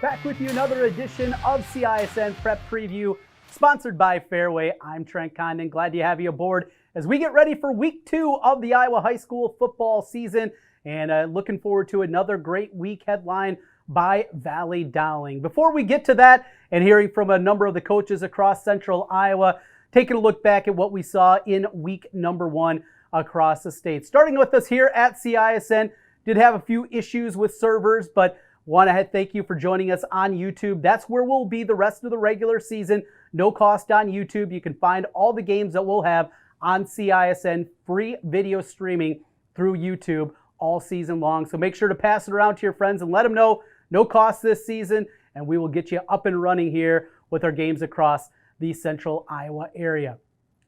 Back with you, another edition of CISN Prep Preview, sponsored by Fairway. I'm Trent Condon. Glad to have you aboard as we get ready for week 2 of the Iowa high school football season, and looking forward to another great week headlined by Valley Dowling. Before we get to that and hearing from a number of the coaches across central Iowa, taking a look back at what we saw in week number 1. across the state. Starting with us here at CISN, did have a few issues with servers, but want to thank you for joining us on YouTube. That's where we'll be the rest of the regular season. No cost on YouTube. You can find all the games that we'll have on CISN, free video streaming through YouTube all season long. So make sure to pass it around to your friends and let them know no cost this season, and we will get you up and running here with our games across the central Iowa area.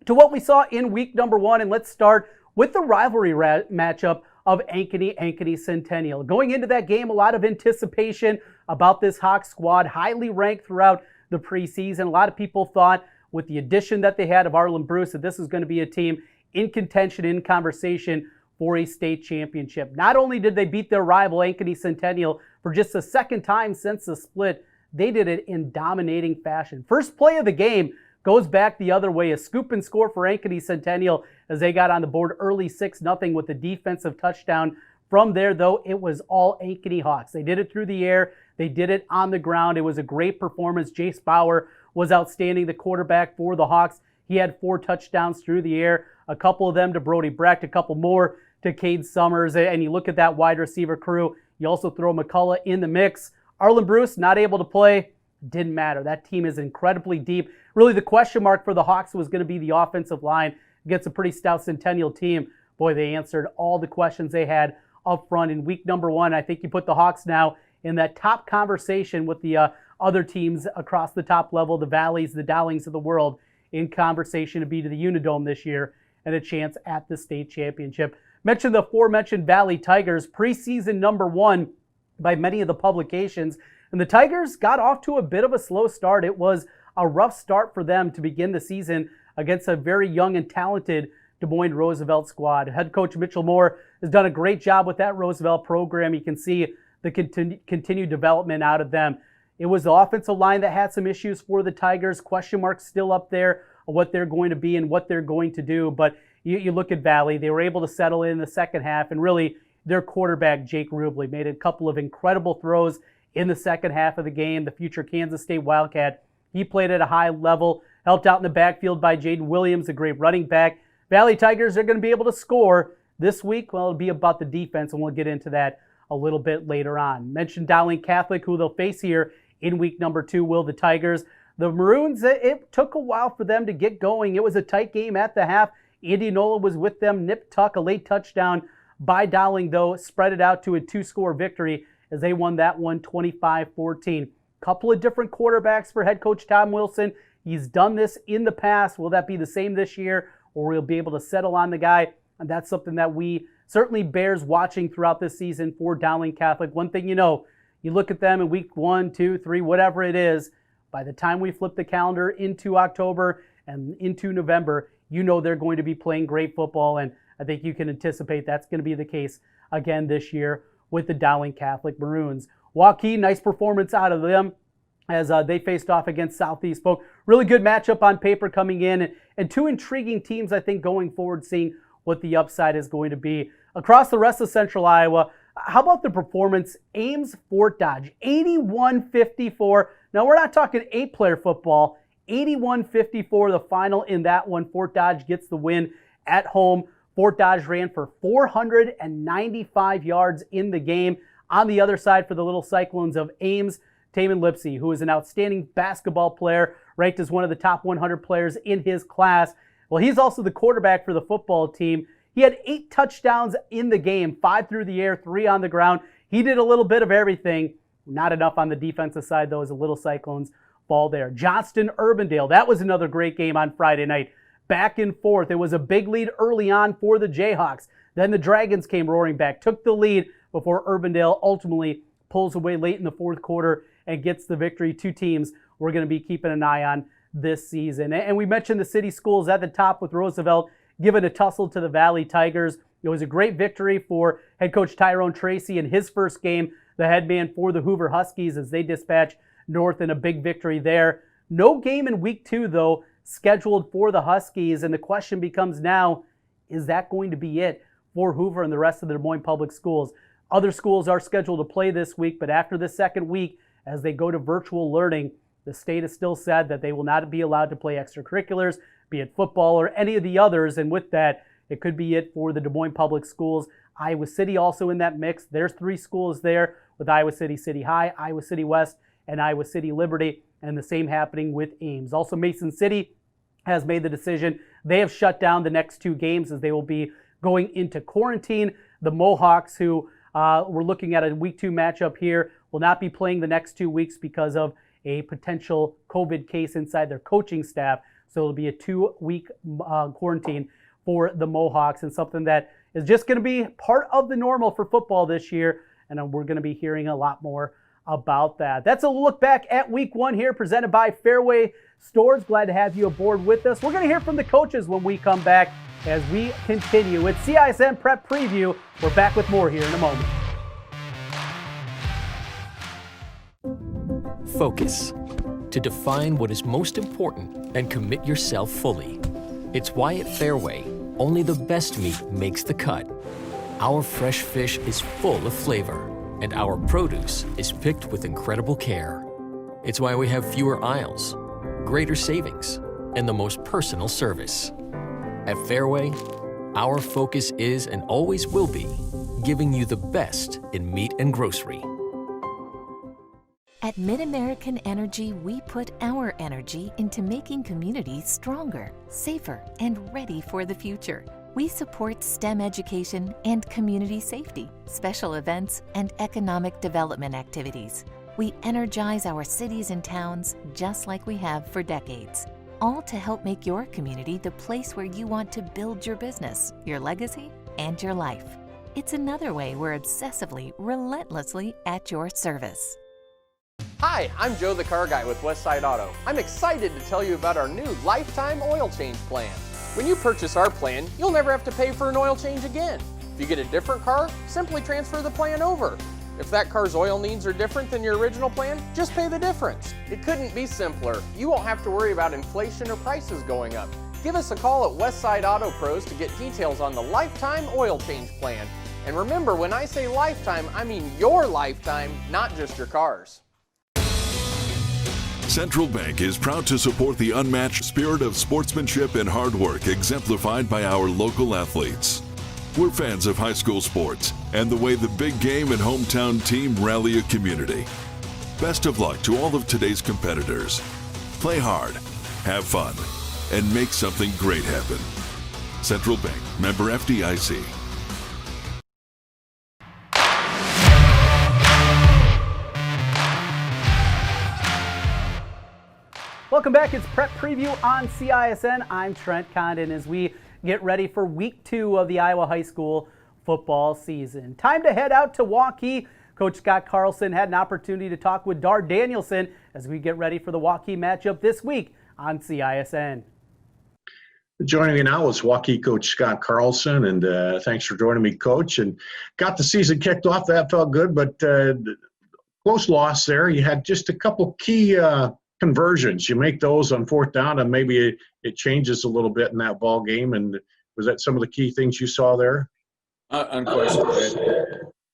To what we saw in week number 1, and let's start with the rivalry matchup of Ankeny Centennial. Going into that game, a lot of anticipation about this Hawk squad, highly ranked throughout the preseason. A lot of people thought with the addition that they had of Arlen Bruce that this was going to be a team in contention, in conversation for a state championship. Not only did they beat their rival Ankeny Centennial for just the second time since the split, they did it in dominating fashion. First play of the game goes back the other way. A scoop and score for Ankeny Centennial as they got on the board early 6-0 with a defensive touchdown. From there, though, it was all Ankeny Hawks. They did it through the air. They did it on the ground. It was a great performance. Jace Bauer was outstanding, the quarterback for the Hawks. He had 4 touchdowns through the air, a couple of them to Brody Brecht, a couple more to Cade Summers. And you look at that wide receiver crew. You also throw McCullough in the mix. Arlen Bruce not able to play. Didn't matter. That team is incredibly deep. Really, the question mark for the Hawks was going to be the offensive line against a pretty stout Centennial team. Boy, they answered all the questions they had up front in week number 1. I think you put the Hawks now in that top conversation with the other teams across the top level, the Valleys, the Dowlings of the world, in conversation to be to the Unidome this year and a chance at the state championship. Mentioned the aforementioned Valley Tigers, preseason number 1 by many of the publications. And the Tigers got off to a bit of a slow start. It was a rough start for them to begin the season against a very young and talented Des Moines Roosevelt squad. Head coach Mitchell Moore has done a great job with that Roosevelt program. You can see the continued development out of them. It was the offensive line that had some issues for the Tigers. Question marks still up there of what they're going to be and what they're going to do. But you look at Valley, they were able to settle in the second half, and really their quarterback, Jake Rubley, made a couple of incredible throws in the second half of the game. The future Kansas State Wildcat, he played at a high level, helped out in the backfield by Jaden Williams, a great running back. Valley Tigers are going to be able to score this week. Well, it'll be about the defense, and we'll get into that a little bit later on. Mentioned Dowling Catholic, who they'll face here in week number 2, will the Tigers. The Maroons, it took a while for them to get going. It was a tight game at the half. Andy Nola was with them, nip tuck, a late touchdown by Dowling, though, spread it out to a 2-score victory as they won that one 25-14. Couple of different quarterbacks for head coach Tom Wilson. He's done this in the past. Will that be the same this year, or will he be able to settle on the guy? And that's something that we certainly bears watching throughout this season for Dowling Catholic. One thing you know, you look at them in week 1, 2, 3, whatever it is, by the time we flip the calendar into October and into November, you know they're going to be playing great football, and I think you can anticipate that's going to be the case again this year with the Dowling Catholic Maroons. Waukee, nice performance out of them as they faced off against Southeast Polk. Really good matchup on paper coming in, and 2 intriguing teams, I think, going forward, seeing what the upside is going to be. Across the rest of Central Iowa, how about the performance? Ames Fort Dodge, 81-54. Now, we're not talking 8-player football. 81-54, the final in that one. Fort Dodge gets the win at home. Fort Dodge ran for 495 yards in the game. On the other side for the Little Cyclones of Ames, Taman Lipsey, who is an outstanding basketball player, ranked as one of the top 100 players in his class. Well, he's also the quarterback for the football team. He had 8 touchdowns in the game, 5 through the air, 3 on the ground. He did a little bit of everything. Not enough on the defensive side, though, as the Little Cyclones fall there. Johnston-Urbandale, that was another great game on Friday night. Back and forth. It was a big lead early on for the Jayhawks. Then the Dragons came roaring back, took the lead before Urbandale ultimately pulls away late in the fourth quarter and gets the victory. 2 teams we're going to be keeping an eye on this season. And we mentioned the city schools at the top with Roosevelt giving a tussle to the Valley Tigers. It was a great victory for head coach Tyrone Tracy in his first game, the head man for the Hoover Huskies, as they dispatch North in a big victory there. No game in week 2, though, scheduled for the Huskies, and the question becomes now, is that going to be it for Hoover and the rest of the Des Moines Public Schools? Other schools are scheduled to play this week, but after the second week, as they go to virtual learning, the state has still said that they will not be allowed to play extracurriculars, be it football or any of the others, and with that, it could be it for the Des Moines Public Schools. Iowa City also in that mix. There's 3 schools there with Iowa City City High, Iowa City West, and Iowa City Liberty, and the same happening with Ames. Also, Mason City has made the decision. They have shut down the next 2 games as they will be going into quarantine. The Mohawks, who we're looking at a week 2 matchup here, will not be playing the next 2 weeks because of a potential COVID case inside their coaching staff. So it'll be a 2-week quarantine for the Mohawks, and something that is just going to be part of the normal for football this year. And we're going to be hearing a lot more about that. That's a look back at week 1 here, presented by Fairway Stores. Glad to have you aboard with us. We're going to hear from the coaches when we come back as we continue with CISN Prep Preview. We're back with more here in a moment. Focus. To define what is most important and commit yourself fully. It's why at Fairway, only the best meat makes the cut. Our fresh fish is full of flavor, and our produce is picked with incredible care. It's why we have fewer aisles, greater savings, and the most personal service. At Fairway, our focus is and always will be giving you the best in meat and grocery. At MidAmerican Energy, we put our energy into making communities stronger, safer, and ready for the future. We support STEM education and community safety, special events, and economic development activities. We energize our cities and towns just like we have for decades, all to help make your community the place where you want to build your business, your legacy, and your life. It's another way we're obsessively, relentlessly at your service. Hi, I'm Joe the Car Guy with Westside Auto. I'm excited to tell you about our new lifetime oil change plan. When you purchase our plan, you'll never have to pay for an oil change again. If you get a different car, simply transfer the plan over. If that car's oil needs are different than your original plan, just pay the difference. It couldn't be simpler. You won't have to worry about inflation or prices going up. Give us a call at Westside Auto Pros to get details on the lifetime oil change plan. And remember, when I say lifetime, I mean your lifetime, not just your car's. Central Bank is proud to support the unmatched spirit of sportsmanship and hard work exemplified by our local athletes. We're fans of high school sports and the way the big game and hometown team rally a community. Best of luck to all of today's competitors. Play hard, have fun, and make something great happen. Central Bank, member FDIC. Welcome back. It's Prep Preview on CISN. I'm Trent Condon as we get ready for week 2 of the Iowa High School football season. Time to head out to Waukee. Coach Scott Carlson had an opportunity to talk with Dar Danielson as we get ready for the Waukee matchup this week on CISN. Joining me now is Waukee coach Scott Carlson, and thanks for joining me, Coach. And got the season kicked off. That felt good, but close loss there. You had just a couple key conversions. You make those on 4th down, and maybe it changes a little bit in that ball game. And was that some of the key things you saw there? Unquestionably,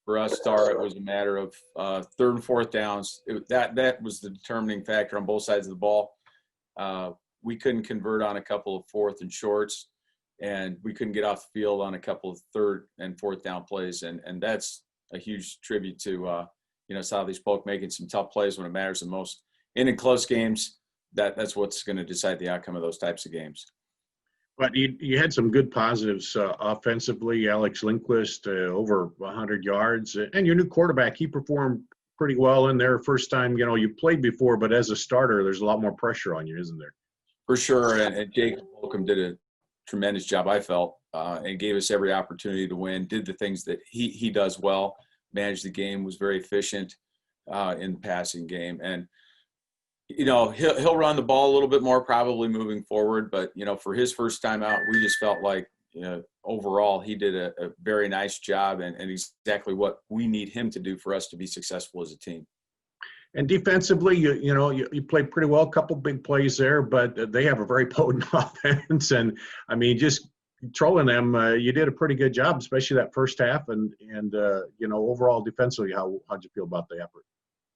for us, Star, it was a matter of 3rd and 4th downs. That was the determining factor on both sides of the ball. We couldn't convert on a couple of 4th and shorts, and we couldn't get off the field on a couple of 3rd and 4th down plays. And that's a huge tribute to Southeast Polk making some tough plays when it matters the most. And in close games, that's what's going to decide the outcome of those types of games. But you had some good positives offensively. Alex Lindquist, over 100 yards. And your new quarterback, he performed pretty well in there. First time, you played before, but as a starter, there's a lot more pressure on you, isn't there? For sure. And Jake Holcomb did a tremendous job, I felt, and gave us every opportunity to win, did the things that he does well, managed the game, was very efficient in the passing game. And he'll run the ball a little bit more probably moving forward, but for his first time out, we just felt like overall he did a very nice job and exactly what we need him to do for us to be successful as a team. And defensively, you played pretty well, a couple big plays there, but they have a very potent offense, and I mean, just controlling them, you did a pretty good job, especially that first half, and overall defensively, how'd you feel about the effort?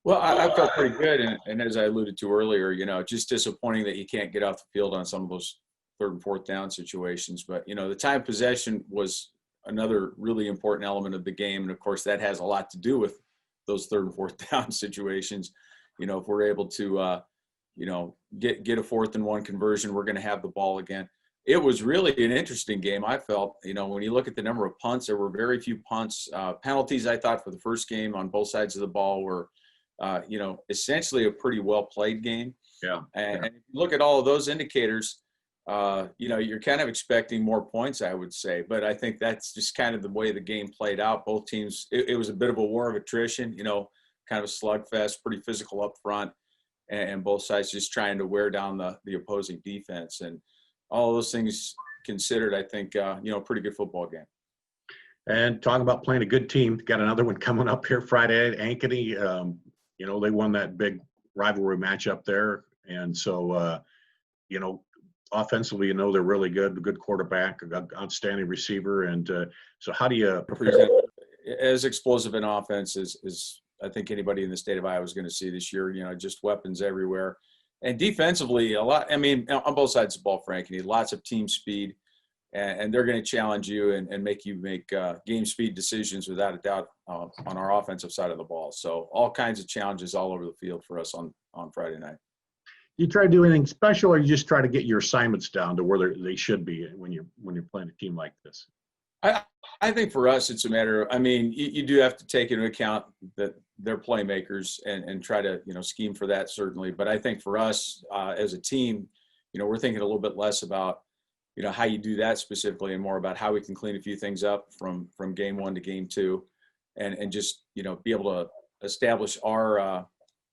Well, I felt pretty good, and as I alluded to earlier, just disappointing that you can't get off the field on some of those third and fourth down situations. But, the time of possession was another really important element of the game. And of course, that has a lot to do with those third and fourth down situations. If we're able to, get a 4th and 1 conversion, we're going to have the ball again. It was really an interesting game. I felt, when you look at the number of punts, there were very few punts. Penalties, I thought, for the first game on both sides of the ball were, essentially a pretty well played game. Yeah. And if you look at all of those indicators, you're kind of expecting more points, I would say. But I think that's just kind of the way the game played out. Both teams, it was a bit of a war of attrition, kind of a slugfest, pretty physical up front, and both sides just trying to wear down the opposing defense. And all those things considered, I think, pretty good football game. And talking about playing a good team, got another one coming up here Friday at Ankeny. They won that big rivalry matchup there. And so, offensively, they're really good, a good quarterback, outstanding receiver. And so how do you prepare? As explosive an offense as I think anybody in the state of Iowa is going to see this year, just weapons everywhere. And defensively, a lot, on both sides of the ball, Frankie, lots of team speed, and they're going to challenge you and make you make game speed decisions without a doubt on our offensive side of the ball. So all kinds of challenges all over the field for us on Friday night. You try to do anything special, or you just try to get your assignments down to where they should be when you're playing a team like this? I think for us, it's a matter of, you do have to take into account that they're playmakers and try to, scheme for that certainly. But I think for us as a team, we're thinking a little bit less about, how you do that specifically and more about how we can clean a few things up from game 1 to game 2 and just, be able to establish our,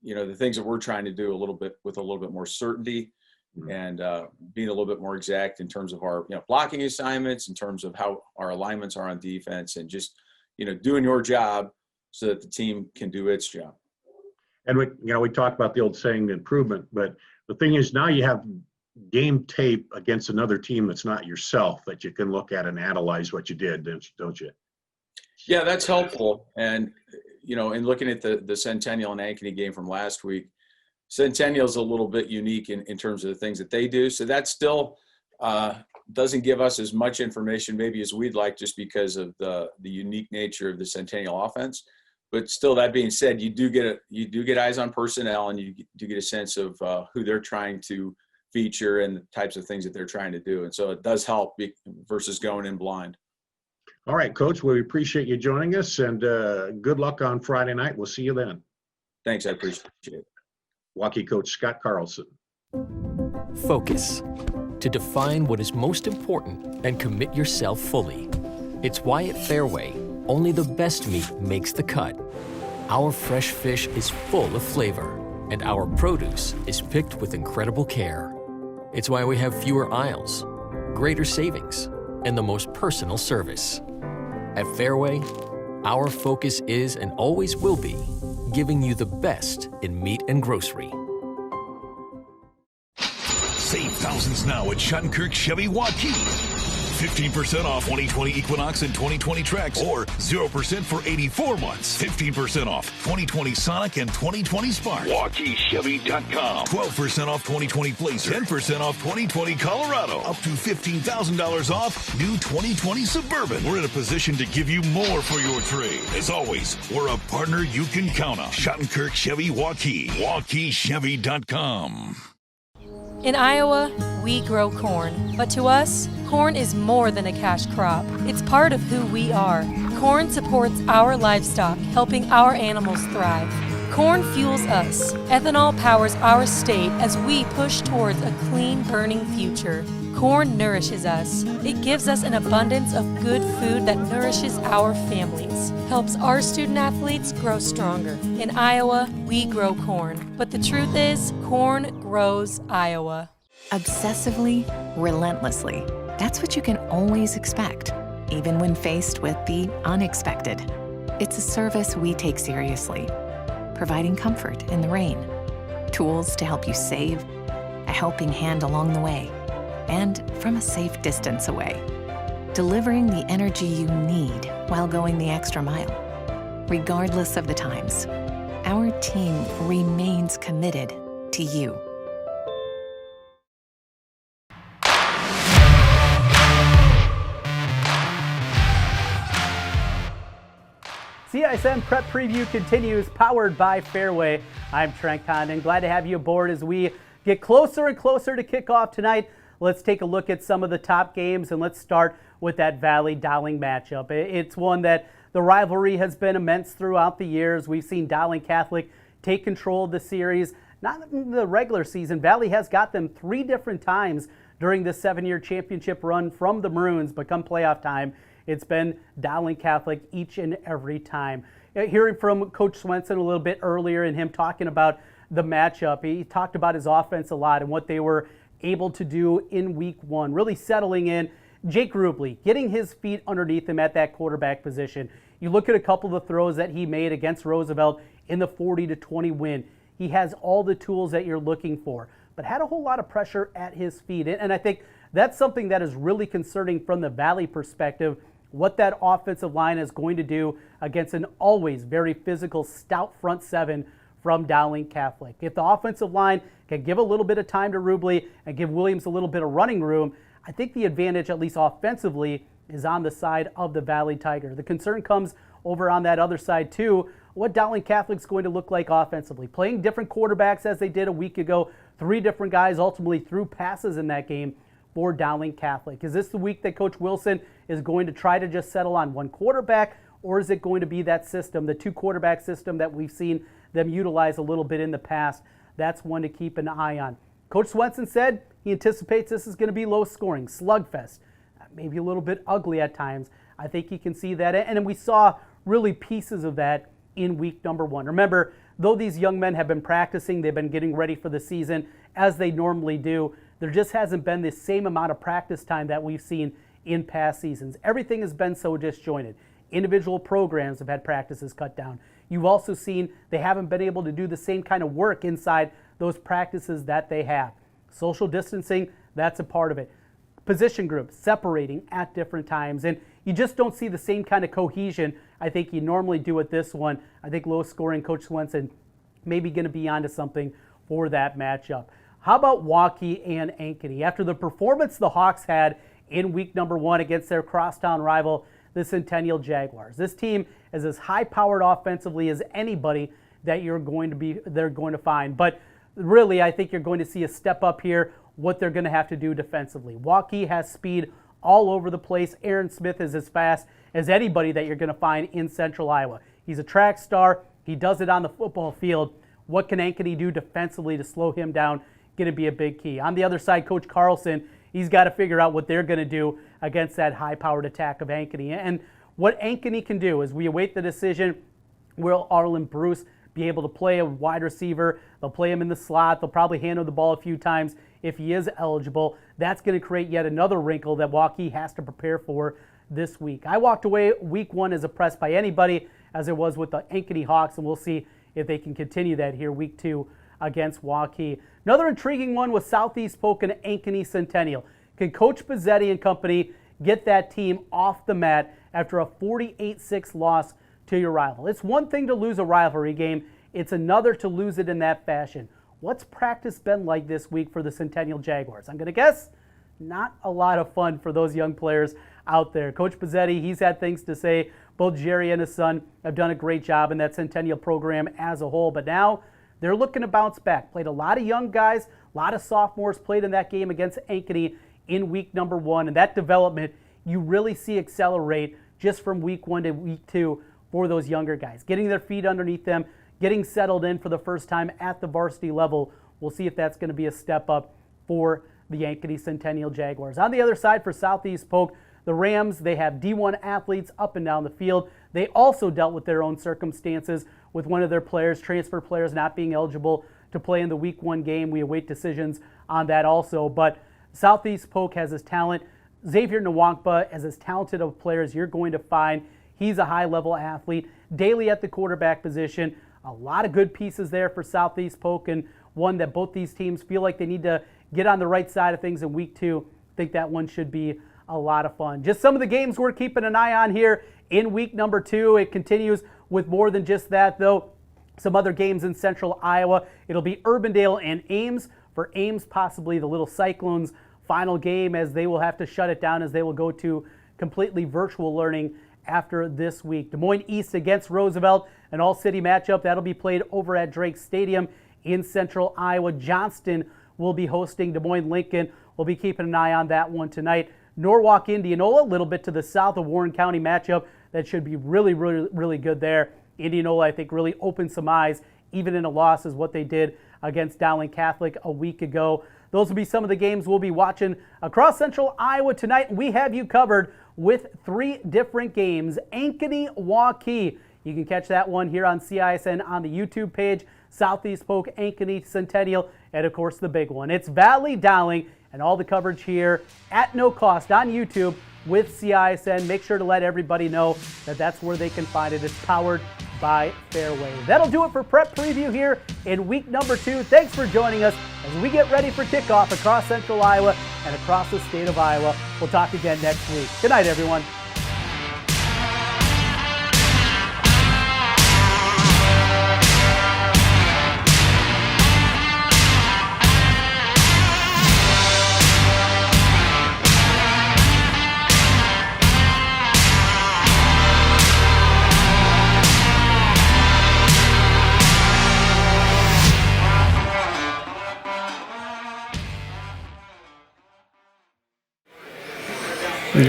the things that we're trying to do with a little bit more certainty and being a little bit more exact in terms of our, blocking assignments, in terms of how our alignments are on defense, and just, doing your job so that the team can do its job. And we talked about the old saying, improvement, but the thing is now you have game tape against another team that's not yourself that you can look at and analyze what you did, don't you? Yeah, that's helpful. And, in looking at the Centennial and Ankeny game from last week, Centennial is a little bit unique in terms of the things that they do. So that still doesn't give us as much information maybe as we'd like, just because of the unique nature of the Centennial offense. But still, that being said, you do get eyes on personnel, and you do get a sense of who they're trying to feature and the types of things that they're trying to do. And so it does help versus going in blind. All right, Coach, we appreciate you joining us, and good luck on Friday night. We'll see you then. Thanks, I appreciate it. Waukee coach Scott Carlson. Focus. To define what is most important and commit yourself fully. It's why at Fairway, only the best meat makes the cut. Our fresh fish is full of flavor, and our produce is picked with incredible care. It's why we have fewer aisles, greater savings, and the most personal service. At Fairway, our focus is and always will be giving you the best in meat and grocery. Save thousands now at Schottenkirk Chevy Waukee. 15% off 2020 Equinox and 2020 Trax, or 0% for 84 months. 15% off 2020 Sonic and 2020 Spark. WaukeeChevy.com. 12% off 2020 Blazer. 10% off 2020 Colorado. Up to $15,000 off new 2020 Suburban. We're in a position to give you more for your trade. As always, we're a partner you can count on. Schottenkirk Chevy Waukee. WaukeeChevy.com. In Iowa, we grow corn, but to us, corn is more than a cash crop. It's part of who we are. Corn supports our livestock, helping our animals thrive. Corn fuels us. Ethanol powers our state as we push towards a clean, burning future. Corn nourishes us. It gives us an abundance of good food that nourishes our families, helps our student athletes grow stronger. In Iowa, we grow corn. But the truth is, corn grows Iowa. Obsessively, relentlessly. That's what you can always expect, even when faced with the unexpected. It's a service we take seriously, providing comfort in the rain, tools to help you save, a helping hand along the way, and from a safe distance away, delivering the energy you need while going the extra mile. Regardless of the times, our team remains committed to you. CISM Prep Preview continues, powered by Fairway. I'm Trent Condon. Glad to have you aboard as we get closer and closer to kickoff tonight. Let's take a look at some of the top games, and let's start with that Valley-Dowling matchup. It's one that the rivalry has been immense throughout the years. We've seen Dowling Catholic take control of the series. Not in the regular season. Valley has got them 3 different times during this 7-year championship run from the Maroons, but come playoff time, it's been Dowling Catholic each and every time. Hearing from Coach Swenson a little bit earlier and him talking about the matchup, he talked about his offense a lot and what they were able to do in week 1, really settling in. Jake Rubley, getting his feet underneath him at that quarterback position. You look at a couple of the throws that he made against Roosevelt in the 40-20 win. He has all the tools that you're looking for, but had a whole lot of pressure at his feet. And I think that's something that is really concerning from the Valley perspective, what that offensive line is going to do against an always very physical, stout front 7 from Dowling Catholic. If the offensive line can give a little bit of time to Rubley and give Williams a little bit of running room, I think the advantage, at least offensively, is on the side of the Valley Tiger. The concern comes over on that other side, too, what Dowling Catholic's going to look like offensively. Playing different quarterbacks as they did a week ago, 3 different guys ultimately threw passes in that game for Dowling Catholic. Is this the week that Coach Wilson is going to try to just settle on one quarterback, or is it going to be that system, the 2-quarterback system that we've seen them utilize a little bit in the past? That's one to keep an eye on. Coach Swenson said he anticipates this is going to be low scoring, slugfest, maybe a little bit ugly at times. I think you can see that, and then we saw really pieces of that in week number 1. Remember, though these young men have been practicing, they've been getting ready for the season as they normally do, there just hasn't been the same amount of practice time that we've seen in past seasons. Everything has been so disjointed. Individual programs have had practices cut down. You've also seen they haven't been able to do the same kind of work inside those practices that they have. Social distancing, that's a part of it. Position groups separating at different times, and you just don't see the same kind of cohesion I think you normally do with this one. I think low scoring Coach Swenson maybe going to be onto something for that matchup. How about Waukee and Ankeny? After the performance the Hawks had in week number 1 against their crosstown rival, the Centennial Jaguars. This team is as high-powered offensively as anybody that they're going to find. But really, I think you're going to see a step up here, what they're going to have to do defensively. Waukee has speed all over the place. Aaron Smith is as fast as anybody that you're going to find in Central Iowa. He's a track star. He does it on the football field. What can Ankeny do defensively to slow him down? Going to be a big key. On the other side, Coach Carlson, he's got to figure out what they're going to do against that high-powered attack of Ankeny. And what Ankeny can do as we await the decision, will Arlen Bruce be able to play a wide receiver? They'll play him in the slot. They'll probably handle the ball a few times if he is eligible. That's going to create yet another wrinkle that Waukee has to prepare for this week. I walked away week 1 as impressed by anybody as it was with the Ankeny Hawks, and we'll see if they can continue that here week 2 against Waukee. Another intriguing one was Southeast Polk and Ankeny Centennial. Can Coach Bizzetti and company get that team off the mat after a 48-6 loss to your rival? It's one thing to lose a rivalry game. It's another to lose it in that fashion. What's practice been like this week for the Centennial Jaguars? I'm going to guess not a lot of fun for those young players out there. Coach Bizzetti, he's had things to say. Both Jerry and his son have done a great job in that Centennial program as a whole, but now they're looking to bounce back. Played a lot of young guys, a lot of sophomores played in that game against Ankeny in week number 1, and that development you really see accelerate just from week 1 to week 2 for those younger guys. Getting their feet underneath them, getting settled in for the first time at the varsity level. We'll see if that's going to be a step up for the Ankeny Centennial Jaguars. On the other side for Southeast Polk, the Rams, they have D1 athletes up and down the field. They also dealt with their own circumstances with one of their players, transfer players, not being eligible to play in the week 1 game. We await decisions on that also. But Southeast Polk has his talent. Xavier Nwankpa is as talented of players you're going to find. He's a high-level athlete. Daly at the quarterback position. A lot of good pieces there for Southeast Polk, and one that both these teams feel like they need to get on the right side of things in week 2. I think that one should be a lot of fun. Just some of the games we're keeping an eye on here in week number 2. It continues with more than just that, though. Some other games in Central Iowa. It'll be Urbandale and Ames. For Ames, possibly the Little Cyclones' final game, as they will have to shut it down as they will go to completely virtual learning after this week. Des Moines East against Roosevelt, an all-city matchup. That'll be played over at Drake Stadium in central Iowa. Johnston will be hosting Des Moines Lincoln. We'll be keeping an eye on that one tonight. Norwalk, Indianola, a little bit to the south of Warren County matchup. That should be really good there. Indianola, I think, really opened some eyes, even in a loss, is what they did against Dowling Catholic a week ago. Those will be some of the games we'll be watching across central Iowa tonight. We have you covered with 3 different games. Ankeny, Waukee. You can catch that one here on CISN on the YouTube page. Southeast Polk, Ankeny, Centennial, and of course the big one. It's Valley, Dowling, and all the coverage here at no cost on YouTube with CISN. Make sure to let everybody know that that's where they can find it. It's powered by Fairway. That'll do it for Prep Preview here in week number 2. Thanks for joining us as we get ready for kickoff across central Iowa and across the state of Iowa. We'll talk again next week. Good night, everyone.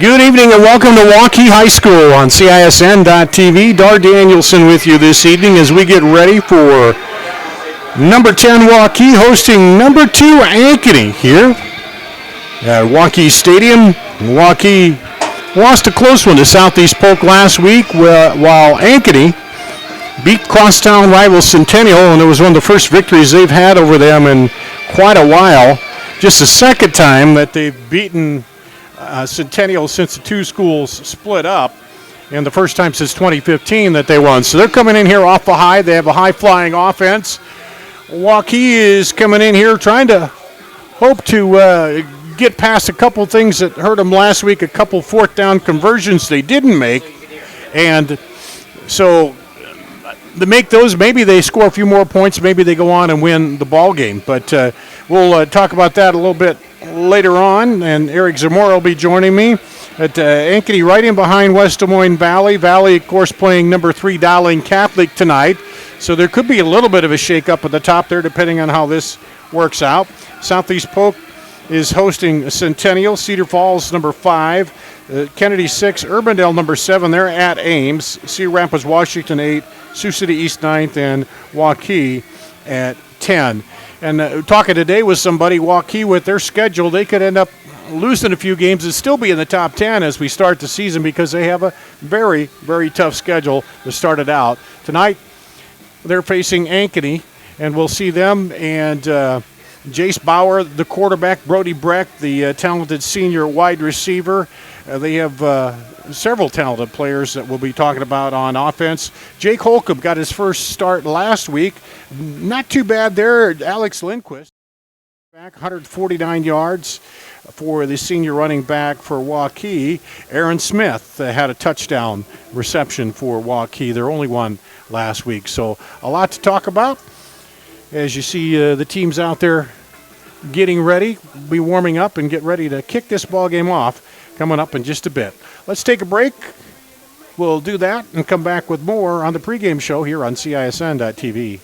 Good evening and welcome to Waukee High School on CISN.TV. Dar Danielson with you this evening as we get ready for number 10 Waukee hosting number 2 Ankeny here at Waukee Stadium. Waukee lost a close one to Southeast Polk last week while Ankeny beat crosstown rival Centennial, and it was one of the first victories they've had over them in quite a while. Just the second time that they've beaten Centennial since the two schools split up, and the first time since 2015 that they won. So they're coming in here off the high. They have a high-flying offense. Waukee is coming in here trying to hope to get past a couple things that hurt them last week, a couple fourth down conversions they didn't make. And so to make those, maybe they score a few more points, maybe they go on and win the ball game. But we'll talk about that a little bit later on, and Eric Zamora will be joining me at Ankeny, right in behind West Des Moines Valley. Valley, of course, playing number 3 Dowling Catholic tonight, so there could be a little bit of a shake-up at the top there depending on how this works out. Southeast Polk is hosting Centennial. Cedar Falls, number 5. Kennedy 6. Urbandale, number 7. They're at Ames. Cedar Rapids, Washington 8. Sioux City East 9th, and Waukee at 10. And talking today with somebody, Waukee, with their schedule, they could end up losing a few games and still be in the top 10 as we start the season because they have a very, very tough schedule to start it out. Tonight, they're facing Ankeny, and we'll see them and Jace Bauer, the quarterback, Brody Breck, the talented senior wide receiver. They have several talented players that we'll be talking about on offense. Jake Holcomb got his first start last week. Not too bad there. Alex Lindquist, back 149 yards for the senior running back for Waukee. Aaron Smith had a touchdown reception for Waukee, their only one last week. So a lot to talk about as you see the teams out there getting ready, be warming up and get ready to kick this ball game off coming up in just a bit. Let's take a break. We'll do that and come back with more on the pregame show here on CISN.TV.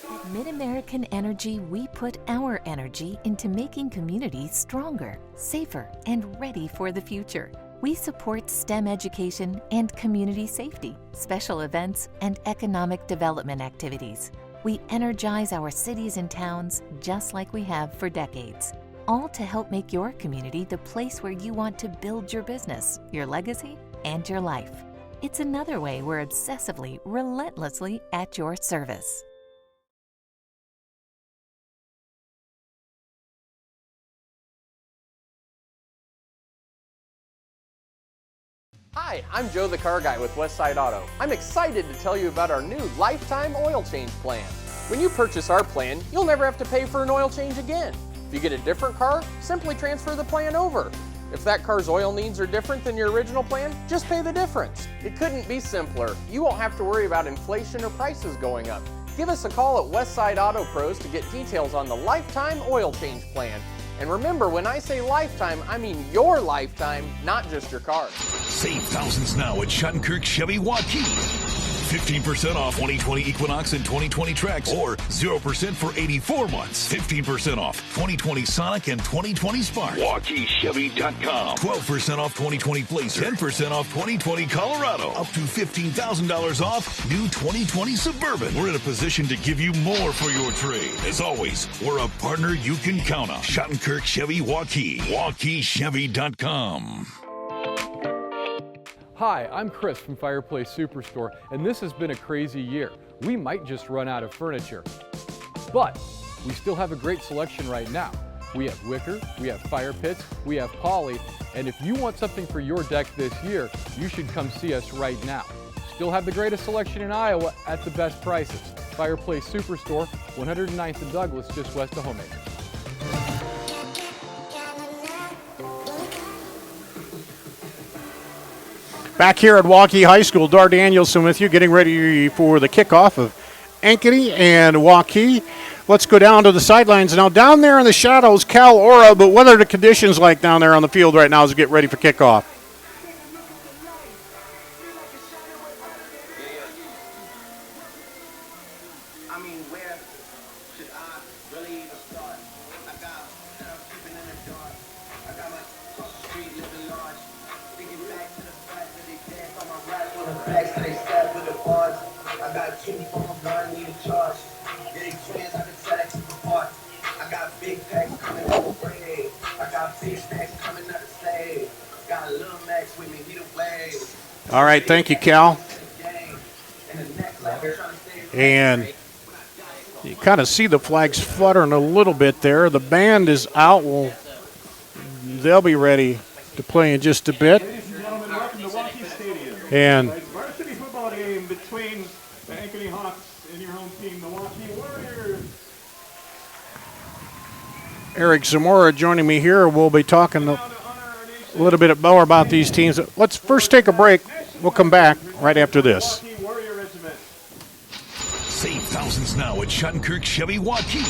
At Mid-American Energy, we put our energy into making communities stronger, safer, and ready for the future. We support STEM education and community safety, special events, and economic development activities. We energize our cities and towns just like we have for decades, all to help make your community the place where you want to build your business, your legacy, and your life. It's another way we're obsessively, relentlessly at your service. Hi, I'm Joe the Car Guy with Westside Auto. I'm excited to tell you about our new lifetime oil change plan. When you purchase our plan, you'll never have to pay for an oil change again. If you get a different car, simply transfer the plan over. If that car's oil needs are different than your original plan, just pay the difference. It couldn't be simpler. You won't have to worry about inflation or prices going up. Give us a call at Westside Auto Pros to get details on the lifetime oil change plan. And remember, when I say lifetime, I mean your lifetime, not just your car's. Save thousands now at Schottenkirk Chevy Waukee. 15% off 2020 Equinox and 2020 Trax, or 0% for 84 months. 15% off 2020 Sonic and 2020 Spark. WaukeeChevy.com. 12% off 2020 Blazer. 10% off 2020 Colorado. Up to $15,000 off new 2020 Suburban. We're in a position to give you more for your trade. As always, we're a partner you can count on. Schottenkirk Chevy Waukee. WaukeeChevy.com. Hi, I'm Chris from Fireplace Superstore, and this has been a crazy year. We might just run out of furniture, but we still have a great selection right now. We have wicker, we have fire pits, we have poly, and if you want something for your deck this year, you should come see us right now. Still have the greatest selection in Iowa at the best prices. Fireplace Superstore, 109th and Douglas, just west of Homemaker. Back here at Waukee High School, Dar Danielson with you, getting ready for the kickoff of Ankeny and Waukee. Let's go down to the sidelines now. Down there in the shadows, Cal Ora, but what are the conditions like down there on the field right now as we get ready for kickoff? All right, thank you, Cal. And you kind of see the flags fluttering a little bit there. The band is out. Well, they'll be ready to play in just a bit. Ladies and gentlemen, welcome to Waukee Stadium. And varsity football game between the Ankeny Hawks and your home team, the Waukee Warriors. Eric Zamora joining me here. We'll be talking a little bit more about these teams. Let's first take a break. We'll come back right after this. Save thousands now at Schottenkirk Chevy Waukee.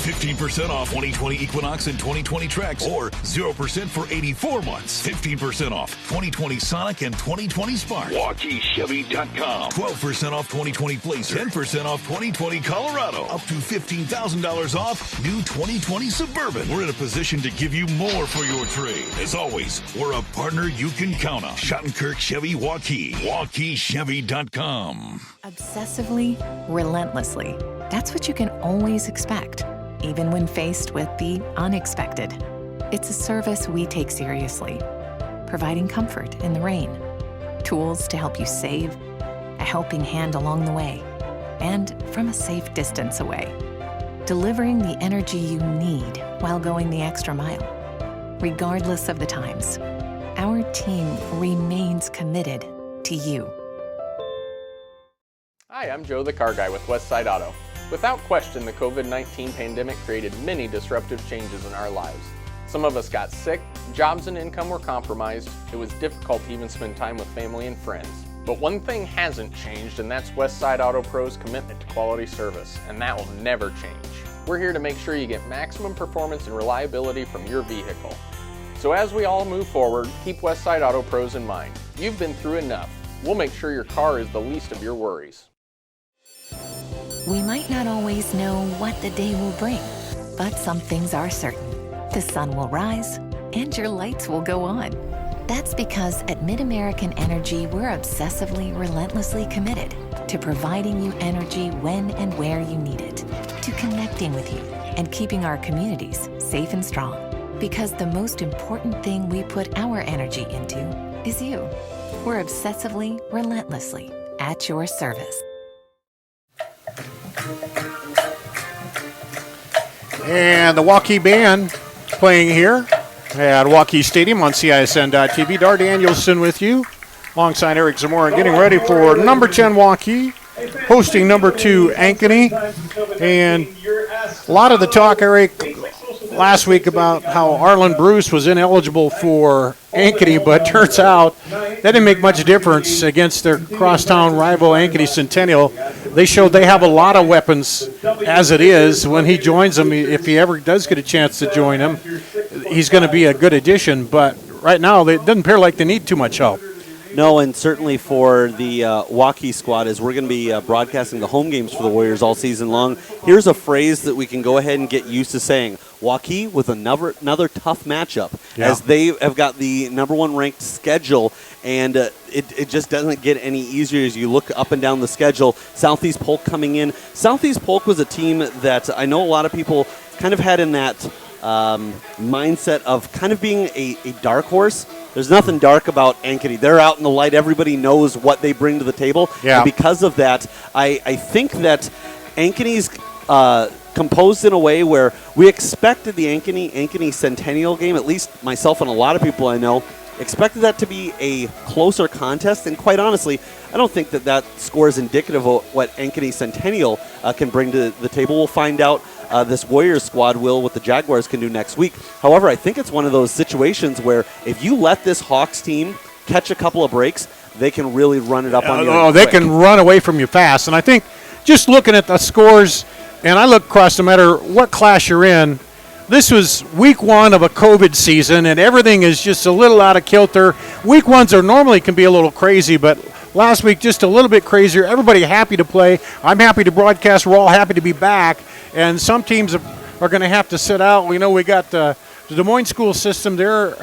15% off 2020 Equinox and 2020 Trax, or 0% for 84 months. 15% off 2020 Sonic and 2020 Spark. WaukeeChevy.com. 12% off 2020 Blazer. 10% off 2020 Colorado. Up to $15,000 off new 2020 Suburban. We're in a position to give you more for your trade. As always, we're a partner you can count on. Schottenkirk Chevy Waukee. WaukeeChevy.com. Obsessively, relentlessly. That's what you can always expect, even when faced with the unexpected. It's a service we take seriously, providing comfort in the rain, tools to help you save, a helping hand along the way, and from a safe distance away, delivering the energy you need while going the extra mile. Regardless of the times, our team remains committed to you. Hi, I'm Joe the Car Guy with Westside Auto. Without question, the COVID-19 pandemic created many disruptive changes in our lives. Some of us got sick, jobs and income were compromised, it was difficult to even spend time with family and friends. But one thing hasn't changed, and that's Westside Auto Pro's commitment to quality service, and that will never change. We're here to make sure you get maximum performance and reliability from your vehicle. So as we all move forward, keep Westside Auto Pros in mind. You've been through enough. We'll make sure your car is the least of your worries. We might not always know what the day will bring, but some things are certain. The sun will rise and your lights will go on. That's because at Mid-American Energy, we're obsessively, relentlessly committed to providing you energy when and where you need it, to connecting with you and keeping our communities safe and strong. Because the most important thing we put our energy into is you. We're obsessively, relentlessly at your service. And the Waukee Band playing here at Waukee Stadium on CISN.TV. Dar Danielson with you, alongside Eric Zamora, getting ready for number 10 Waukee, hosting number 2 Ankeny. And a lot of the talk, Eric, last week about how Arlen Bruce was ineligible for Ankeny, but turns out that didn't make much difference against their crosstown rival Ankeny Centennial. they showed they have a lot of weapons as it is. When he joins them, if he ever does get a chance to join them, he's going to be a good addition. But right now, it doesn't appear like they need too much help. No, and certainly for the Waukee squad, as we're going to be broadcasting the home games for the Warriors all season long, here's a phrase that we can go ahead and get used to saying. Waukee with another tough matchup, as they have got the #1 ranked schedule, and it just doesn't get any easier as you look up and down the schedule. Southeast Polk coming in. Southeast Polk was a team that I know a lot of people kind of had in that mindset of kind of being a dark horse. There's nothing dark about Ankeny. They're out in the light. Everybody knows what they bring to the table. Yeah. And because of that, I think that Ankeny's composed in a way where we expected the Ankeny Centennial game, at least myself and a lot of people I know, expected that to be a closer contest. And quite honestly, I don't think that score is indicative of what Ankeny Centennial can bring to the table. We'll find out this Warriors squad will what the Jaguars can do next week. However, I think it's one of those situations where if you let this Hawks team catch a couple of breaks, they can really run it up on you. Oh, they can run away from you fast. And I think just looking at the scores, and I look across no matter what class you're in, this was week 1 of a COVID season, and everything is just a little out of kilter. Week 1s are normally can be a little crazy, but last week just a little bit crazier. Everybody happy to play. I'm happy to broadcast. We're all happy to be back. And some teams are going to have to sit out. We know we got the Des Moines school system. They're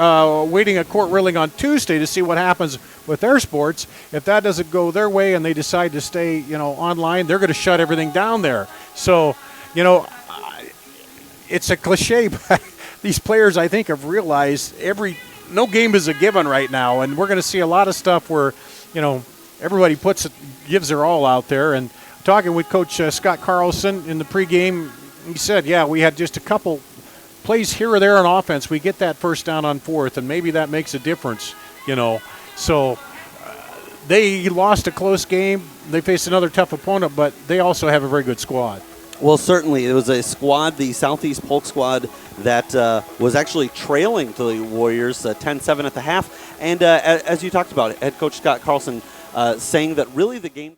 waiting a court ruling on Tuesday to see what happens with their sports. If that doesn't go their way and they decide to stay, online, they're going to shut everything down there. So, it's a cliche, but these players, I think, have realized no game is a given right now, and we're going to see a lot of stuff where, everybody gives their all out there. And talking with Coach Scott Carlson in the pregame, he said, we had just a couple plays here or there on offense. We get that first down on 4th, and maybe that makes a difference, So they lost a close game. They faced another tough opponent, but they also have a very good squad. Well, certainly. It was a squad, the Southeast Polk squad, that was actually trailing to the Warriors 10-7 at the half. And as you talked about, head coach Scott Carlson saying that really the game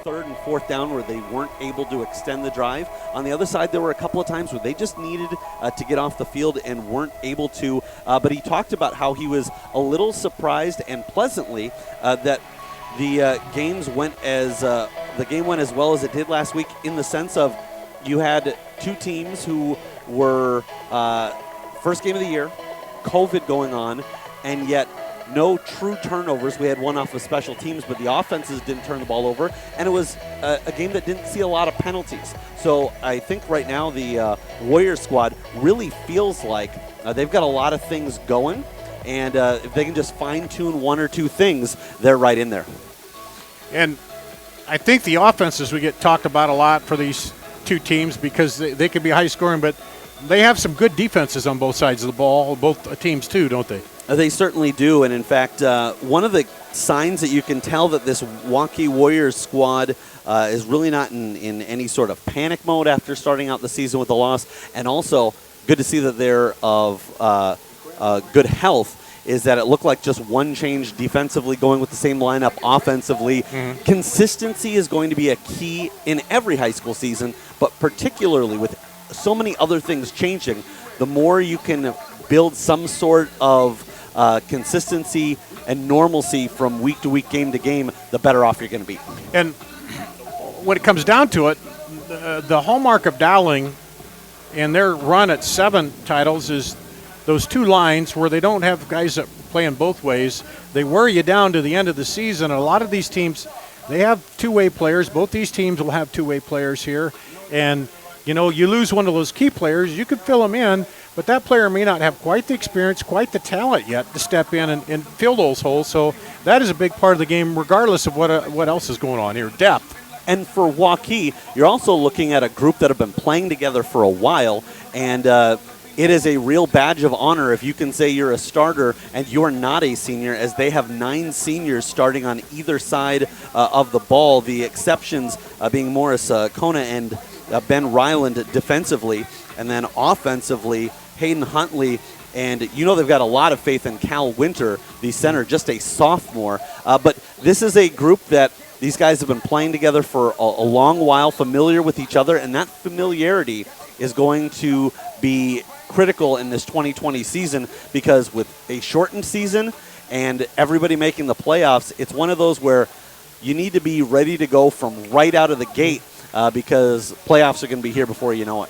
3rd and 4th down where they weren't able to extend the drive. On the other side, there were a couple of times where they just needed to get off the field and weren't able to. But he talked about how he was a little surprised and pleasantly that the game went as well as it did last week, in the sense of you had two teams who were first game of the year, COVID going on, and yet no true turnovers. We had one off of special teams, but the offenses didn't turn the ball over, and it was a game that didn't see a lot of penalties. So I think right now the Warriors squad really feels like they've got a lot of things going, and if they can just fine-tune one or two things, they're right in there. And I think the offenses we get talked about a lot for these two teams because they can be high-scoring, but they have some good defenses on both sides of the ball, both teams too, don't they? They certainly do, and in fact, one of the signs that you can tell that this Waukee Warriors squad is really not in any sort of panic mode after starting out the season with a loss, and also good to see that they're of good health, is that it looked like just one change defensively going with the same lineup offensively. Mm-hmm. Consistency is going to be a key in every high school season, but particularly with so many other things changing, the more you can build some sort of consistency and normalcy from week to week, game to game, the better off you're going to be. And when it comes down to it, the hallmark of Dowling and their run at 7 titles is those two lines where they don't have guys that play in both ways. They wear you down to the end of the season. And a lot of these teams, they have two-way players. Both these teams will have two-way players here. And, you know, you lose one of those key players, you could fill them in, but that player may not have quite the experience, quite the talent yet to step in and fill those holes. So that is a big part of the game, regardless of what else is going on here, depth. And for Waukee, you're also looking at a group that have been playing together for a while, and it is a real badge of honor if you can say you're a starter and you're not a senior, as they have 9 seniors starting on either side of the ball, the exceptions being Morris Kona and Ben Ryland defensively, and then offensively, Hayden Huntley And you know they've got a lot of faith in Cal Winter, the center, just a sophomore. But this is a group that these guys have been playing together for a long while, familiar with each other, and that familiarity is going to be critical in this 2020 season, because with a shortened season and everybody making the playoffs, it's one of those where you need to be ready to go from right out of the gate because playoffs are going to be here before you know it.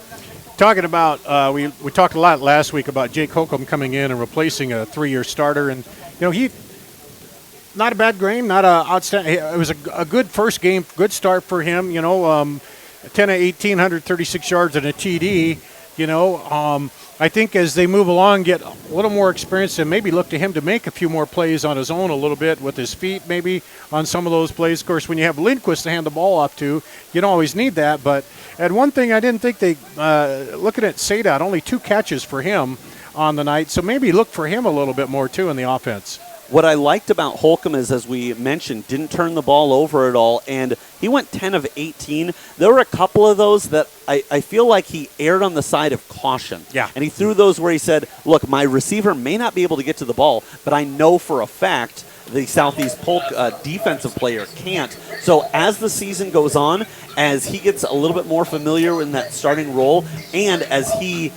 Talking about, we talked a lot last week about Jake Holcomb coming in and replacing a 3-year starter, and he not a bad game, not a outstanding. It was a good first game, good start for him. 10 of 18, 136 yards and a TD. I think as they move along, get a little more experience, and maybe look to him to make a few more plays on his own a little bit with his feet, maybe on some of those plays. Of course, when you have Lindquist to hand the ball off to, you don't always need that. But and one thing I didn't think they looking at Sadat, only 2 catches for him on the night, so maybe look for him a little bit more too in the offense. What I liked about Holcomb is, as we mentioned, didn't turn the ball over at all, and he went 10 of 18. There were a couple of those that I feel like he erred on the side of caution. Yeah. And he threw those where he said, look, my receiver may not be able to get to the ball, but I know for a fact the Southeast Polk defensive player can't. So as the season goes on, as he gets a little bit more familiar in that starting role, and as he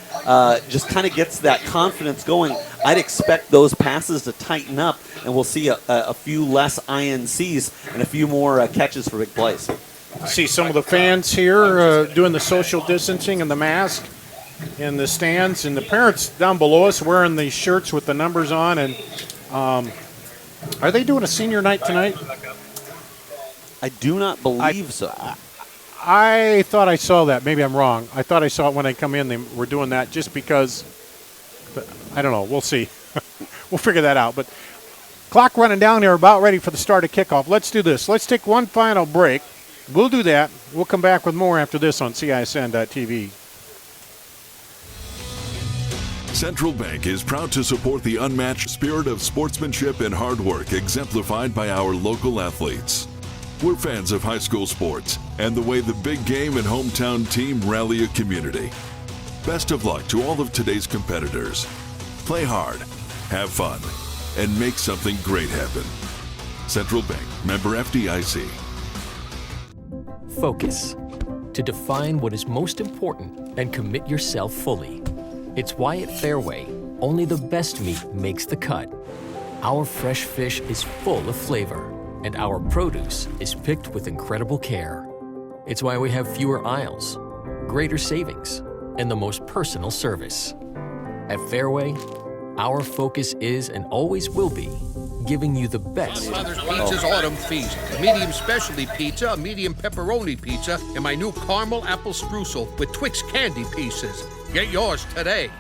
just kind of gets that confidence going, I'd expect those passes to tighten up, and we'll see a few less INCs and a few more catches for big plays. See some of the fans here doing the social distancing and the mask in the stands, and the parents down below us wearing these shirts with the numbers on. And are they doing a senior night tonight? I do not believe so. I thought I saw that. Maybe I'm wrong. I thought I saw it when I come in. They were doing that just because. But I don't know. We'll see. We'll figure that out. But clock running down here, about ready for the start of kickoff. Let's do this. Let's take one final break. We'll do that. We'll come back with more after this on CISN.TV. Central Bank is proud to support the unmatched spirit of sportsmanship and hard work exemplified by our local athletes. We're fans of high school sports and the way the big game and hometown team rally a community. Best of luck to all of today's competitors. Play hard, have fun, and make something great happen. Central Bank, member FDIC. Focus. To define what is most important and commit yourself fully. It's why at Fairway, only the best meat makes the cut. Our fresh fish is full of flavor, and our produce is picked with incredible care. It's why we have fewer aisles, greater savings, and the most personal service. At Fairway, our focus is and always will be giving you the best. Mother's Pizza's Autumn Feast. A medium specialty pizza, a medium pepperoni pizza, and my new caramel apple streusel with Twix candy pieces. Get yours today.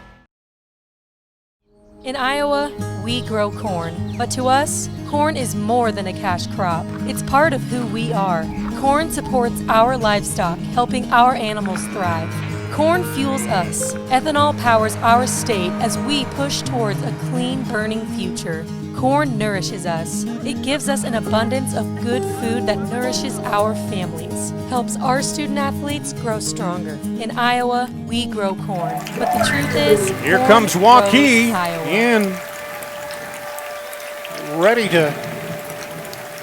In Iowa, we grow corn. But to us, corn is more than a cash crop. It's part of who we are. Corn supports our livestock, helping our animals thrive. Corn fuels us. Ethanol powers our state as we push towards a clean, burning future. Corn nourishes us. It gives us an abundance of good food that nourishes our families, helps our student athletes grow stronger. In Iowa, we grow corn. But the truth is, here corn comes Waukee grows in, ready to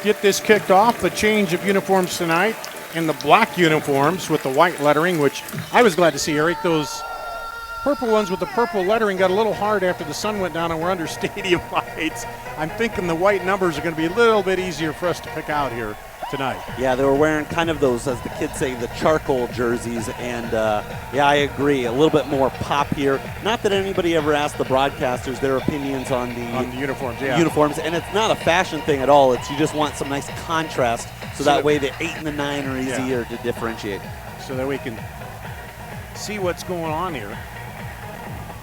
get this kicked off. The change of uniforms tonight in the black uniforms with the white lettering, which I was glad to see, Eric. Those purple ones with the purple lettering got a little hard after the sun went down and we're under stadium lights. I'm thinking the white numbers are going to be a little bit easier for us to pick out here tonight. Yeah, they were wearing kind of those, as the kids say, the charcoal jerseys, and yeah, I agree. A little bit more pop here. Not that anybody ever asked the broadcasters their opinions on the uniforms, yeah. Uniforms, and it's not a fashion thing at all. It's you just want some nice contrast, so that way the 8 and the 9 are easier to differentiate. So that we can see what's going on here.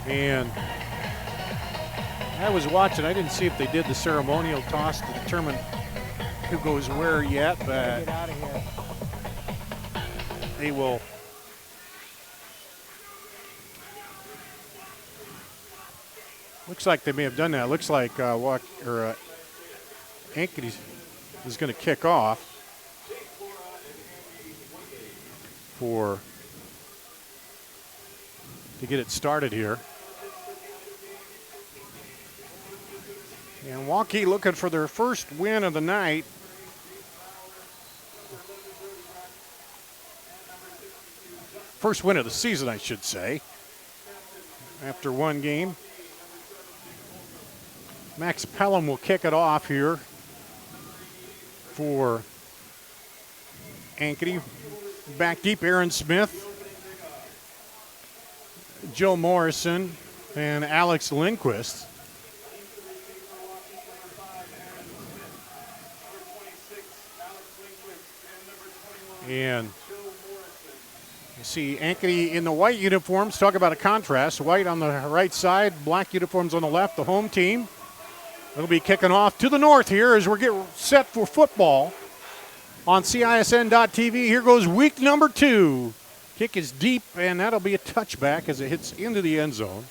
And I was watching. I didn't see if they did the ceremonial toss to determine who goes where yet, but they will. Looks like they may have done that. Looks like Ankeny is going to kick off to get it started here. And Waukee looking for their first win of the night. First win of the season, I should say, after one game. Max Pelham will kick it off here for Ankeny. Back deep, Aaron Smith, Joe Morrison, and Alex Lindquist. And you see Ankeny in the white uniforms. Talk about a contrast. White on the right side, black uniforms on the left, the home team. It'll be kicking off to the north here as we're getting set for football on CISN.TV. Here goes week number 2. Kick is deep, and that'll be a touchback as it hits into the end zone.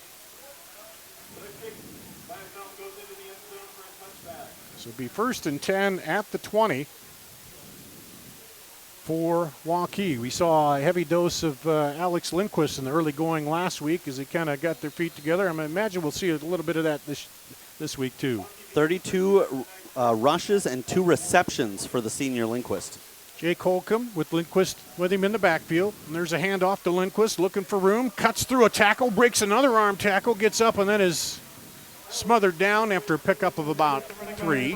So it'll be 1st and 10 at the 20 for Waukee. We saw a heavy dose of Alex Lindquist in the early going last week as they kind of got their feet together. I imagine we'll see a little bit of that this week too. 32 rushes and 2 receptions for the senior Lindquist. Jake Holcomb with Lindquist with him in the backfield. And there's a handoff to Lindquist, looking for room, cuts through a tackle, breaks another arm tackle, gets up, and then is smothered down after a pickup of about 3.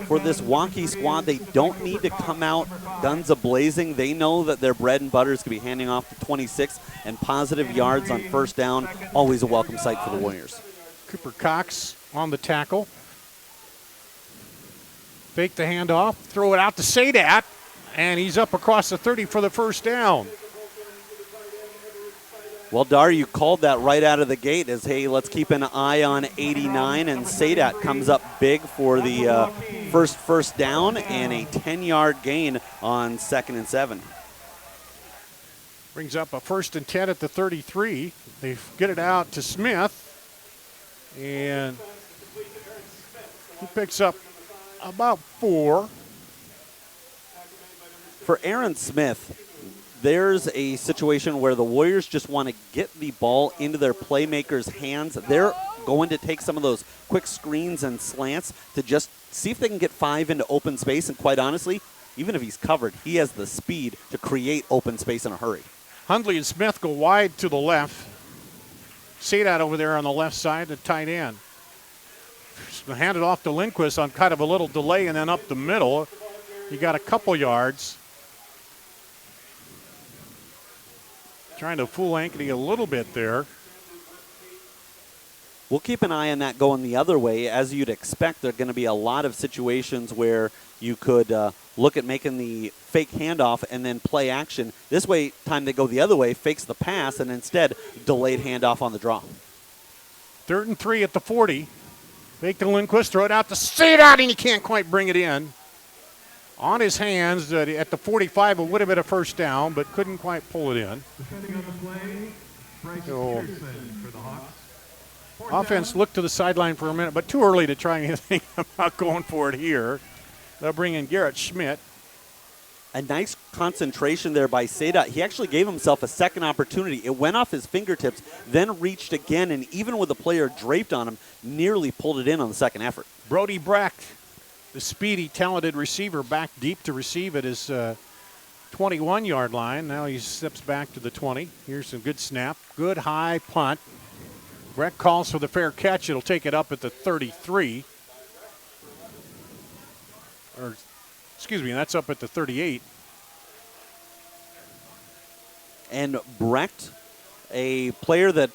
For this Waukee squad, they don't need to come out guns a-blazing. They know that their bread and butter is going to be handing off to 26, and positive yards on first down, always a welcome sight for the Warriors. Cooper Cox on the tackle. Fake the handoff, throw it out to Sadat, and he's up across the 30 for the first down. Well, Dar, you called that right out of the gate as, hey, let's keep an eye on 89, and Sadat comes up big for the first down and a 10-yard gain on 2nd and 7. Brings up a 1st and 10 at the 33. They get it out to Smith, and he picks up about 4. For Aaron Smith, there's a situation where the Warriors just want to get the ball into their playmakers' hands. They're going to take some of those quick screens and slants to just see if they can get 5 into open space. And quite honestly, even if he's covered, he has the speed to create open space in a hurry. Hundley and Smith go wide to the left. Sadat over there on the left side, the tight end. Hand it off to Lindquist on kind of a little delay, and then up the middle. You got a couple yards. Trying to fool Ankeny a little bit there. We'll keep an eye on that going the other way. As you'd expect, there are going to be a lot of situations where you could look at making the fake handoff and then play action. This way, time they go the other way, fakes the pass, and instead delayed handoff on the draw. 3rd and 3 at the 40. Fake to Lindquist, throw it out to Sadat, and he can't quite bring it in. On his hands at the 45, it would have been a first down, but couldn't quite pull it in. So, offense looked to the sideline for a minute, but too early to try anything about going for it here. They'll bring in Garrett Schmidt. A nice concentration there by Sadat. He actually gave himself a second opportunity. It went off his fingertips, then reached again, and even with the player draped on him, nearly pulled it in on the second effort. Brody Brecht, the speedy, talented receiver, back deep to receive at his 21-yard line. Now he steps back to the 20. Here's some good snap. Good high punt. Brecht calls for the fair catch. It'll take it up at the 33. Or, excuse me, that's up at the 38. And Brecht, a player that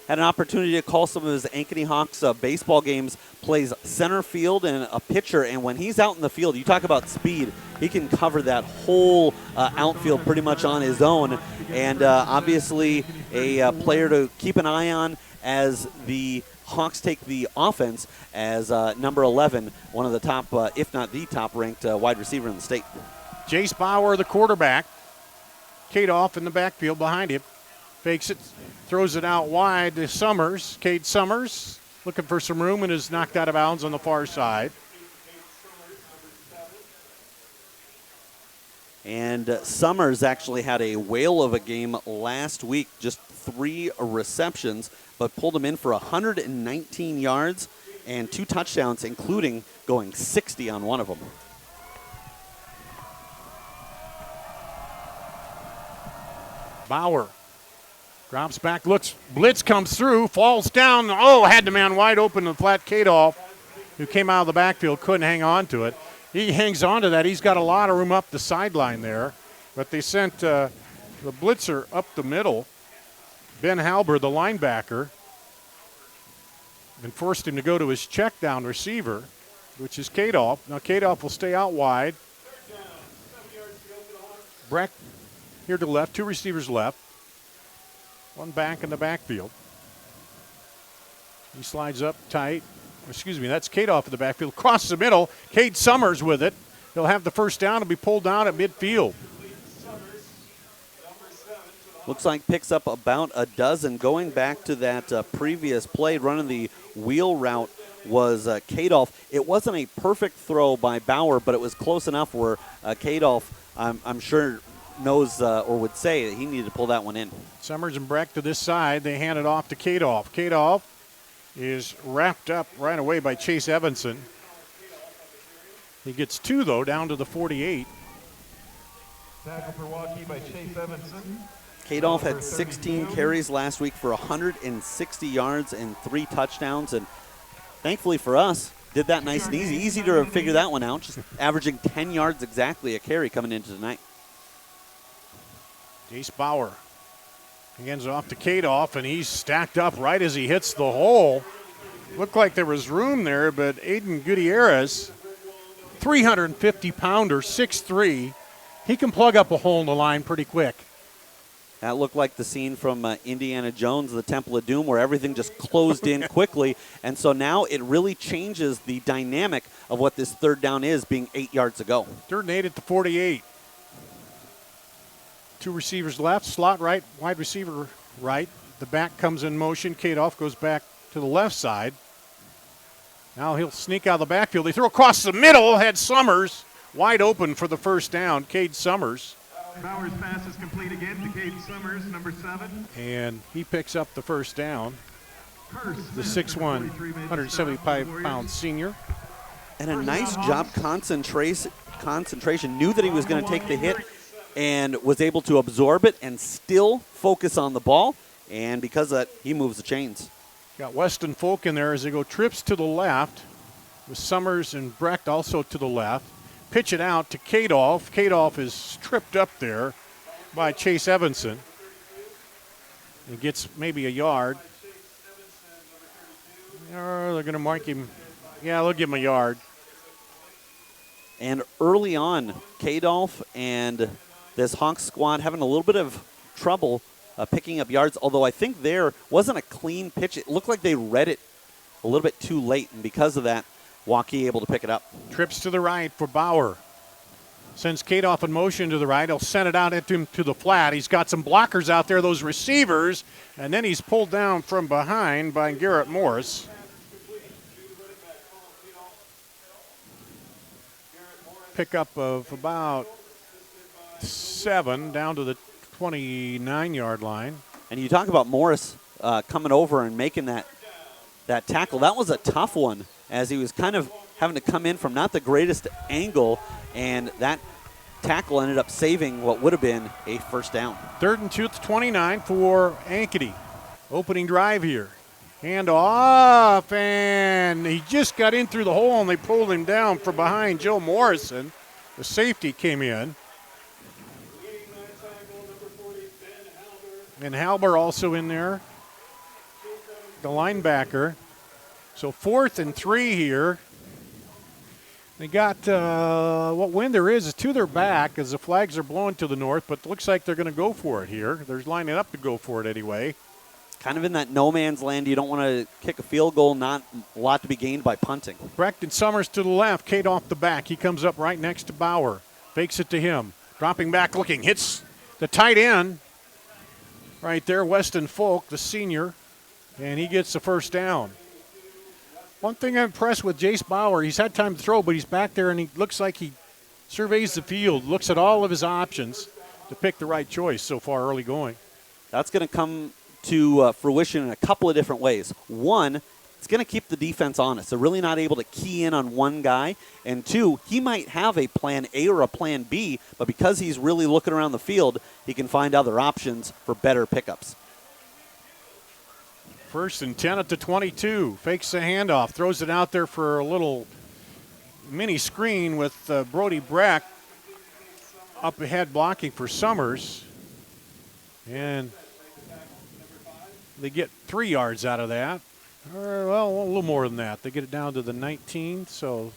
had an opportunity to call some of his Ankeny Hawks baseball games, plays center field and a pitcher, and when he's out in the field, you talk about speed, he can cover that whole outfield pretty much on his own, and obviously a player to keep an eye on as the Hawks take the offense as number 11, one of the top, if not the top-ranked wide receiver in the state. Jace Bauer, the quarterback. Kadoff in the backfield behind him. Fakes it, throws it out wide to Summers. Cade Summers looking for some room and is knocked out of bounds on the far side. And Summers actually had a whale of a game last week, just 3 receptions, but pulled him in for 119 yards and 2 touchdowns, including going 60 on one of them. Bauer drops back, looks, blitz comes through, falls down. Oh, had the man wide open in the flat. Kadoff, who came out of the backfield, couldn't hang on to it. He hangs on to that. He's got a lot of room up the sideline there. But they sent the blitzer up the middle, Ben Halber, the linebacker, and forced him to go to his check down receiver, which is Kadoff. Now Kadoff will stay out wide. Breck here to the left, 2 receivers left. 1 back in the backfield. He slides up tight. Excuse me, that's Kadoff in the backfield. Across the middle, Cade Summers with it. He'll have the first down and be pulled down at midfield. Looks like picks up about a dozen. Going back to that previous play, running the wheel route was Kadoff. It wasn't a perfect throw by Bauer, but it was close enough where Kadoff, I'm sure, knows or would say that he needed to pull that one in. Summers and Breck to this side. They hand it off to Kadoff. Kadoff is wrapped up right away by Chase Evanson. He gets 2, though, down to the 48. Tackle for Waukee by Chase Evanson. Kadoff had 16 carries last week for 160 yards and 3 touchdowns, and thankfully for us, did that nice and easy. Easy to figure that one out, just averaging 10 yards exactly a carry coming into tonight. Jace Bauer hands off to Kadoff, and he's stacked up right as he hits the hole. Looked like there was room there, but Aiden Gutierrez, 350-pounder, 6'3", he can plug up a hole in the line pretty quick. That looked like the scene from Indiana Jones, the Temple of Doom, where everything just closed in quickly. And so now it really changes the dynamic of what this third down is, being 8 yards ago. 3rd and 8 at the 48. 2 receivers left, slot right, wide receiver right. The back comes in motion. Kadoff goes back to the left side. Now he'll sneak out of the backfield. They throw across the middle, had Summers wide open for the first down. Cade Summers. Bauer's pass is complete again to Cade Summers, number 7. And he picks up the first down. The 6'1", 175-pound senior. And a nice job concentration. Knew that he was going to take the hit and was able to absorb it and still focus on the ball. And because of that, he moves the chains. Got Weston Folk in there as they go trips to the left with Summers and Brecht also to the left. Pitch it out to Kadoff. Kadoff is tripped up there by Chase Evanson. He gets maybe a yard. Or they're going to mark him. Yeah, they'll give him a yard. And early on, Kadoff and this Hawks squad having a little bit of trouble picking up yards, although I think there wasn't a clean pitch. It looked like they read it a little bit too late, and because of that, Waukee able to pick it up. Trips to the right for Bauer. Sends Kadoff in motion to the right. He'll send it out into him to the flat. He's got some blockers out there, those receivers, and then he's pulled down from behind by Garrett Morris. Pickup of about 7 down to the 29-yard line. And you talk about Morris coming over and making that tackle. That was a tough one, as he was kind of having to come in from not the greatest angle, and that tackle ended up saving what would have been a first down. 3rd and 2 at the 29 for Ankeny. Opening drive here. Hand off, and he just got in through the hole, and they pulled him down from behind Joe Morrison. The safety came in. And Halber also in there, the linebacker. So 4th and 3 here. They got what wind there is to their back as the flags are blowing to the north, but it looks like they're going to go for it here. They're lining up to go for it anyway. Kind of in that no man's land. You don't want to kick a field goal, not a lot to be gained by punting. Brecht and Summers to the left, Cade off the back. He comes up right next to Bauer. Fakes it to him. Dropping back, looking, hits the tight end. Right there, Weston Folk, the senior, and he gets the first down. One thing I'm impressed with Jace Bauer, he's had time to throw, but he's back there and he looks like he surveys the field, looks at all of his options to pick the right choice so far early going. That's going to come to fruition in a couple of different ways. One, it's going to keep the defense honest. They're really not able to key in on one guy. And two, he might have a plan A or a plan B, but because he's really looking around the field, he can find other options for better pickups. 1st and 10 at the 22. Fakes the handoff, throws it out there for a little mini screen with Brody Breck up ahead blocking for Summers. And they get 3 yards out of that. Or, well, a little more than that. They get it down to the 19, so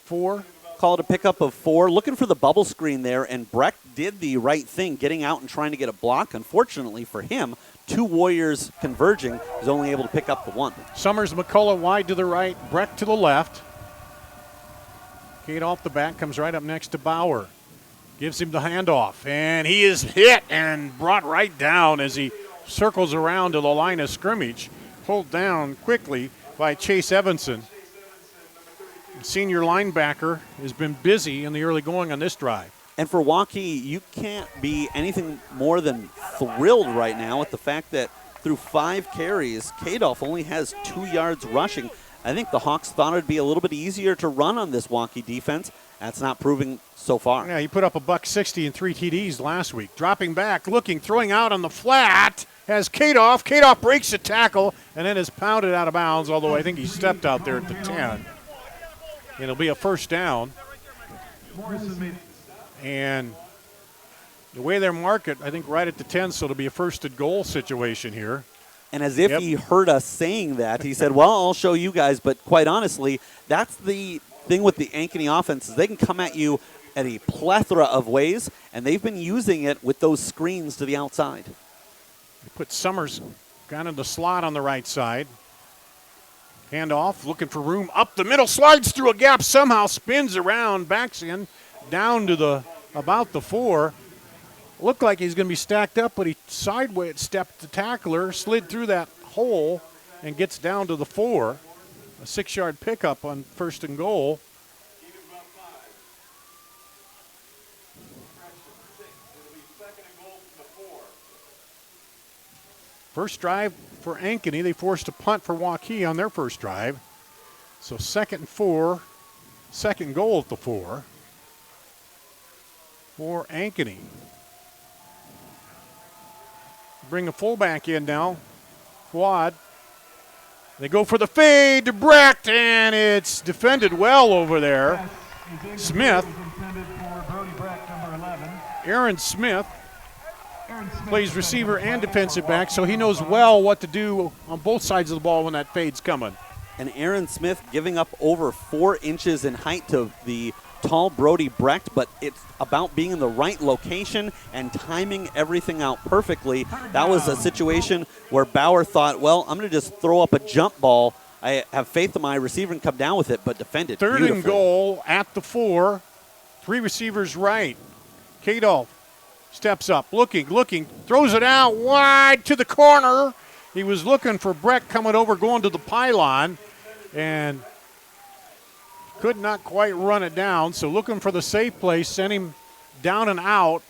4. Call it a pickup of 4. Looking for the bubble screen there, and Breck did the right thing, getting out and trying to get a block. Unfortunately for him, 2 Warriors converging, is only able to pick up the 1. Summers, McCullough wide to the right, Breck to the left. Kate off the back, comes right up next to Bauer. Gives him the handoff, and he is hit and brought right down as he circles around to the line of scrimmage. Pulled down quickly by Chase Evanson. The senior linebacker has been busy in the early going on this drive. And for Waukee, you can't be anything more than thrilled right now with the fact that through 5 carries, Kadolf only has 2 yards rushing. I think the Hawks thought it would be a little bit easier to run on this Waukee defense. That's not proving so far. Yeah, he put up $160 and 3 TDs last week. Dropping back, looking, throwing out on the flat. Has Kadolf. Kadolf breaks the tackle and then is pounded out of bounds, although I think he stepped out there at the 10. And it'll be a first down. And the way they're marked, I think right at the 10, so it'll be a first and goal situation here. And as if he heard us saying that, he said, well, I'll show you guys. But quite honestly, that's the thing with the Ankeny offense is they can come at you at a plethora of ways, and they've been using it with those screens to the outside. They put Summers kind of the slot on the right side. Hand off, looking for room up the middle, slides through a gap, somehow spins around, backs in, down to about the 4. Looked like he's going to be stacked up, but he sideways stepped the tackler, slid through that hole, and gets down to the 4. A 6-yard pickup on first and goal. First drive for Ankeny. They forced a punt for Waukee on their first drive. So 2nd and 4, second goal at the 4 for Ankeny. Bring a fullback in now. Quad. They go for the fade to Brecht, and it's defended well over there. Smith. Aaron Smith plays receiver and defensive back, so he knows well what to do on both sides of the ball when that fade's coming. And Aaron Smith giving up over 4 inches in height to the tall Brody Brecht, but it's about being in the right location and timing everything out perfectly. That was a situation where Bauer thought, well, I'm going to just throw up a jump ball. I have faith in my receiver and come down with it, but defended beautifully. 3rd and goal at the 4. 3 receivers right. Kadolf steps up, looking, throws it out wide to the corner. He was looking for Brecht coming over, going to the pylon, and could not quite run it down. So looking for the safe place, sent him down and out.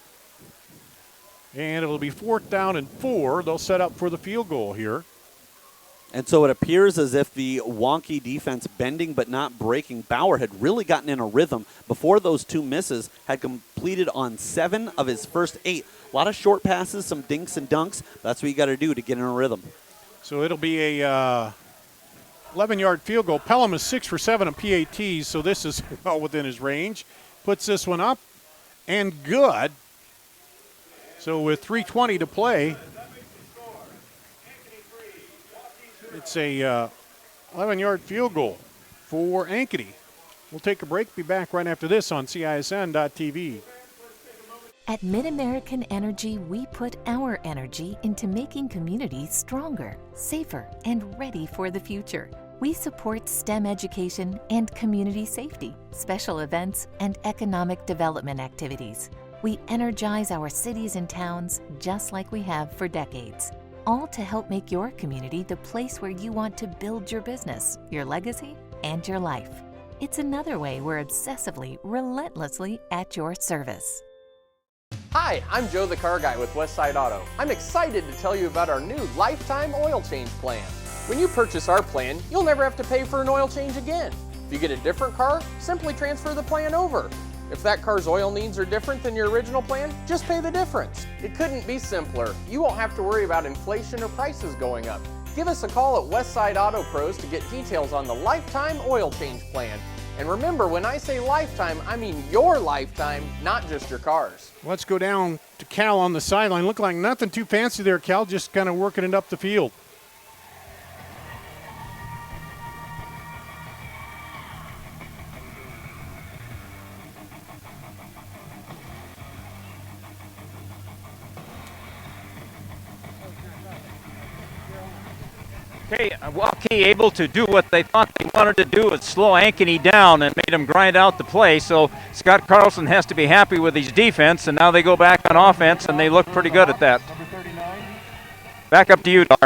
And it'll be 4th down and 4. They'll set up for the field goal here. And so it appears as if the Waukee defense, bending but not breaking, Bauer had really gotten in a rhythm before those 2 misses, had completed on 7 of his first 8. A lot of short passes, some dinks and dunks. That's what you got to do to get in a rhythm. So it'll be a 11-yard field goal. Pelham is 6 for 7 on PATs, so this is well within his range. Puts this one up and good. So with 3:20 to play, it's a 11-yard field goal for Ankeny. We'll take a break. Be back right after this on CISN.TV. At MidAmerican Energy, we put our energy into making communities stronger, safer, and ready for the future. We support STEM education and community safety, special events, and economic development activities. We energize our cities and towns just like we have for decades, all to help make your community the place where you want to build your business, your legacy, and your life. It's another way we're obsessively, relentlessly at your service. Hi, I'm Joe the Car Guy with Westside Auto. I'm excited to tell you about our new lifetime oil change plan. When you purchase our plan, you'll never have to pay for an oil change again. If you get a different car, simply transfer the plan over. If that car's oil needs are different than your original plan, just pay the difference. It couldn't be simpler. You won't have to worry about inflation or prices going up. Give us a call at Westside Auto Pros to get details on the lifetime oil change plan. And remember, when I say lifetime, I mean your lifetime, not just your car's. Let's go down to Cal on the sideline. Look like nothing too fancy there, Cal, just kind of working it up the field. Okay, Waukee able to do what they thought they wanted to do, is slow Ankeny down and made him grind out the play. So Scott Carlson has to be happy with his defense, and now they go back on offense, and they look pretty good at that. Back up to you, Dar.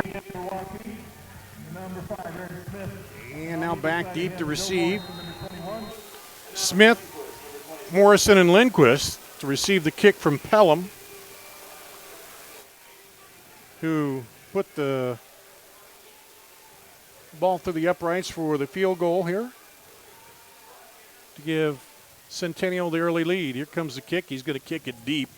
And now back deep to receive. Smith, Morrison, and Lindquist to receive the kick from Pelham, who put the ball through the uprights for the field goal here to give Centennial the early lead. Here comes the kick. He's going to kick it deep.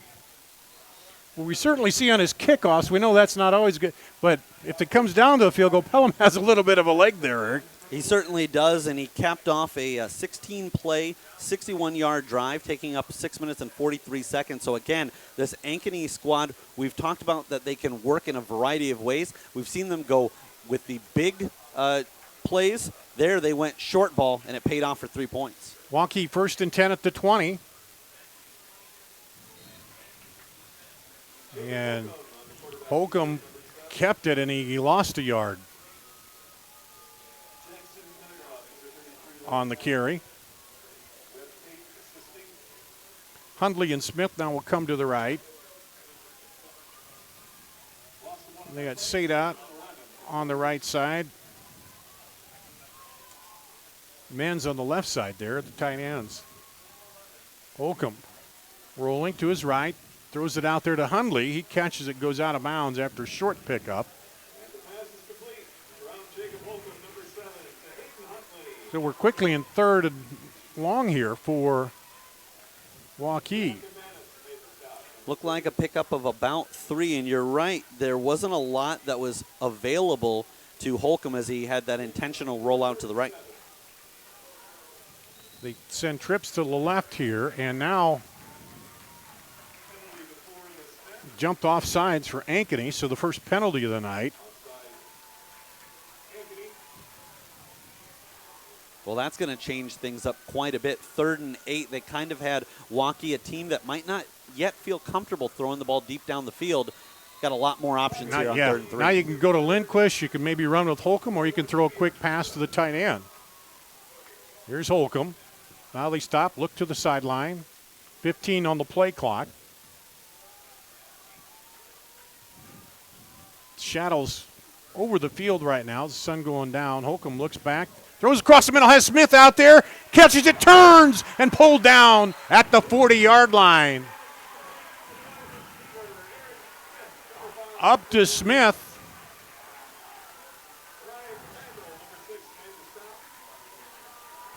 Well, we certainly see on his kickoffs, we know that's not always good, but if it comes down to a field goal, Pelham has a little bit of a leg there, Eric. He certainly does, and he capped off a 16-play, 61-yard drive, taking up 6 minutes and 43 seconds. So, again, this Ankeny squad, we've talked about that they can work in a variety of ways. We've seen them go with the big plays. There they went short ball, and it paid off for 3 points. Waukee 1st and 10 at the 20. And Holcomb kept it, and he lost a yard on the carry. Hundley and Smith now will come to the right. They got Sadat on the right side. Men's on the left side there at the tight ends. Holcomb rolling to his right, throws it out there to Hundley. He catches it, goes out of bounds after a short pickup. So we're quickly in 3rd and long here for Waukee. Looked like a pickup of about 3, and you're right, there wasn't a lot that was available to Holcomb as he had that intentional rollout to the right. They send trips to the left here, and now jumped off sides for Ankeny, so the first penalty of the night. Well, that's going to change things up quite a bit. 3rd and 8, they kind of had Waukee, a team that might not yet feel comfortable throwing the ball deep down the field. Got a lot more options here on 3rd and 3. Now you can go to Lindquist, you can maybe run with Holcomb, or you can throw a quick pass to the tight end. Here's Holcomb. Now they stop, look to the sideline. 15 on the play clock. Shadows over the field right now. The sun going down. Holcomb looks back, throws across the middle, has Smith out there, catches it, turns, and pulled down at the 40-yard line. Up to Smith.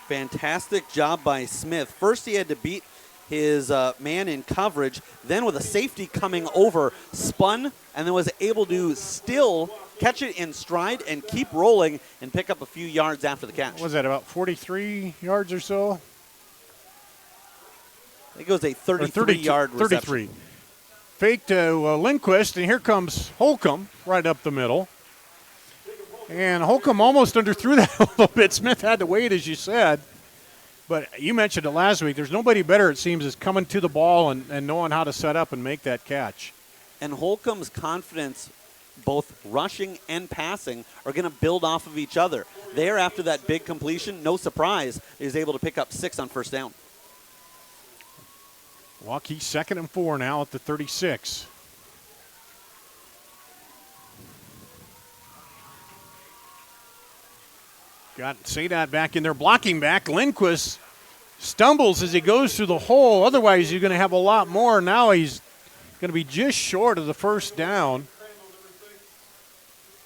Fantastic job by Smith. First he had to beat his man in coverage, then with a safety coming over, spun, and then was able to still catch it in stride and keep rolling and pick up a few yards after the catch. What was that, about 43 yards or so? I think it was a 33-yard reception. 33. Fake to Lindquist, and here comes Holcomb right up the middle. And Holcomb almost underthrew that a little bit. Smith had to wait, as you said. But you mentioned it last week. There's nobody better, it seems, is coming to the ball and knowing how to set up and make that catch. And Holcomb's confidence, both rushing and passing, are going to build off of each other. There, after that big completion, no surprise, is able to pick up 6 on first down. Waukee 2nd and 4 now at the 36. Got Sadat back in there, blocking back. Lindquist stumbles as he goes through the hole. Otherwise, you're going to have a lot more. Now he's going to be just short of the first down.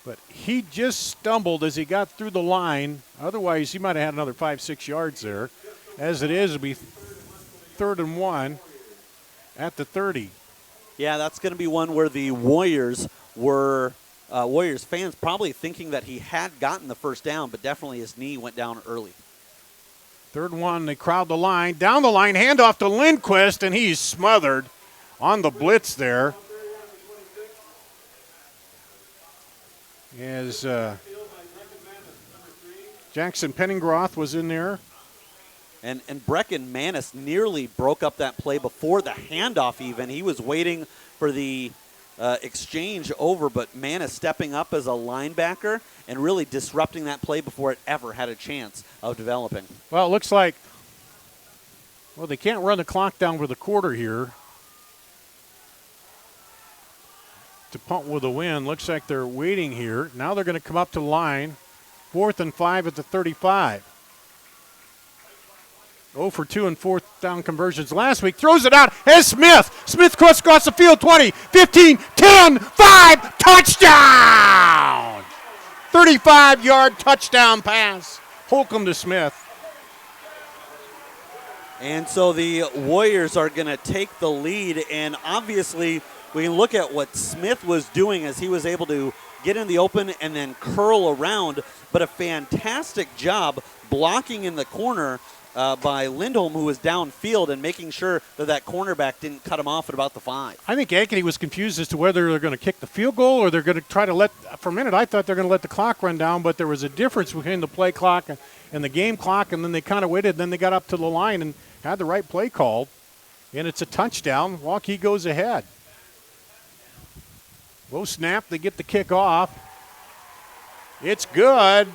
But he just stumbled as he got through the line. Otherwise, he might have had another 5-6 yards there. As it is, it'll be 3rd and 1 at the 30. Yeah, that's going to be one where the Warriors were Warriors fans probably thinking that he had gotten the first down, but definitely his knee went down early. 3rd and 1, they crowd the line. Down the line, handoff to Lindquist, and he's smothered on the blitz there. As Jackson Penningroth was in there. And Brecken Manis nearly broke up that play before the handoff even. He was waiting for the exchange over, but Manis stepping up as a linebacker and really disrupting that play before it ever had a chance of developing. Well, it looks like, well, they can't run the clock down for the quarter here to punt with a win. Looks like they're waiting here. Now they're going to come up to the line. 4th and 5 at the 35. 0 for 2 in 4th down conversions last week. Throws it out as Smith. Smith cuts across the field. 20, 15, 10, 5. Touchdown! 35-yard touchdown pass. Holcomb to Smith. And so the Warriors are going to take the lead, and obviously we can look at what Smith was doing as he was able to get in the open and then curl around, but a fantastic job blocking in the corner by Lindholm, who was downfield, and making sure that that cornerback didn't cut him off at about the 5. I think Ankeny was confused as to whether they're going to kick the field goal or they're going to try to let, for a minute I thought they're going to let the clock run down, but there was a difference between the play clock and the game clock, and then they kind of waited, and then they got up to the line and had the right play called, and it's a touchdown. Waukee goes ahead. Low snap, they get the kick off. It's good.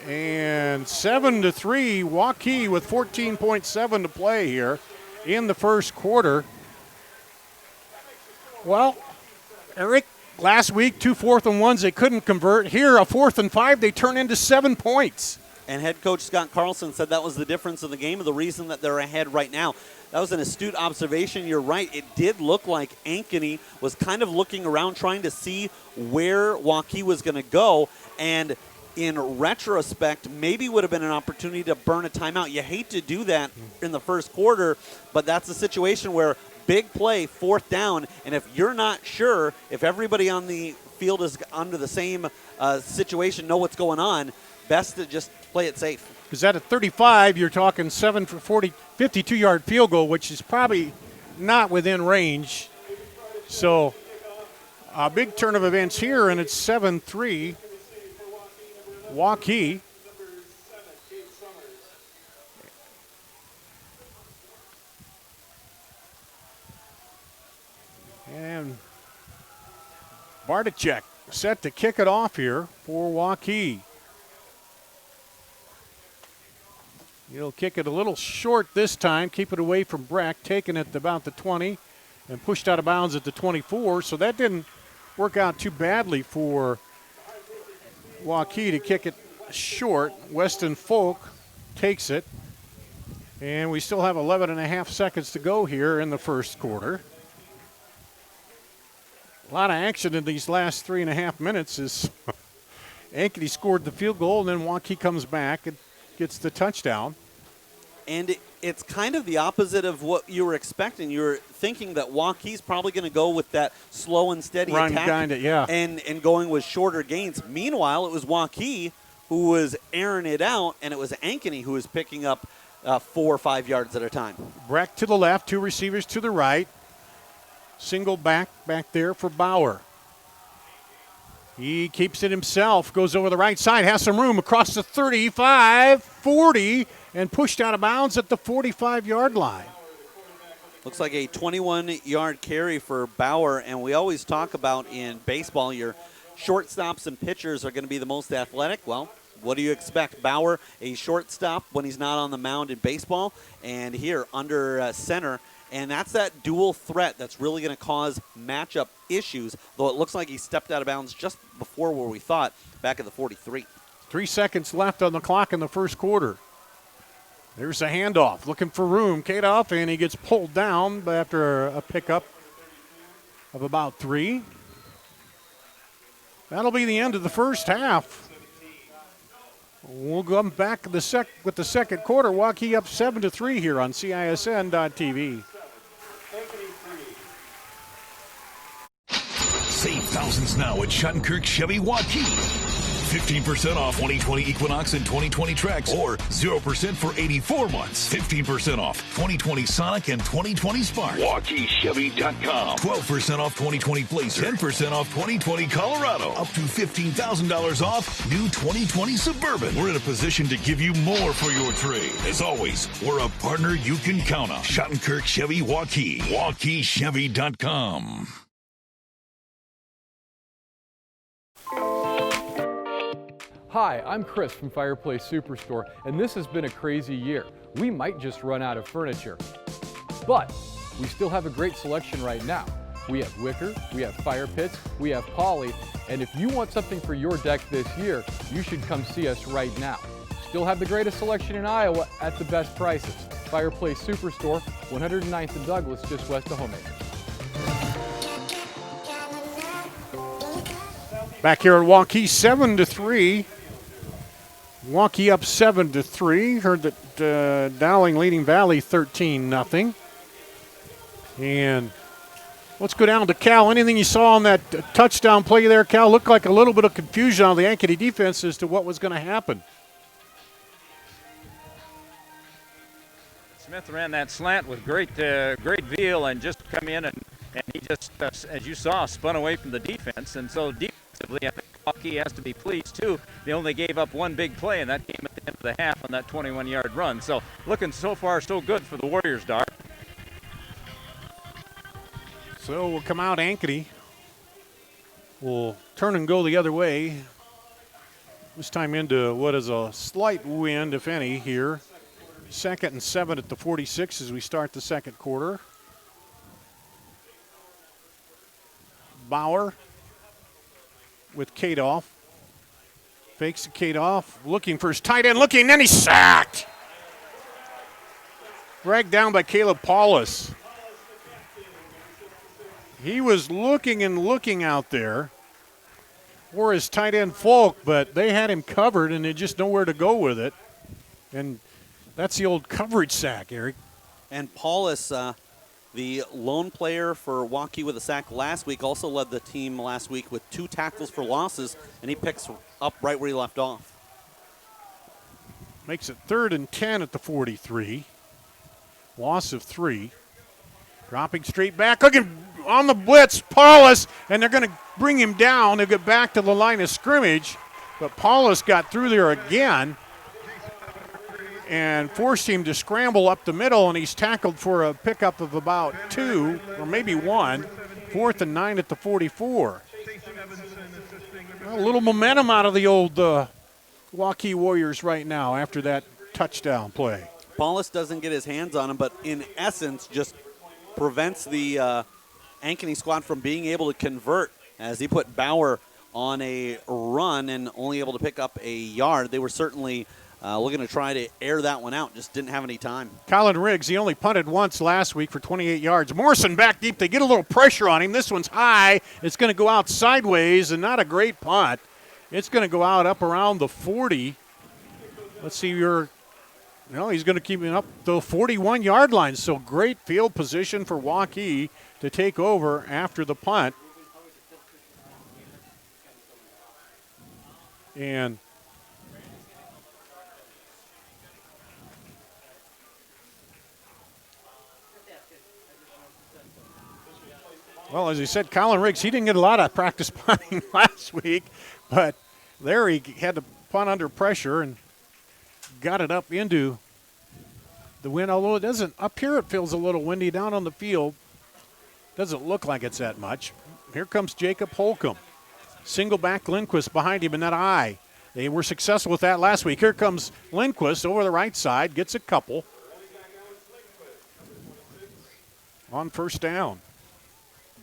And 7-3, Waukee with 14.7 to play here in the first quarter. Well, Eric, last week, 2 4th and 1s they couldn't convert. Here, a 4th and 5, they turn into 7 points. And head coach Scott Carlson said that was the difference in the game, and the reason that they're ahead right now. That was an astute observation. You're right. It did look like Ankeny was kind of looking around trying to see where Waukee was going to go. And in retrospect, maybe would have been an opportunity to burn a timeout. You hate to do that in the first quarter, but that's a situation where big play, 4th down, and if you're not sure, if everybody on the field is under the same situation, know what's going on, best to just play it safe. Because at a 35, you're talking 7 for 40, 52-yard field goal, which is probably not within range. So a big turn of events here, and it's 7-3. Waukee. And Barticek set to kick it off here for Waukee. He'll kick it a little short this time, keep it away from Breck, taking it about the 20 and pushed out of bounds at the 24. So that didn't work out too badly for Waukee to kick it short. Weston Folk takes it. And we still have 11 and a half seconds to go here in the first quarter. A lot of action in these last 3.5 minutes as Ankeny scored the field goal, and then Waukee comes back and gets the touchdown. And it's kind of the opposite of what you were expecting. You were thinking that Waukee's probably going to go with that slow and steady attack kinda, yeah. and going with shorter gains. Meanwhile, it was Waukee who was airing it out, and it was Ankeny who was picking up 4 or 5 yards at a time. Breck to the left, 2 receivers to the right. Single back there for Bauer. He keeps it himself, goes over the right side, has some room across the 35, 40, and pushed out of bounds at the 45-yard line. Looks like a 21-yard carry for Bauer, and we always talk about in baseball your shortstops and pitchers are going to be the most athletic. Well, what do you expect? Bauer, a shortstop when he's not on the mound in baseball, and here under center, And that's that dual threat that's really going to cause matchup issues, though it looks like he stepped out of bounds just before where we thought, back at the 43. 3 seconds left on the clock in the first quarter. There's a handoff, looking for room. Kadoff, and he gets pulled down after a pickup of about 3. That'll be the end of the first half. We'll come back with the second quarter. Waukee up 7-3 here on CISN.TV. Save thousands now at Schottenkirk Chevy Waukee. 15% off 2020 Equinox and 2020 Trax, or 0% for 84 months. 15% off 2020 Sonic and 2020 Spark. WaukeeChevy.com. 12% off 2020 Blazer. 10% off 2020 Colorado. Up to $15,000 off new 2020 Suburban. We're in a position to give you more for your trade. As always, we're a partner you can count on. Schottenkirk Chevy Waukee. WaukeeChevy.com. Hi, I'm Chris from Fireplace Superstore, and this has been a crazy year. We might just run out of furniture, but we still have a great selection right now. We have wicker, we have fire pits, we have poly, and if you want something for your deck this year, you should come see us right now. Still have the greatest selection in Iowa at the best prices. Fireplace Superstore, 109th and Douglas, just west of Homemaker. Back here at Waukee, 7-3. Waukee up 7-3. Heard that Dowling leading Valley 13-0. And let's go down to Cal. Anything you saw on that touchdown play there, Cal? Looked like a little bit of confusion on the Ankeny defense as to what was going to happen. Smith ran that slant with great feel and just come in and he just, as you saw, spun away from the defense. And so defensively, I think Waukee has to be pleased too. They only gave up one big play, and that came at the end of the half on that 21-yard run. So looking so far so good for the Warriors, Dar. So we'll come out Ankeny. We'll turn and go the other way. This time into what is a slight wind, if any, here. 2nd and 7 at the 46 as we start the second quarter. Bauer with Kadoff. Fakes the Kadoff, looking for his tight end, looking, and then he's sacked. Dragged down by Caleb Paulus. He was looking and looking out there for his tight end Folk, but they had him covered and they just nowhere to go with it. And that's the old coverage sack, Eric. And Paulus, the lone player for Waukee with a sack last week, also led the team last week with 2 tackles for losses, and he picks up right where he left off. Makes it 3rd and 10 at the 43. Loss of 3. Dropping straight back, looking on the blitz, Paulus, and they're going to bring him down. They'll get back to the line of scrimmage, but Paulus got through there again and forced him to scramble up the middle, and he's tackled for a pickup of about 2, or maybe 1. 4th and 9 at the 44. Well, a little momentum out of the old Waukee Warriors right now after that touchdown play. Paulus doesn't get his hands on him, but in essence just prevents the Ankeny squad from being able to convert as he put Bauer on a run and only able to pick up a yard. They were certainly looking to try to air that one out, just didn't have any time. Colin Riggs, he only punted once last week for 28 yards. Morrison back deep. They get a little pressure on him. This one's high. It's going to go out sideways, and not a great punt. It's going to go out up around the 40. Let's see, he's going to keep it up the 41-yard line. So great field position for Waukee to take over after the punt. And well, as he said, Colin Riggs, he didn't get a lot of practice punting last week, but there he had to punt under pressure and got it up into the wind, although it doesn't, up here it feels a little windy. Down on the field, doesn't look like it's that much. Here comes Jacob Holcomb. Single back Lindquist behind him in that eye. They were successful with that last week. Here comes Lindquist over the right side, gets a couple. on first down.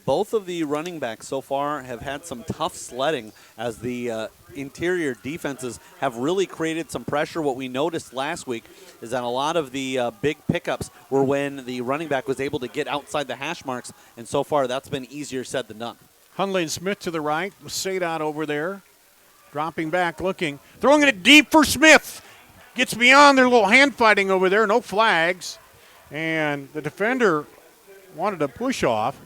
Both of the running backs so far have had some tough sledding as the interior defenses have really created some pressure. What we noticed last week is that a lot of the big pickups were when the running back was able to get outside the hash marks, and so far that's been easier said than done. Hundley and Smith to the right, Sadot over there, dropping back, looking, throwing it deep for Smith. Gets beyond their little hand fighting over there, no flags, and the defender wanted to push off.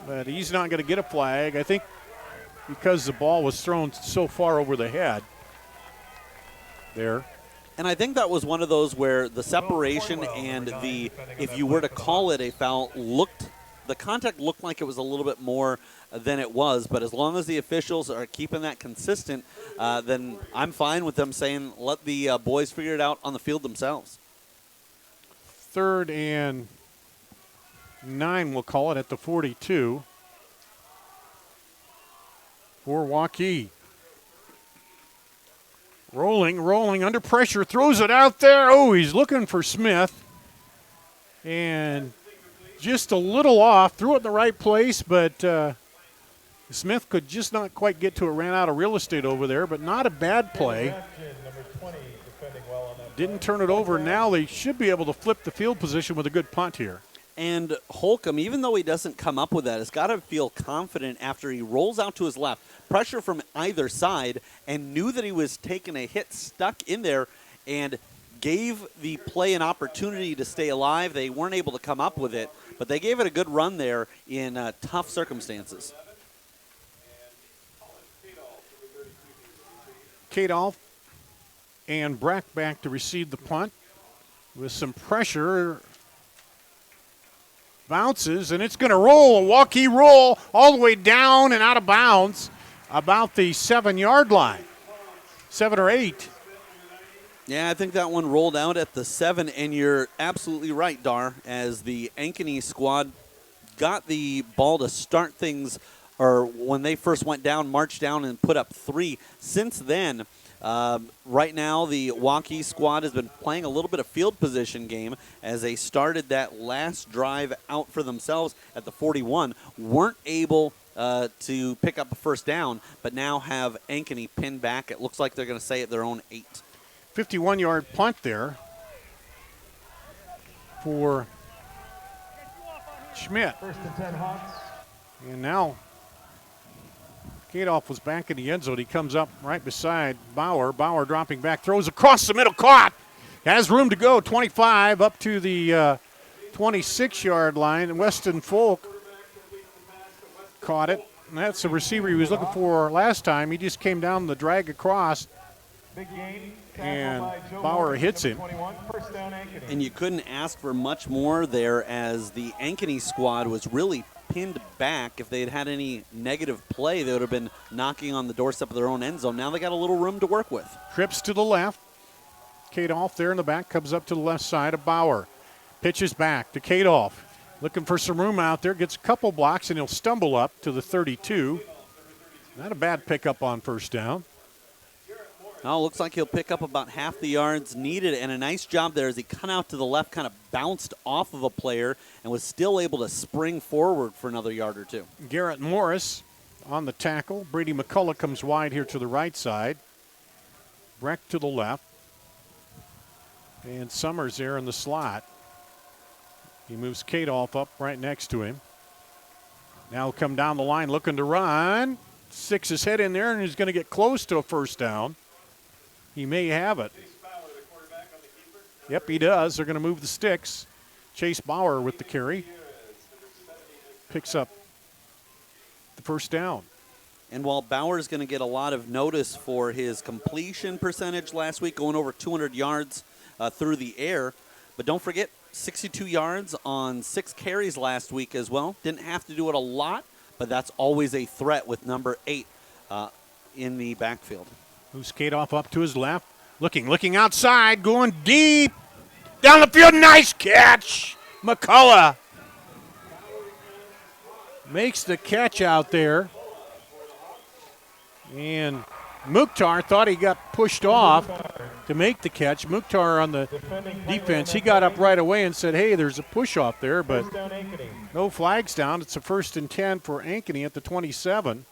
But he's not going to get a flag, I think, because the ball was thrown so far over the head there. And I think that was one of those where the separation and the, if you were to call it a foul, the contact looked like it was a little bit more than it was. But as long as the officials are keeping that consistent, then I'm fine with them saying let the boys figure it out on the field themselves. 3rd and 9, we'll call it, at the 42 for Waukee. Rolling under pressure, throws it out there. Oh, he's looking for Smith. And just a little off, threw it in the right place, but Smith could just not quite get to it, ran out of real estate over there, but not a bad play. Didn't turn it over. Now they should be able to flip the field position with a good punt here. And Holcomb, even though he doesn't come up with that, has got to feel confident after he rolls out to his left. Pressure from either side, and knew that he was taking a hit, stuck in there, and gave the play an opportunity to stay alive. They weren't able to come up with it, but they gave it a good run there in tough circumstances. Kadolf and Breck back to receive the punt with some pressure. Bounces, and it's going to roll, a Waukee roll all the way down and out of bounds about the 7-yard line, 7 or 8. Yeah, I think that one rolled out at the 7, and you're absolutely right, Dar, as the Ankeny squad got the ball to start things, or when they first went down, marched down and put up 3. Since then, right now, the Waukee squad has been playing a little bit of field position game as they started that last drive out for themselves at the 41. Weren't able to pick up a first down, but now have Ankeny pinned back. It looks like they're going to stay at their own 8. 51-yard punt there for Schmidt. 1st and 10 Hawks. And now Kadolf was back in the end zone. He comes up right beside Bauer. Bauer dropping back, throws across the middle, caught. Has room to go, 25 up to the 26-yard line. And Weston Folk caught it. And that's the receiver he was looking for last time. He just came down the drag across. Big gain. And Bauer hits him. And you couldn't ask for much more there as the Ankeny squad was really pinned back. If they had had any negative play, they would have been knocking on the doorstep of their own end zone. Now they got a little room to work with. Trips to the left. Kadolf there in the back, comes up to the left side of Bauer. Pitches back to Kadolf. Looking for some room out there, gets a couple blocks, and he'll stumble up to the 32. Not a bad pickup on first down. Oh, looks like he'll pick up about half the yards needed, and a nice job there as he cut out to the left, kind of bounced off of a player and was still able to spring forward for another yard or 2. Garrett Morris on the tackle. Brady McCullough comes wide here to the right side. Breck to the left. And Summers there in the slot. He moves Kadolf up right next to him. Now come down the line looking to run. Sticks his head in there, and he's going to get close to a first down. He may have it. Yep, he does. They're going to move the sticks. Chase Bauer with the carry. Picks up the first down. And while Bauer's going to get a lot of notice for his completion percentage last week, going over 200 yards through the air, but don't forget, 62 yards on 6 carries last week as well. Didn't have to do it a lot, but that's always a threat with number 8 in the backfield. Moves Kadolf up to his left. Looking outside, going deep. Down the field, nice catch. McCullough makes the catch out there. And Mukhtar thought he got pushed off to make the catch. Mukhtar on the defense, he got up right away and said, hey, there's a push off there, but no flags down. It's a 1st and 10 for Ankeny at the 27.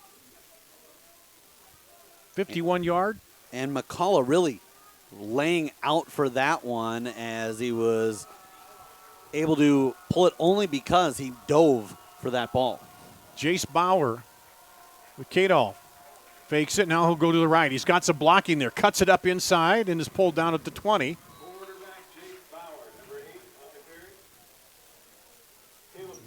51 yard. And McCullough really laying out for that one as he was able to pull it only because he dove for that ball. Jace Bauer with Kadolf. Fakes it. Now he'll go to the right. He's got some blocking there. Cuts it up inside and is pulled down at the 20.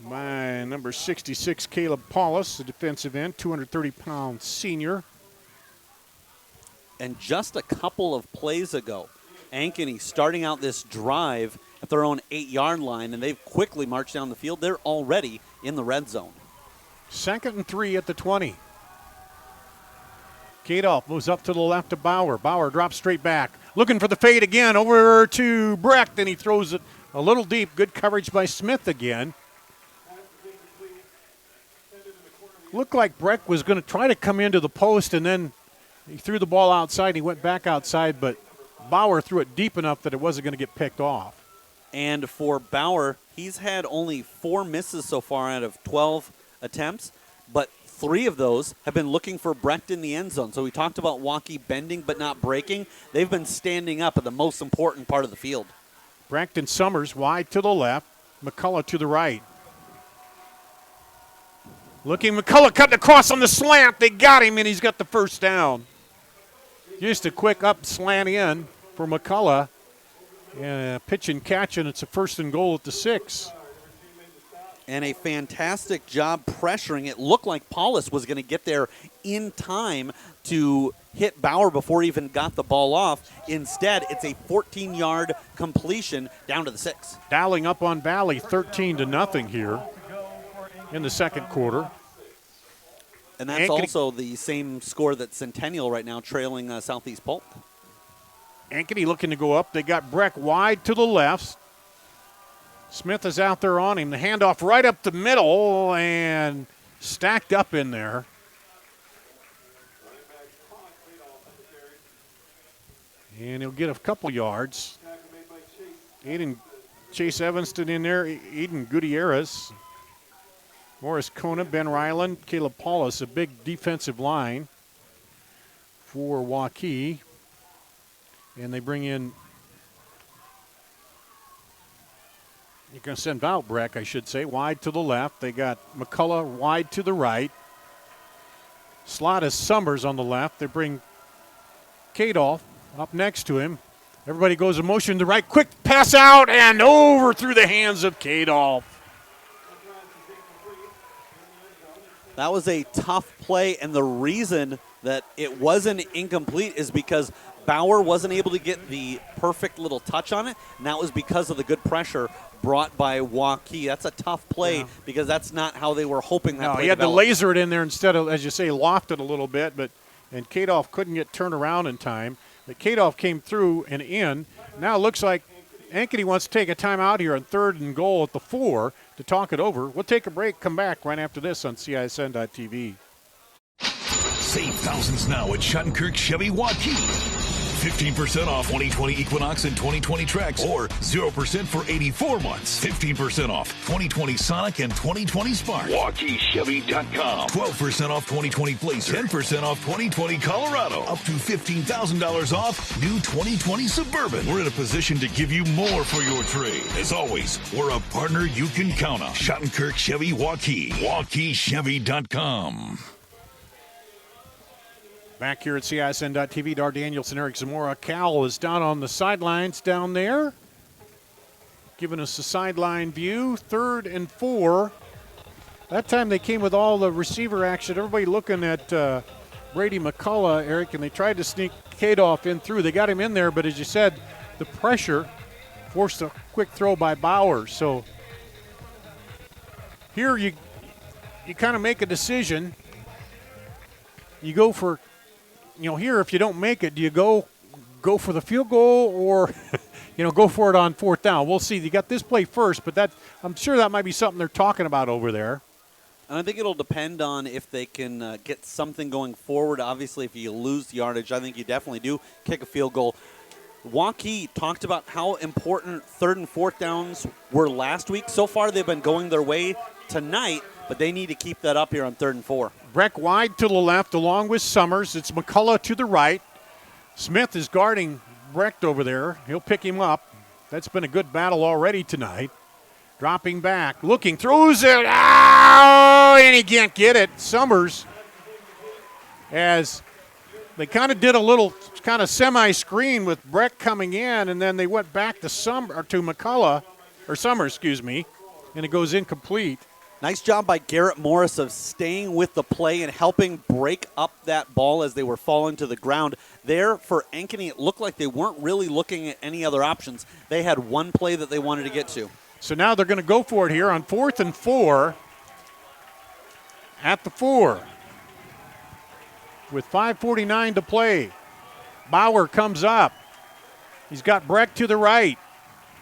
By number 66, Caleb Paulus, the defensive end, 230-pound senior. And just a couple of plays ago, Ankeny starting out this drive at their own 8-yard line, and they've quickly marched down the field. They're already in the red zone. 2nd and 3 at the 20. Kadolf moves up to the left to Bauer. Bauer drops straight back. Looking for the fade again. Over to Brecht, and he throws it a little deep. Good coverage by Smith again. Looked like Brecht was going to try to come into the post, and then he threw the ball outside. He went back outside, but Bauer threw it deep enough that it wasn't going to get picked off. And for Bauer, he's had only 4 misses so far out of 12 attempts, but 3 of those have been looking for Brecht in the end zone. So we talked about Waukee bending but not breaking. They've been standing up at the most important part of the field. Brecht and Summers wide to the left, McCullough to the right. Looking, McCullough cutting across on the slant. They got him, and he's got the first down. Just a quick up slant in for McCullough. And pitch and catch, and it's a 1st and goal at the 6. And a fantastic job pressuring. It looked like Paulus was going to get there in time to hit Bauer before he even got the ball off. Instead, it's a 14-yard completion down to the 6. Dowling up on Valley 13-0 here in the 2nd quarter. And that's also the same score that Centennial right now trailing Southeast Polk. Ankeny looking to go up. They got Breck wide to the left. Smith is out there on him. The handoff right up the middle and stacked up in there. And he'll get a couple yards. Chase Evanston in there. Eden Gutierrez. Morris Kona, Ben Ryland, Caleb Paulus, a big defensive line for Waukee. And they bring in, you're going to send out Breck, I should say, wide to the left. They got McCullough wide to the right. Slot is Summers on the left. They bring Kadolf up next to him. Everybody goes in motion to the right. Quick pass out and over through the hands of Kadolf. That was a tough play, and the reason that it wasn't incomplete is because Bauer wasn't able to get the perfect little touch on it, and that was because of the good pressure brought by Waukee. That's a tough play because that's not how they were hoping that play he had developed. to laser it in there instead of, as you say, loft it a little bit, and Kadolf couldn't get turned around in time. But Kadolf came through and in. Now it looks like Ankeny wants to take a timeout here on 3rd and goal at the 4 to talk it over. We'll take a break, come back right after this on CISN.TV. Save thousands now at Shattenkirk Chevy Waukee. 15% off 2020 Equinox and 2020 Trax, or 0% for 84 months. 15% off 2020 Sonic and 2020 Spark. WaukeeChevy.com. 12% off 2020 Blazer. 10% off 2020 Colorado. Up to $15,000 off new 2020 Suburban. We're in a position to give you more for your trade. As always, we're a partner you can count on. Shattenkirk Chevy Waukee. WaukeeChevy.com. Back here at CISN.TV, Dar Danielson, Eric Zamora. Cal is down on the sidelines down there, giving us a sideline view. 3rd and 4. That time they came with all the receiver action. Everybody looking at Brady McCullough, Eric, and they tried to sneak Kadolf in through. They got him in there, but as you said, the pressure forced a quick throw by Bauer. So here you kind of make a decision. You go for, here if you don't make it, do you go for the field goal or, go for it on 4th down? We'll see. You got this play first, but I'm sure that might be something they're talking about over there. And I think it'll depend on if they can get something going forward. Obviously, if you lose yardage, I think you definitely do kick a field goal. Waukee talked about how important 3rd and 4th downs were last week. So far, they've been going their way tonight, but they need to keep that up here on 3rd and 4. Breck wide to the left along with Summers. It's McCullough to the right. Smith is guarding Brecht over there. He'll pick him up. That's been a good battle already tonight. Dropping back, looking, throws it, and he can't get it. Summers, as they kind of did a little kind of semi-screen with Brecht coming in, and then they went back to McCullough, or Summers, excuse me, and it goes incomplete. Nice job by Garrett Morris of staying with the play and helping break up that ball as they were falling to the ground. There for Ankeny, it looked like they weren't really looking at any other options. They had one play that they wanted to get to. So now they're going to go for it here on 4th and 4 at the 4 with 5:49 to play. Bauer comes up. He's got Brecht to the right.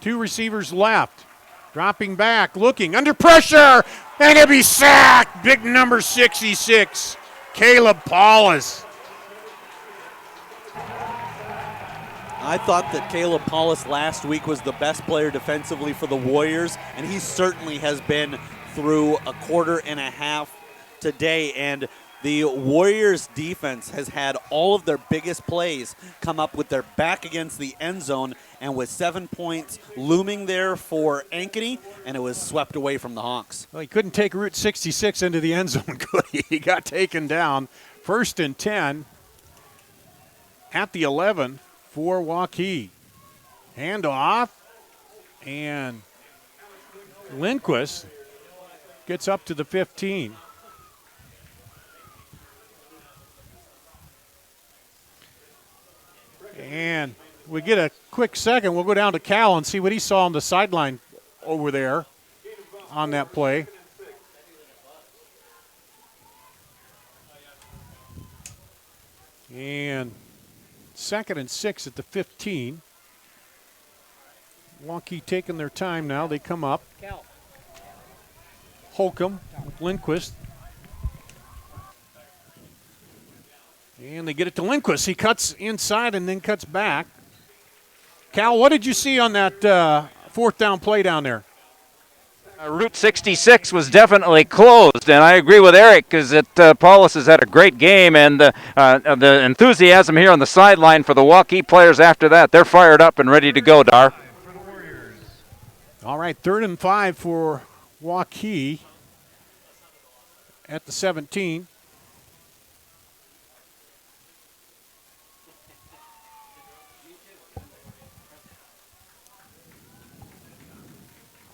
2 receivers left. Dropping back, looking, under pressure, and he'll be sacked. Big number 66, Caleb Paulus. I thought that Caleb Paulus last week was the best player defensively for the Warriors, and he certainly has been through a quarter and a half today. And the Warriors defense has had all of their biggest plays come up with their back against the end zone, and with 7 points looming there for Ankeny, and it was swept away from the Hawks. Well, he couldn't take Route 66 into the end zone, could he? He got taken down. 1st and 10 at the 11 for Waukee. Handoff, and Lindquist gets up to the 15. And we get a quick second. We'll go down to Cal and see what he saw on the sideline over there on that play. And 2nd and 6 at the 15. Waukee taking their time now. They come up. Holcomb with Lindquist. And they get it to Lindquist. He cuts inside and then cuts back. Cal, what did you see on that 4th down play down there? Route 66 was definitely closed, and I agree with Eric because Paulus has had a great game, and the enthusiasm here on the sideline for the Waukee players after that, they're fired up and ready to go, Dar. All right, 3rd and 5 for Waukee at the 17.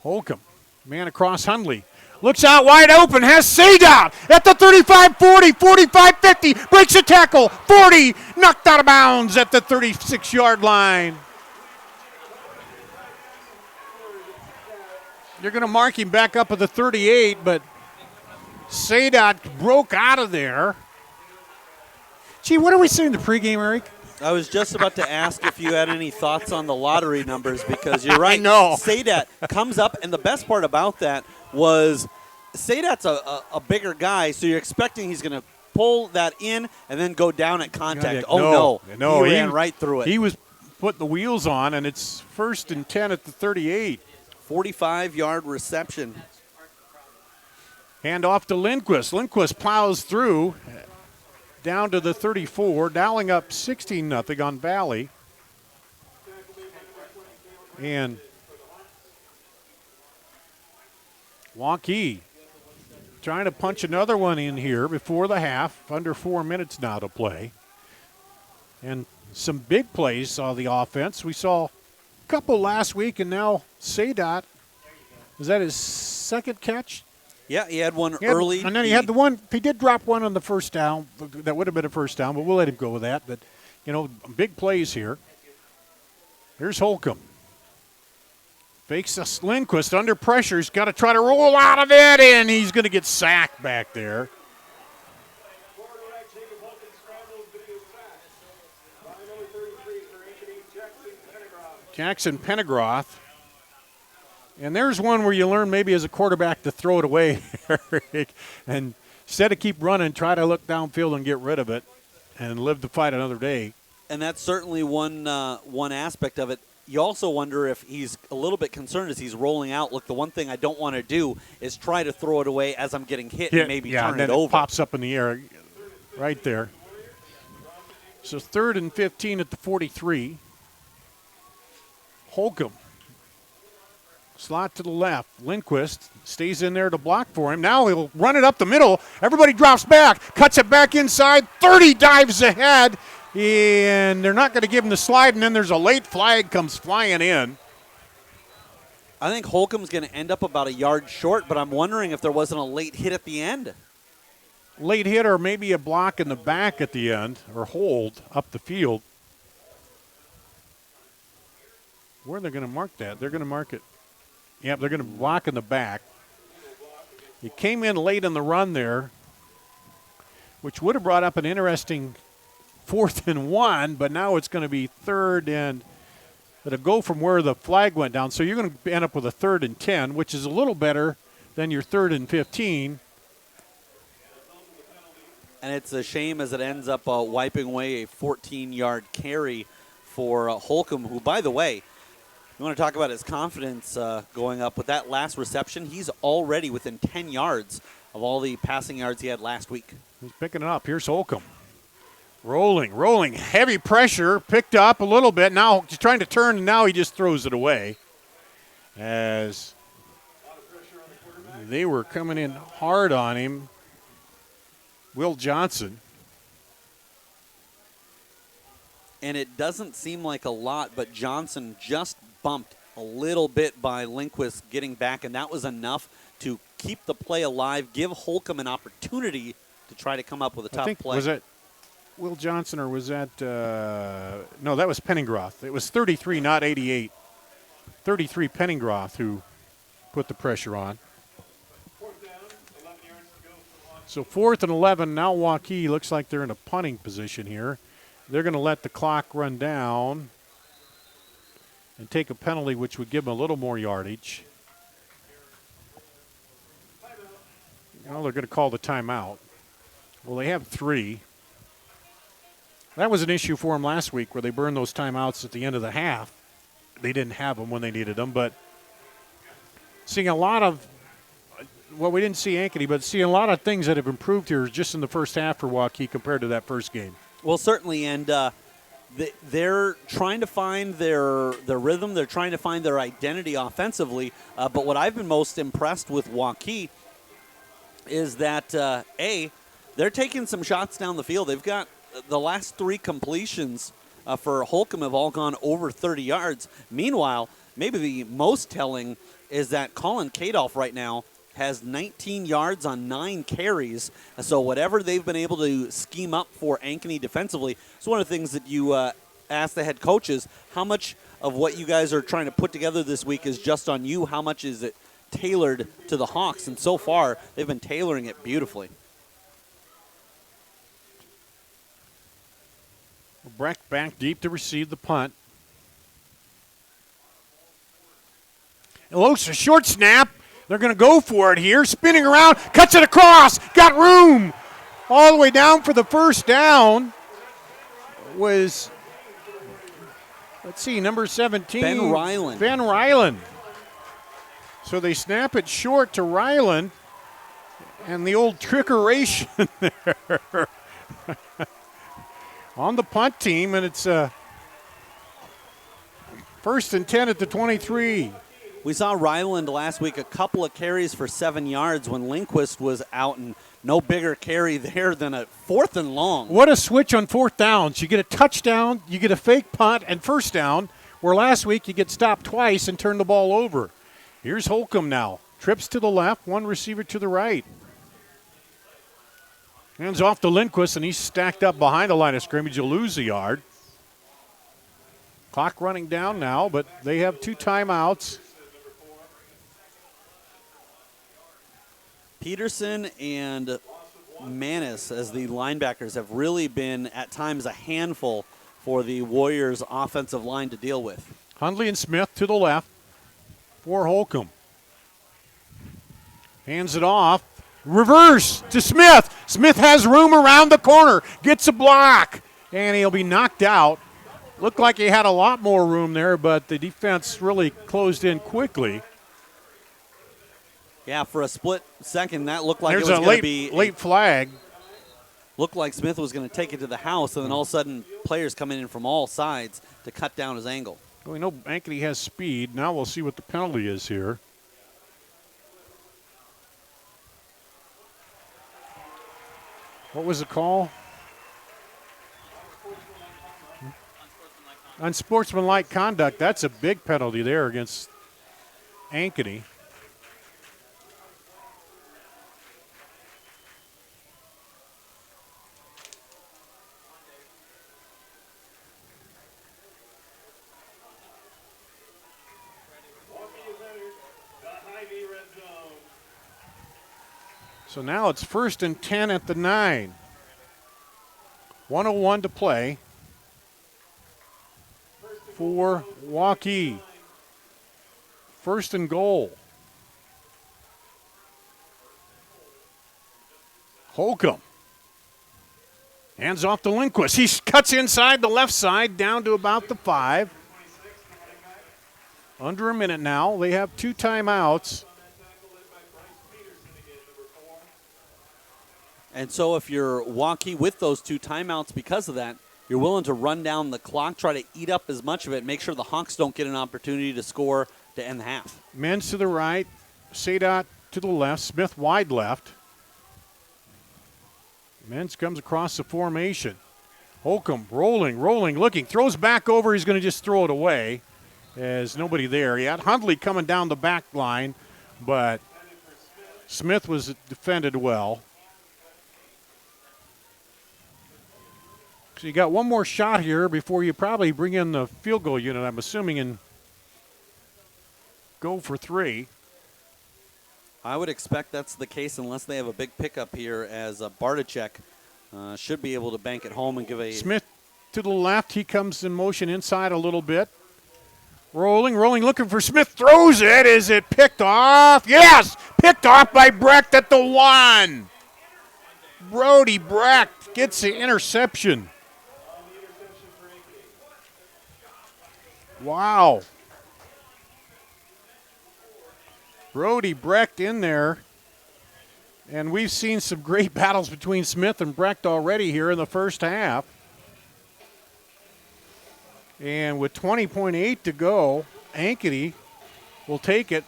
Holcomb, man across Hundley. Looks out wide open, has Sadout at the 35-40, 45-50, breaks a tackle, 40, knocked out of bounds at the 36-yard line. You're going to mark him back up at the 38, but Sadout broke out of there. Gee, what are we saying in the pregame, Eric? I was just about to ask if you had any thoughts on the lottery numbers, because you're right. I know. Sadat comes up, and the best part about that was Sadat's a bigger guy, so you're expecting he's going to pull that in and then go down at contact. No, he ran right through it. He was putting the wheels on, and it's 1st and 10 at the 38. 45-yard reception. Hand off to Lindquist. Lindquist plows through down to the 34. Dowling up 16-0 on Valley. And Waukee trying to punch another one in here before the half. Under 4 minutes now to play. And some big plays on the offense. We saw a couple last week, and now Sadat, is that his 2nd catch? Yeah, he had one early. And then he had the one, he did drop one on the 1st down. That would have been a 1st down, but we'll let him go with that. But, you know, big plays here. Here's Holcomb. Fakes a Lindquist under pressure. He's got to try to roll out of it, and he's going to get sacked back there. Jackson Pennegroth. And there's one where you learn maybe as a quarterback to throw it away, Eric, and instead of keep running, try to look downfield and get rid of it and live to fight another day. And that's certainly one aspect of it. You also wonder if he's a little bit concerned as he's rolling out. Look, the one thing I don't want to do is try to throw it away as I'm getting hit and maybe turn and then it over. It pops up in the air right there. So 3rd and 15 at the 43. Holcomb. Slot to the left. Lindquist stays in there to block for him. Now he'll run it up the middle. Everybody drops back. Cuts it back inside. 30 dives ahead. And they're not going to give him the slide. And then there's a late flag comes flying in. I think Holcomb's going to end up about a yard short, but I'm wondering if there wasn't a late hit at the end. Late hit or maybe a block in the back at the end or hold up the field. Where are they going to mark that? They're going to mark it. Yep, they're going to block in the back. He came in late in the run there, which would have brought up an interesting 4th and 1, but now it's going to be 3rd and it'll go from where the flag went down. So you're going to end up with a 3rd and 10, which is a little better than your 3rd and 15. And it's a shame as it ends up wiping away a 14-yard carry for Holcomb, who, by the way, you want to talk about his confidence going up with that last reception. He's already within 10 yards of all the passing yards he had last week. He's picking it up. Here's Holcomb. Rolling. Heavy pressure. Picked up a little bit. Now he's trying to turn, and now he just throws it away. As they were coming in hard on him. Will Johnson. And it doesn't seem like a lot, but Johnson just bumped a little bit by Lindquist getting back, and that was enough to keep the play alive, give Holcomb an opportunity to try to come up with a tough play. Was it Will Johnson or was that no, that was Penningroth. It was 33, not 88. 33 Penningroth who put the pressure on. So 4th and 11, now Waukee looks like they're in a punting position here. They're going to let the clock run down and take a penalty, which would give them a little more yardage. Well, they're going to call the timeout. Well, they have 3. That was an issue for them last week where they burned those timeouts at the end of the half. They didn't have them when they needed them, but seeing a lot of, well, we didn't see Ankeny, but seeing a lot of things that have improved here just in the first half for Waukee compared to that first game. Well, certainly, and they're trying to find their rhythm. They're trying to find their identity offensively. But what I've been most impressed with Waukee is that, they're taking some shots down the field. They've got the last 3 completions for Holcomb have all gone over 30 yards. Meanwhile, maybe the most telling is that Colin Kadolf right now has 19 yards on 9 carries. So whatever they've been able to scheme up for Ankeny defensively, it's one of the things that you ask the head coaches, how much of what you guys are trying to put together this week is just on you? How much is it tailored to the Hawks? And so far, they've been tailoring it beautifully. Brecht back deep to receive the punt. Los, a short snap. They're going to go for it here. Spinning around, cuts it across, got room. All the way down for the first down was, let's see, number 17. Ben Ryland. Ben Ryland. So they snap it short to Ryland. And the old trickeration there on the punt team. And it's 1st and 10 at the 23. We saw Ryland last week, a couple of carries for 7 yards when Lindquist was out, and no bigger carry there than a 4th and long. What a switch on 4th downs. You get a touchdown, you get a fake punt, and first down, where last week you get stopped twice and turn the ball over. Here's Holcomb now. Trips to the left, one receiver to the right. Hands off to Lindquist, and he's stacked up behind the line of scrimmage. You'll lose a yard. Clock running down now, but they have 2 timeouts. Peterson and Manis as the linebackers have really been at times a handful for the Warriors offensive line to deal with. Hundley and Smith to the left. for Holcomb. Hands it off. Reverse to Smith. Smith has room around the corner. Gets a block. And he'll be knocked out. Looked like he had a lot more room there, but the defense really closed in quickly. Yeah, for a split second, that looked like There's it was going to a be late flag. Looked like Smith was going to take it to the house, and then all of a sudden, players coming in from all sides to cut down his angle. We know Ankeny has speed. Now we'll see what the penalty is here. What was the call? Unsportsmanlike conduct. That's a big penalty there against Ankeny. So now it's 1st and 10 at the 9. 1:01 to play for Waukee. 1st and goal. Holcomb. Hands off to Lindquist. He cuts inside the left side down to about the 5. Under a minute now. They have 2 timeouts. And so if you're Waukee with those 2 timeouts because of that, you're willing to run down the clock, try to eat up as much of it, make sure the Hawks don't get an opportunity to score to end the half. Men's to the right, Sadat to the left, Smith wide left. Men's comes across the formation. Holcomb rolling, looking, throws back over. He's going to just throw it away. There's nobody there. He had Hundley coming down the back line, but Smith was defended well. So you got one more shot here before you probably bring in the field goal unit, I'm assuming, and go for 3. I would expect that's the case unless they have a big pickup here, as Barticek should be able to bank it home and give a... Smith to the left. He comes in motion inside a little bit. Rolling, looking for Smith. Throws it. Is it picked off? Yes! Picked off by Brecht at the 1. Brody Brecht gets the interception. Wow. Brody Brecht in there. And we've seen some great battles between Smith and Brecht already here in the first half. And with 20.8 to go, Ankeny will take it.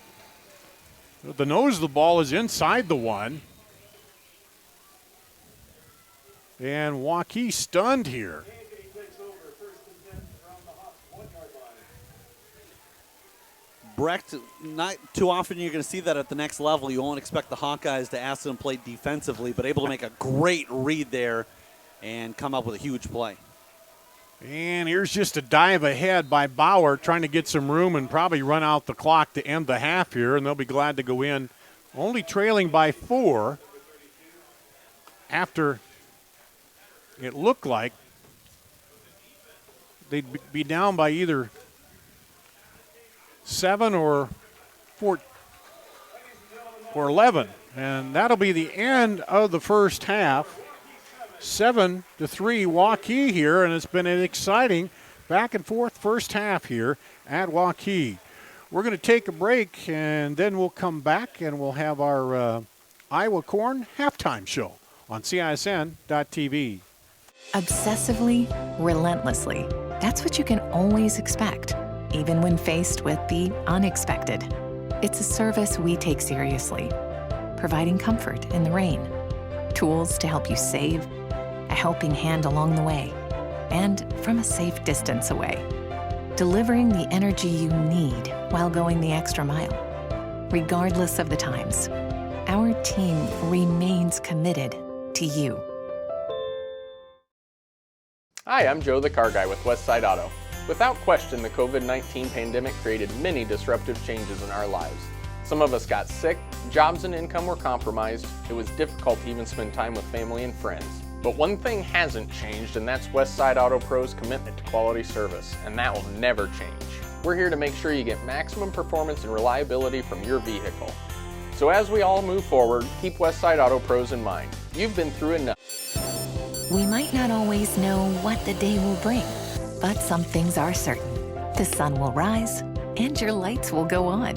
The nose of the ball is inside the 1. And Waukee stunned here. Brecht, not too often you're going to see that at the next level. You won't expect the Hawkeyes to ask them to play defensively, but able to make a great read there and come up with a huge play. And here's just a dive ahead by Bauer, trying to get some room and probably run out the clock to end the half here, and they'll be glad to go in. Only trailing by 4 after it looked like they'd be down by either 7 or 4 or 11. And that'll be the end of the first half. 7-3 Waukee here, and it's been an exciting back and forth first half here at Waukee. We're going to take a break, and then we'll come back and we'll have our Iowa Corn halftime show on CISN.TV. Obsessively, relentlessly. That's what you can always expect, even when faced with the unexpected. It's a service we take seriously, providing comfort in the rain, tools to help you save, a helping hand along the way, and from a safe distance away, delivering the energy you need while going the extra mile. Regardless of the times, our team remains committed to you. Hi, I'm Joe the Car Guy with Westside Auto. Without question, the COVID-19 pandemic created many disruptive changes in our lives. Some of us got sick, jobs and income were compromised, it was difficult to even spend time with family and friends. But one thing hasn't changed, and that's Westside Auto Pro's commitment to quality service, and that will never change. we're here to make sure you get maximum performance and reliability from your vehicle. So as we all move forward, keep Westside Auto Pros in mind. You've been through enough. We might not always know what the day will bring, but some things are certain. The sun will rise and your lights will go on.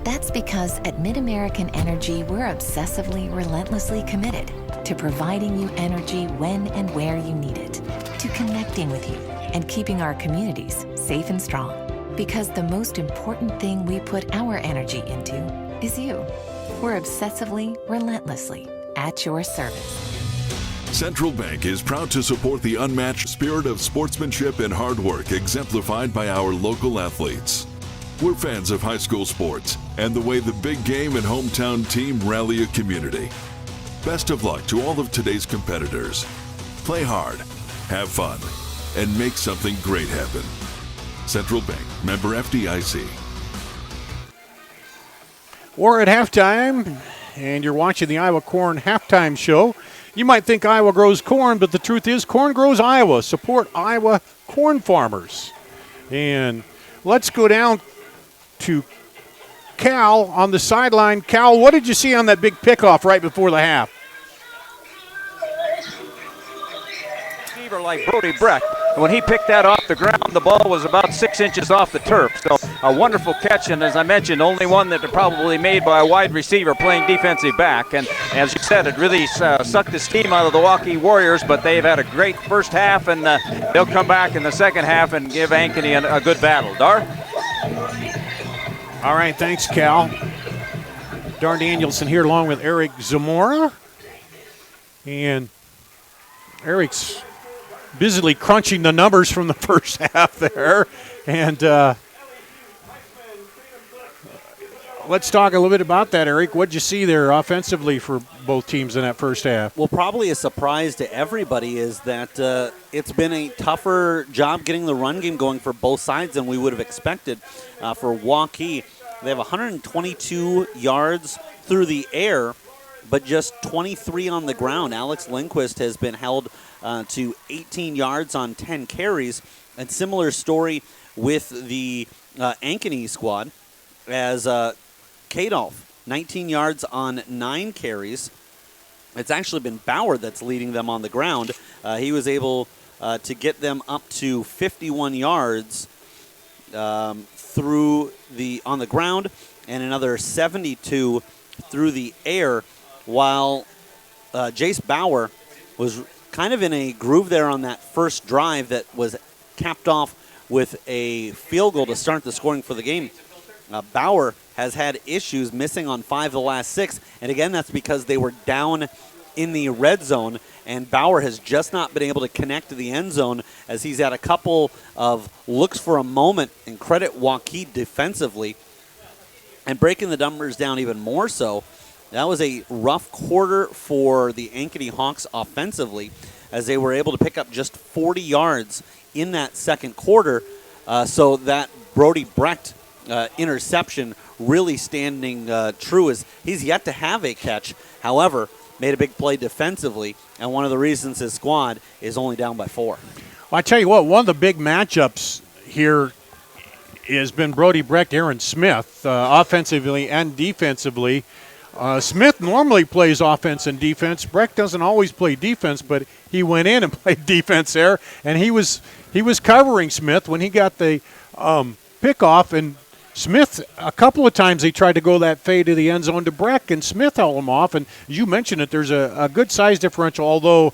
That's because at Mid-American Energy, we're obsessively, relentlessly committed to providing you energy when and where you need it, to connecting with you and keeping our communities safe and strong. Because the most important thing we put our energy into is you. We're obsessively, relentlessly at your service. Central Bank is proud to support the unmatched spirit of sportsmanship and hard work exemplified by our local athletes. We're fans of high school sports and the way the big game and hometown team rally a community. Best of luck to all of today's competitors. Play hard, have fun, and make something great happen. Central Bank, member FDIC. We're at halftime, and you're watching the Iowa Corn Halftime Show. You might think Iowa grows corn, but the truth is corn grows Iowa. Support Iowa corn farmers. And let's go down to Cal on the sideline. Cal, what did you see on that big pickoff right before the half? Receiver like Brody Brecht. When he picked that off the ground, the ball was about 6 inches off the turf. So a wonderful catch, and as I mentioned, only one that probably made by a wide receiver playing defensive back. And as you said, it really sucked the steam out of the Waukee Warriors, but they've had a great first half, and they'll come back in the second half and give Ankeny a good battle. Dar? All right, thanks, Cal. Dar Danielson here along with Eric Zamora. And Eric's busily crunching the numbers from the first half there. And let's talk a little bit about that, Eric. What did you see there offensively for both teams in that first half? Well, probably a surprise to everybody is that it's been a tougher job getting the run game going for both sides than we would have expected. For Waukee, they have 122 yards through the air, but just 23 on the ground. Alex Lindquist has been held to 18 yards on 10 carries. And similar story with the Ankeny squad as Kadolf, 19 yards on 9 carries. It's actually been Bauer that's leading them on the ground. He was able to get them up to 51 yards on the ground and another 72 through the air, while Jace Bauer was kind of in a groove there on that first drive that was capped off with a field goal to start the scoring for the game. Bauer has had issues missing on 5 of the last 6, and again, that's because they were down in the red zone, and Bauer has just not been able to connect to the end zone as he's had a couple of looks for a moment, and credit Waukee defensively. And breaking the numbers down even more so, that was a rough quarter for the Ankeny Hawks offensively as they were able to pick up just 40 yards in that second quarter. So that Brody Brecht interception really standing true as he's yet to have a catch. However, made a big play defensively, and one of the reasons his squad is only down by 4. Well, I tell you what, one of the big matchups here has been Brody Brecht, Aaron Smith, offensively and defensively. Smith normally plays offense and defense. Brecht doesn't always play defense, but he went in and played defense there, and he was covering Smith when he got the pickoff. And Smith, a couple of times he tried to go that fade to the end zone to Brecht, and Smith held him off. And as you mentioned it, there's a good size differential, although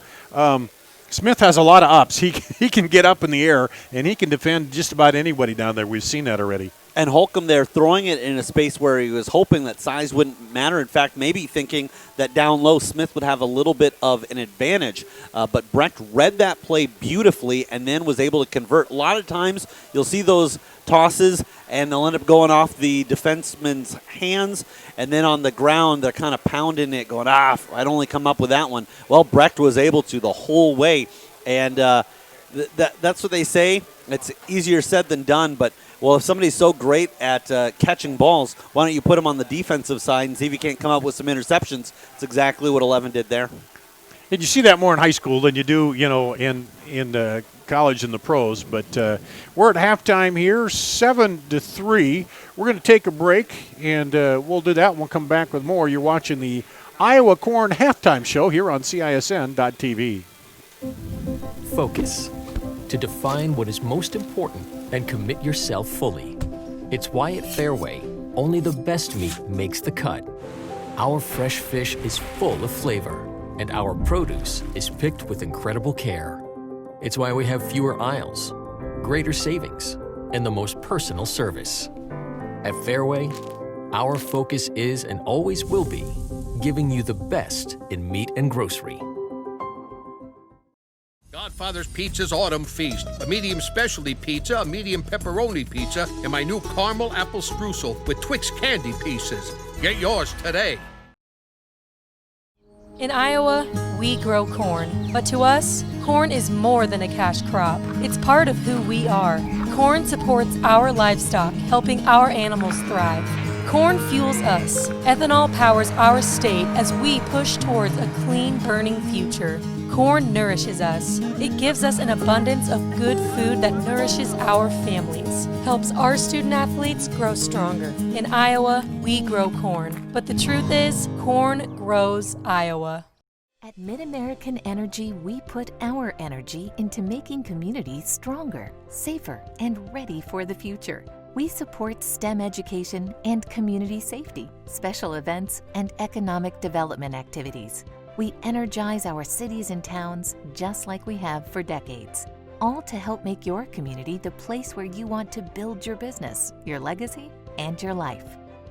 Smith has a lot of ups. He can get up in the air, and he can defend just about anybody down there. We've seen that already. And Holcomb there throwing it in a space where he was hoping that size wouldn't matter. In fact, maybe thinking that down low Smith would have a little bit of an advantage. But Brecht read that play beautifully and then was able to convert. A lot of times you'll see those tosses and they'll end up going off the defenseman's hands. And then on the ground, they're kind of pounding it, going, I'd only come up with that one. Well, Brecht was able to the whole way. And that's what they say. It's easier said than done, but well, if somebody's so great at catching balls, why don't you put him on the defensive side and see if he can't come up with some interceptions? It's exactly what 11 did there. And you see that more in high school than you do, in college and the pros. But we're at halftime here, 7-3. We're going to take a break, and we'll do that. We'll come back with more. You're watching the Iowa Corn Halftime Show here on CISN.TV. Focus. To define what is most important and commit yourself fully. It's why at Fairway, only the best meat makes the cut. Our fresh fish is full of flavor, and our produce is picked with incredible care. It's why we have fewer aisles, greater savings, and the most personal service. At Fairway, our focus is and always will be giving you the best in meat and grocery. Godfather's Pizza's Autumn Feast. A medium specialty pizza, a medium pepperoni pizza, and my new caramel apple streusel with Twix candy pieces. Get yours today. In Iowa, we grow corn, but to us, corn is more than a cash crop. It's part of who we are. Corn supports our livestock, helping our animals thrive. Corn fuels us. Ethanol powers our state as we push towards a clean, burning future. Corn nourishes us. It gives us an abundance of good food that nourishes our families, helps our student athletes grow stronger. In Iowa, we grow corn, but the truth is, corn grows Iowa. At Mid-American Energy, we put our energy into making communities stronger, safer, and ready for the future. We support STEM education and community safety, special events, and economic development activities. We energize our cities and towns just like we have for decades, all to help make your community the place where you want to build your business, your legacy, and your life.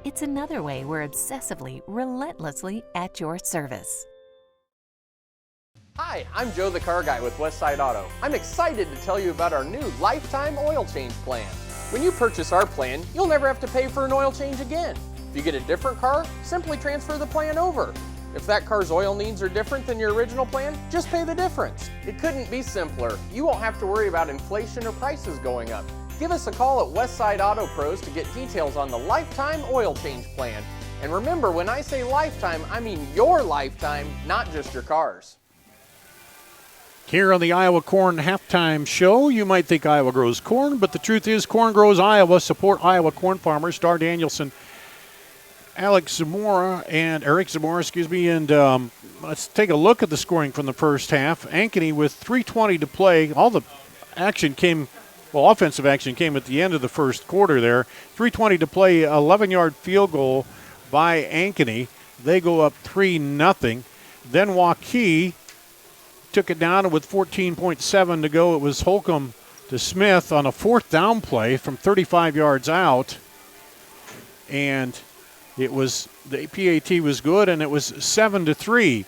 It's another way we're obsessively, relentlessly at your service. Hi, I'm Joe the Car Guy with Westside Auto. I'm excited to tell you about our new lifetime oil change plan. When you purchase our plan, you'll never have to pay for an oil change again. If you get a different car, simply transfer the plan over. If that car's oil needs are different than your original plan, just pay the difference. It couldn't be simpler. You won't have to worry about inflation or prices going up. Give us a call at Westside Auto Pros to get details on the lifetime oil change plan. And remember, when I say lifetime, I mean your lifetime, not just your car's. Here on the Iowa Corn Halftime Show, you might think Iowa grows corn, but the truth is corn grows Iowa. Support Iowa corn farmers. Dar Danielson, Eric Zamora, and let's take a look at the scoring from the first half. Ankeny with 3:20 to play. All the action came, offensive action came at the end of the first quarter there. 3:20 to play, 11-yard field goal by Ankeny. They go up 3-0. Then Waukee took it down, and with 14.7 to go, it was Holcomb to Smith on a fourth down play from 35 yards out. And it was, the PAT was good, and it was 7-3.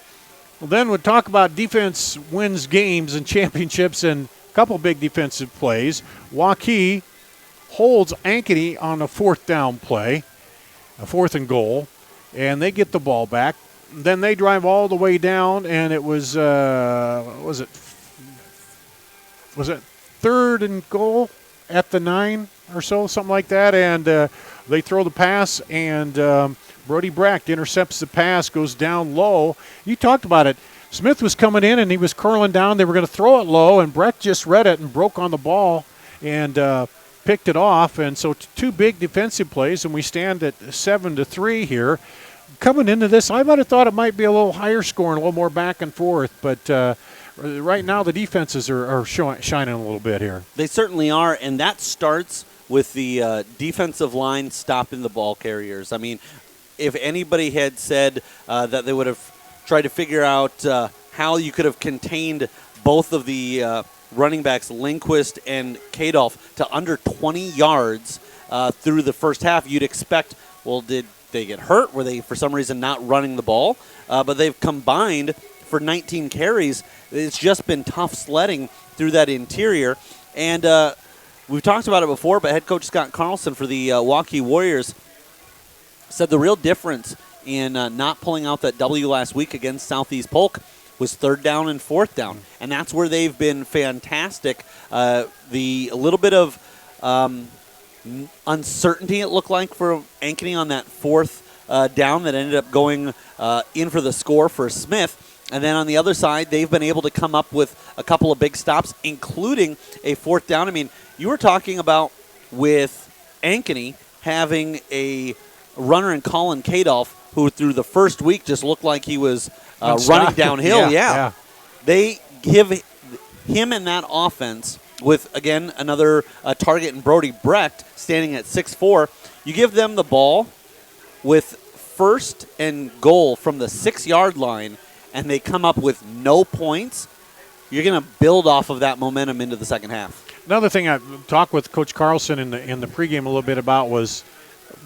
Well, then we'll talk about defense wins games and championships and a couple big defensive plays. Waukee holds Ankeny on a fourth down play, a fourth and goal, and they get the ball back. Then they drive all the way down, and it was was it third and goal at the 9 or so, something like that, and they throw the pass, and Brody Brecht intercepts the pass, goes down low. You talked about it. Smith was coming in, and he was curling down. They were going to throw it low, and Brecht just read it and broke on the ball and picked it off. And so two big defensive plays, and we stand at 7-3 here. Coming into this, I might have thought it might be a little higher scoring, a little more back and forth, but right now the defenses are shining a little bit here. They certainly are, and that starts with the defensive line stopping the ball carriers. I mean, if anybody had said that they would have tried to figure out how you could have contained both of the running backs, Lindquist and Kadolf, to under 20 yards through the first half, you'd expect, well, did they get hurt? Were they, for some reason, not running the ball? But they've combined for 19 carries. It's just been tough sledding through that interior. And we've talked about it before, but head coach Scott Carlson for the Waukee Warriors said the real difference in not pulling out that W last week against Southeast Polk was third down and fourth down. And that's where they've been fantastic. The little bit of uncertainty, it looked like, for Ankeny on that fourth down that ended up going in for the score for Smith. And then on the other side, they've been able to come up with a couple of big stops, including a 4th down. I mean, you were talking about with Ankeny having a runner in Colin Kadolf, who through the first week just looked like he was running downhill. Yeah. They give him in that offense with, again, another target in Brody Brecht standing at 6'4". You give them the ball with 1st and goal from the 6-yard line, and they come up with no points, you're going to build off of that momentum into the second half. Another thing I talked with Coach Carlson in the pregame a little bit about was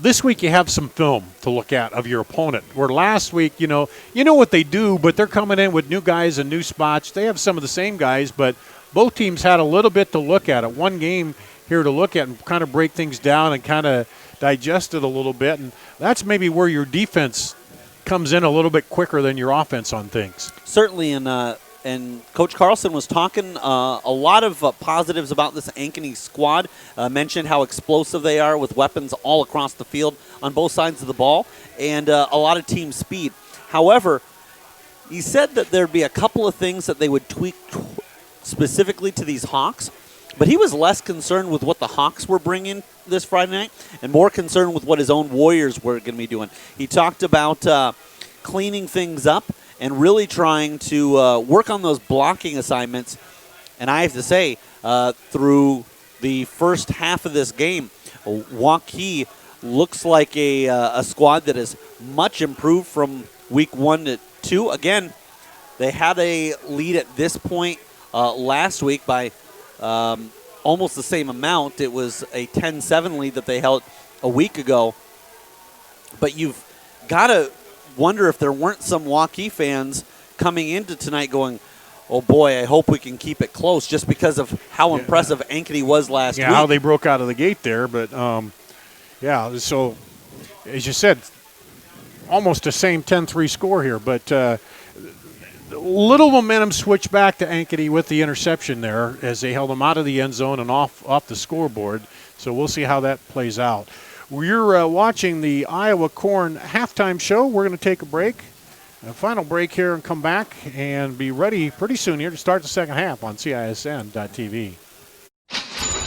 this week you have some film to look at of your opponent. Where last week, you know what they do, but they're coming in with new guys and new spots. They have some of the same guys, but both teams had a little bit to look at. One game here to look at and kind of break things down and kind of digest it a little bit. And that's maybe where your defense comes in a little bit quicker than your offense on things. Certainly, and Coach Carlson was talking a lot of positives about this Ankeny squad. Mentioned how explosive they are with weapons all across the field on both sides of the ball, and a lot of team speed. However, he said that there'd be a couple of things that they would tweak specifically to these Hawks, but he was less concerned with what the Hawks were bringing this Friday night and more concerned with what his own Warriors were going to be doing. He talked about cleaning things up and really trying to work on those blocking assignments. And I have to say, through the first half of this game, Waukee looks like a squad that is much improved from week 1 to 2. Again, they had a lead at this point last week by almost the same amount. It was a 10-7 lead that they held a week ago. But you've got to wonder if there weren't some Waukee fans coming into tonight going, oh boy, I hope we can keep it close, just because of how impressive Ankeny was last week. Yeah, how they broke out of the gate there. But, so as you said, almost the same 10-3 score here. But little momentum switched back to Ankeny with the interception there as they held them out of the end zone and off the scoreboard. So we'll see how that plays out. You're watching the Iowa Corn halftime show. We're going to take a break, a final break here, and come back and be ready pretty soon here to start the second half on CISN.TV.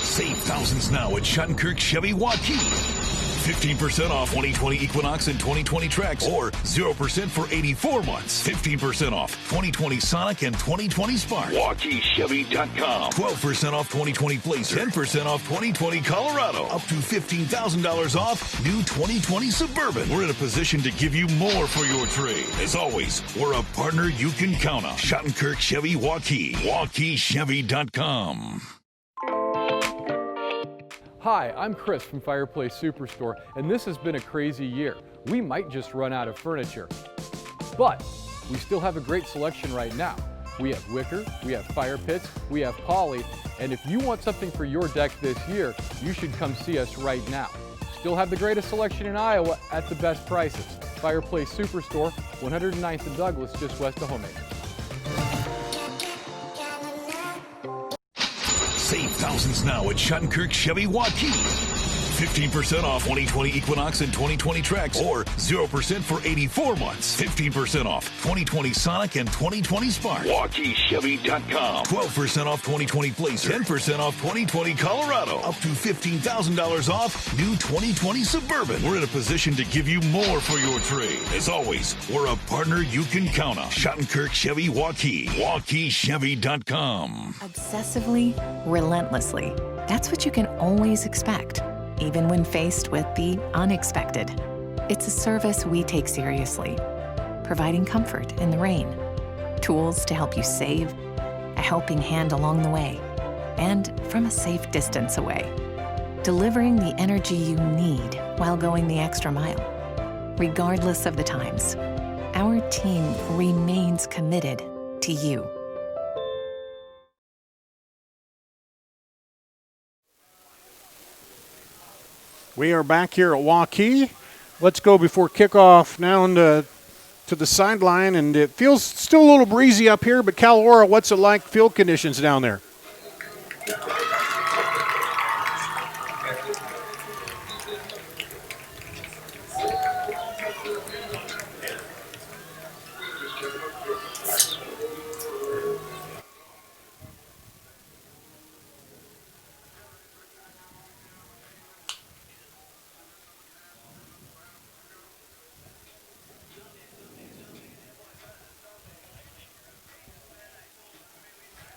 Save thousands now at Shattenkirk Chevy Waukee. 15% off 2020 Equinox and 2020 Trax, or 0% for 84 months. 15% off 2020 Sonic and 2020 Spark. WaukeeChevy.com. 12% off 2020 Blazer. 10% off 2020 Colorado. Up to $15,000 off new 2020 Suburban. We're in a position to give you more for your trade. As always, we're a partner you can count on. Shattenkirk Chevy Waukee. WaukeeChevy.com. Hi, I'm Chris from Fireplace Superstore, and this has been a crazy year. We might just run out of furniture, but we still have a great selection right now. We have wicker, we have fire pits, we have poly, and if you want something for your deck this year, you should come see us right now. Still have the greatest selection in Iowa at the best prices. Fireplace Superstore, 109th and Douglas, just west of Homemaker. Save thousands now at Shattenkirk Chevy Waukee. 15% off 2020 Equinox and 2020 Trax, or 0% for 84 months. 15% off 2020 Sonic and 2020 Spark. WaukeeChevy.com. 12% off 2020 Blazer. 10% off 2020 Colorado. Up to $15,000 off new 2020 Suburban. We're in a position to give you more for your trade. As always, we're a partner you can count on. Shattenkirk Chevy Waukee. WaukeeChevy.com. Obsessively, relentlessly. That's what you can always expect, even when faced with the unexpected. It's a service we take seriously, providing comfort in the rain, tools to help you save, a helping hand along the way, and from a safe distance away, delivering the energy you need while going the extra mile. Regardless of the times, our team remains committed to you. We are back here at Waukee. Let's go before kickoff now to the sideline, and it feels still a little breezy up here, but Cal Ora, what's it like, field conditions down there?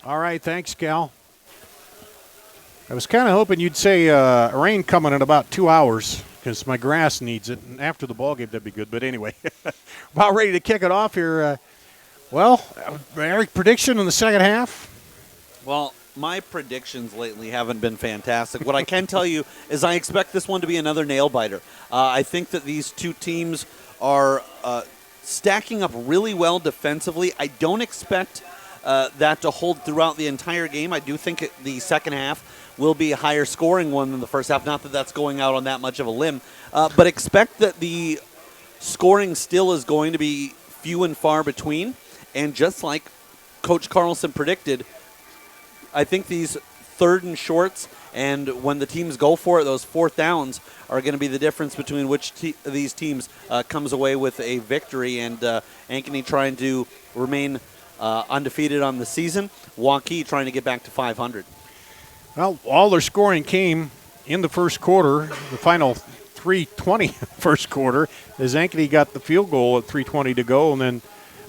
All right, thanks, Cal. I was kind of hoping you'd say rain coming in about 2 hours because my grass needs it. And after the ball game, that'd be good. But anyway, about ready to kick it off here. Eric, prediction in the second half? Well, my predictions lately haven't been fantastic. What I can tell you is I expect this one to be another nail-biter. I think that these two teams are stacking up really well defensively. I don't expect that to hold throughout the entire game. I do think the second half will be a higher scoring one than the first half. Not that that's going out on that much of a limb, but expect that the scoring still is going to be few and far between. And just like Coach Carlson predicted, I think these third and shorts and when the teams go for it, those fourth downs are going to be the difference between which these teams comes away with a victory. And Ankeny trying to remain undefeated on the season. Waukee trying to get back to 500. Well, all their scoring came in the first quarter, the final 3:20 first quarter, as Ankeny got the field goal at 3:20 to go. And then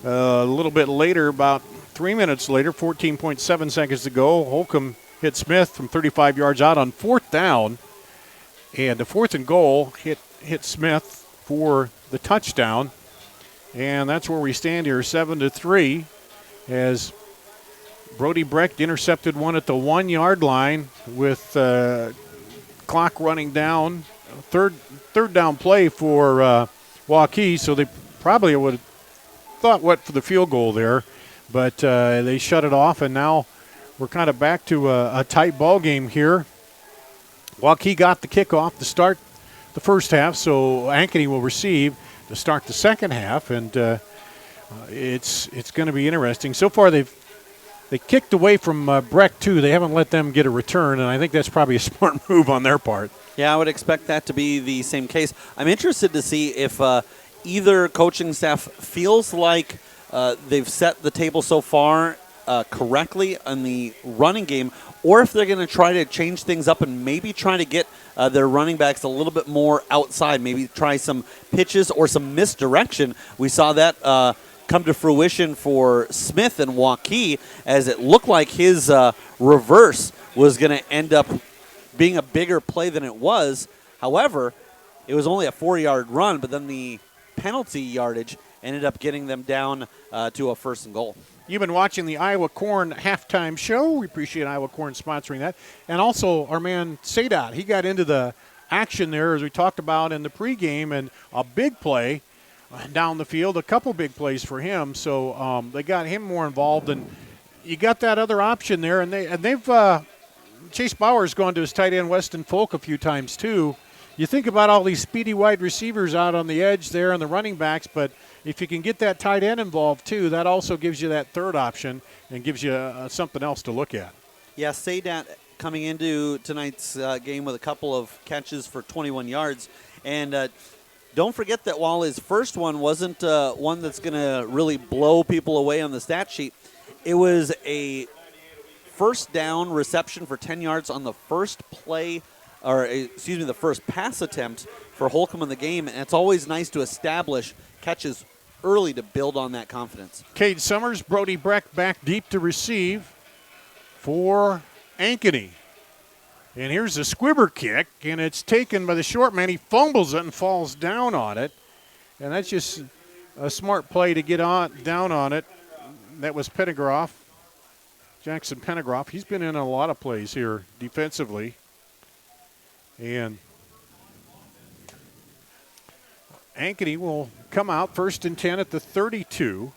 a little bit later, about 3 minutes later, 14.7 seconds to go, Holcomb hit Smith from 35 yards out on fourth down. And the fourth and goal hit Smith for the touchdown. And that's where we stand here, 7-3, as Brody Brecht intercepted one at the 1 yard line with clock running down. Third down play for Waukee, so they probably would have went for the field goal there, but they shut it off, and now we're kind of back to a tight ball game here. Waukee got the kickoff to start the first half, so Ankeny will receive to start the second half, and it's going to be interesting. So far, they kicked away from Brecht, too. They haven't let them get a return, and I think that's probably a smart move on their part. Yeah, I would expect that to be the same case. I'm interested to see if either coaching staff feels like they've set the table so far correctly in the running game, or if they're going to try to change things up and maybe try to get their running backs a little bit more outside, maybe try some pitches or some misdirection. We saw that come to fruition for Smith and Waukee, as it looked like his reverse was going to end up being a bigger play than it was. However, it was only a 4-yard run, but then the penalty yardage ended up getting them down to a first and goal. You've been watching the Iowa Corn halftime show. We appreciate Iowa Corn sponsoring that. And also our man Sadat, he got into the action there as we talked about in the pregame, and a big play down the field, a couple big plays for him. So they got him more involved, and you got that other option there. And they've Chase Bauer's gone to his tight end Weston Folk a few times too. You think about all these speedy wide receivers out on the edge there and the running backs, but if you can get that tight end involved too, that also gives you that third option and gives you something else to look at. Yeah, Sadat coming into tonight's game with a couple of catches for 21 yards. And don't forget that while his first one wasn't one that's going to really blow people away on the stat sheet, it was a first down reception for 10 yards on the first play, or excuse me, the first pass attempt for Holcomb in the game. And it's always nice to establish catches early to build on that confidence. Cade Summers, Brody Brecht back deep to receive for Ankeny. And here's the squibber kick, and it's taken by the short man. He fumbles it and falls down on it. And that's just a smart play to get down on it. That was Pennegroff, Jackson Pennegroff. He's been in a lot of plays here defensively. And Ankeny will come out first and 10 at the 32.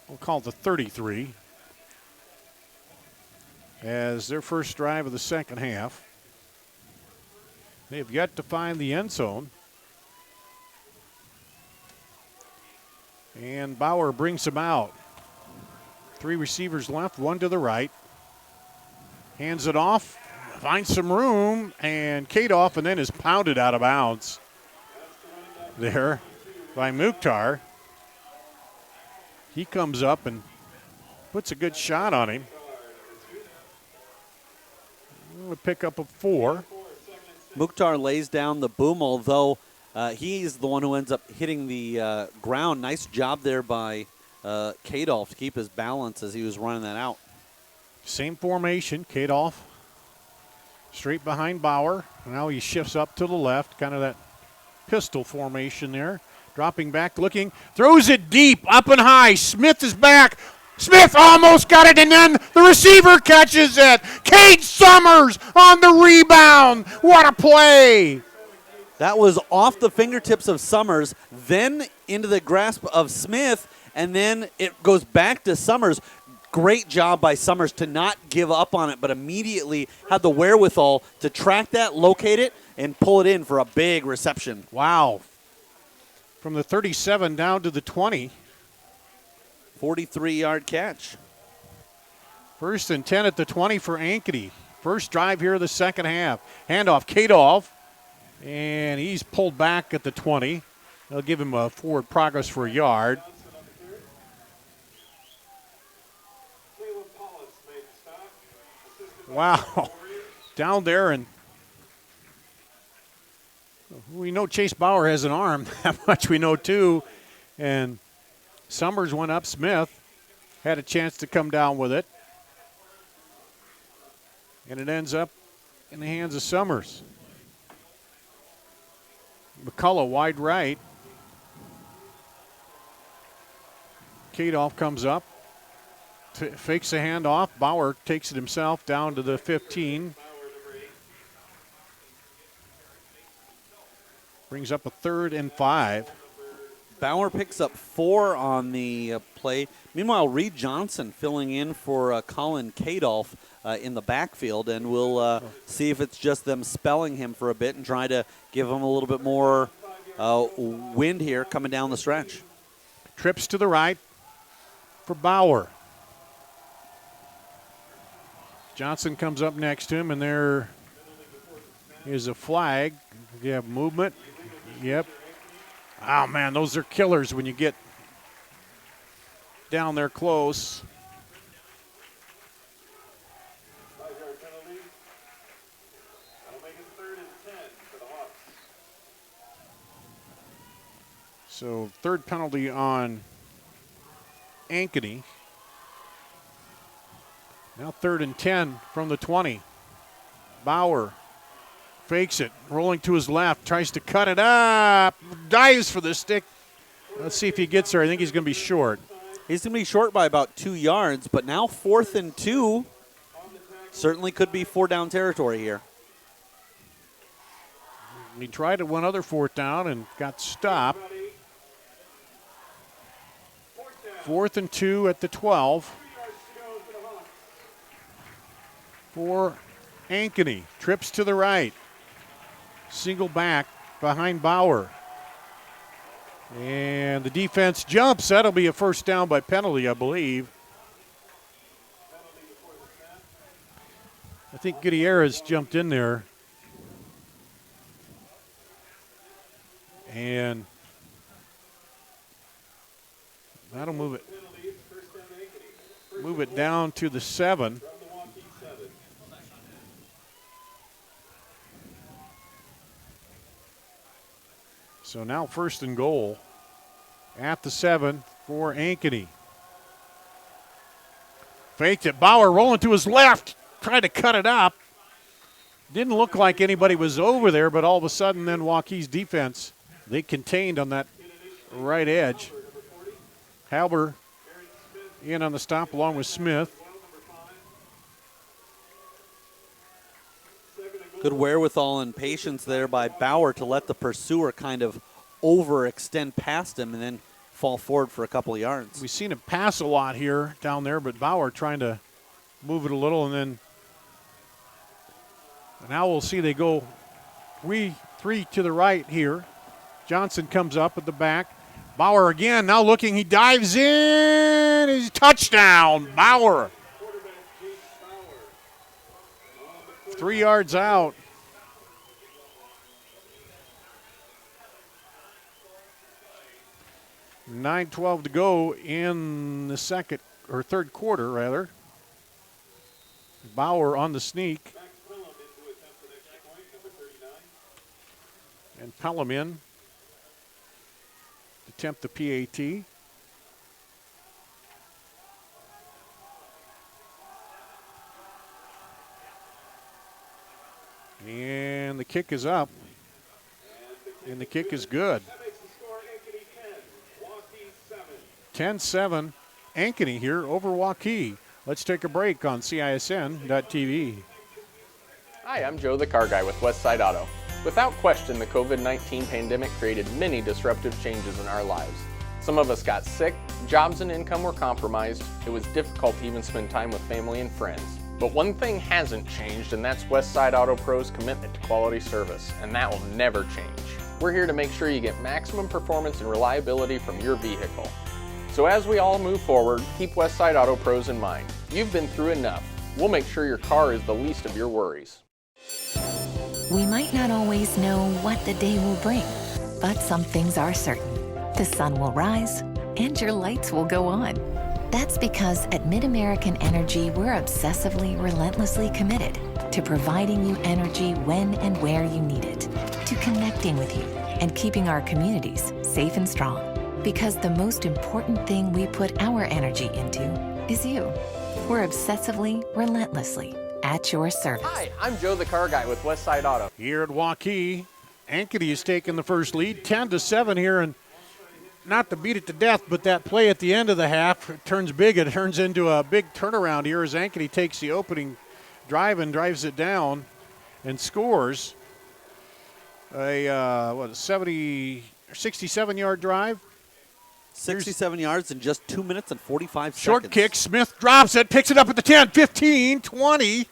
We'll call it the 33. As their first drive of the second half. They've yet to find the end zone. And Bauer brings them out. 3 receivers left, 1 to the right. Hands it off, finds some room, and Kadoff, and then is pounded out of bounds there by Mukhtar. He comes up and puts a good shot on him. We'll pick up a 4. Mukhtar lays down the boom, although he's the one who ends up hitting the ground. Nice job there by Kadolf to keep his balance as he was running that out. Same formation, Kadolf straight behind Bauer. Now he shifts up to the left, kind of that pistol formation there. Dropping back, looking, throws it deep, up and high. Smith is back. Smith almost got it, and then the receiver catches it. Cade Summers on the rebound. What a play. That was off the fingertips of Summers, then into the grasp of Smith, and then it goes back to Summers. Great job by Summers to not give up on it, but immediately had the wherewithal to track that, locate it, and pull it in for a big reception. Wow. From the 37 down to the 20. 43-yard catch. 1st and 10 at the 20 for Ankeny. First drive here of the second half. Handoff, Kadolf, and he's pulled back at the 20. They'll give him a forward progress for a yard. Wow. Down there, and we know Chase Bauer has an arm. That much we know, too. And Summers went up. Smith had a chance to come down with it. And it ends up in the hands of Summers. McCullough wide right. Kadolf comes up. Fakes the handoff. Bauer takes it himself down to the 15. Brings up a 3rd and 5. Bauer picks up 4 on the play. Meanwhile, Reed Johnson filling in for Colin Kadolf in the backfield, and we'll see if it's just them spelling him for a bit and try to give him a little bit more wind here coming down the stretch. Trips to the right for Bauer. Johnson comes up next to him, and there is a flag. You have movement. Yep. Oh, man, those are killers when you get down there close. So 3rd penalty on Ankeny. Now 3rd and 10 from the 20. Bauer fakes it, rolling to his left, tries to cut it up, dives for the stick. Let's see if he gets there. I think he's going to be short. He's going to be short by about 2 yards, but now 4th and 2. Certainly could be 4-down territory here. He tried at one other 4th down and got stopped. 4th and 2 at the 12. For Ankeny. Trips to the right. Single back behind Bauer. And the defense jumps. That'll be a 1st down by penalty, I believe. I think Gutierrez jumped in there. And that'll move it down to the 7. So now 1st and goal at the 7 for Ankeny. Faked it. Bauer rolling to his left. Tried to cut it up. Didn't look like anybody was over there, but all of a sudden then Waukee's defense, they contained on that right edge. Halber in on the stop along with Smith. Good wherewithal and patience there by Bauer to let the pursuer kind of overextend past him and then fall forward for a couple of yards. We've seen him pass a lot here down there, but Bauer trying to move it a little, and then now we'll see they go three to the right here. Johnson comes up at the back. Bauer again, now looking, he dives in, he's touchdown, Bauer. 3 yards out. $9:12 to go in the third quarter, rather. Bauer on the sneak. And Pelham in to attempt the PAT. And the kick is up. And the kick is good. 10-7, Ankeny here over Waukee. Let's take a break on CISN.TV. Hi, I'm Joe the Car Guy with Westside Auto. Without question, the COVID-19 pandemic created many disruptive changes in our lives. Some of us got sick, jobs and income were compromised, it was difficult to even spend time with family and friends. But one thing hasn't changed, and that's Westside Auto Pro's commitment to quality service, and that will never change. We're here to make sure you get maximum performance and reliability from your vehicle. So as we all move forward, keep Westside Auto Pros in mind. You've been through enough. We'll make sure your car is the least of your worries. We might not always know what the day will bring, but some things are certain. The sun will rise and your lights will go on. That's because at Mid-American Energy, we're obsessively, relentlessly committed to providing you energy when and where you need it, to connecting with you and keeping our communities safe and strong. Because the most important thing we put our energy into is you. We're obsessively, relentlessly at your service. Hi, I'm Joe the Car Guy with Westside Auto. Here at Waukee, Ankeny has taken the first lead, 10-7 here, and not to beat it to death, but that play at the end of the half turns big. It turns into a big turnaround here as Ankeny takes the opening drive and drives it down and scores a 67-yard drive. 67 yards in just 2 minutes and 45 Short seconds. kick, Smith drops it, picks it up at the 10, 15, 20,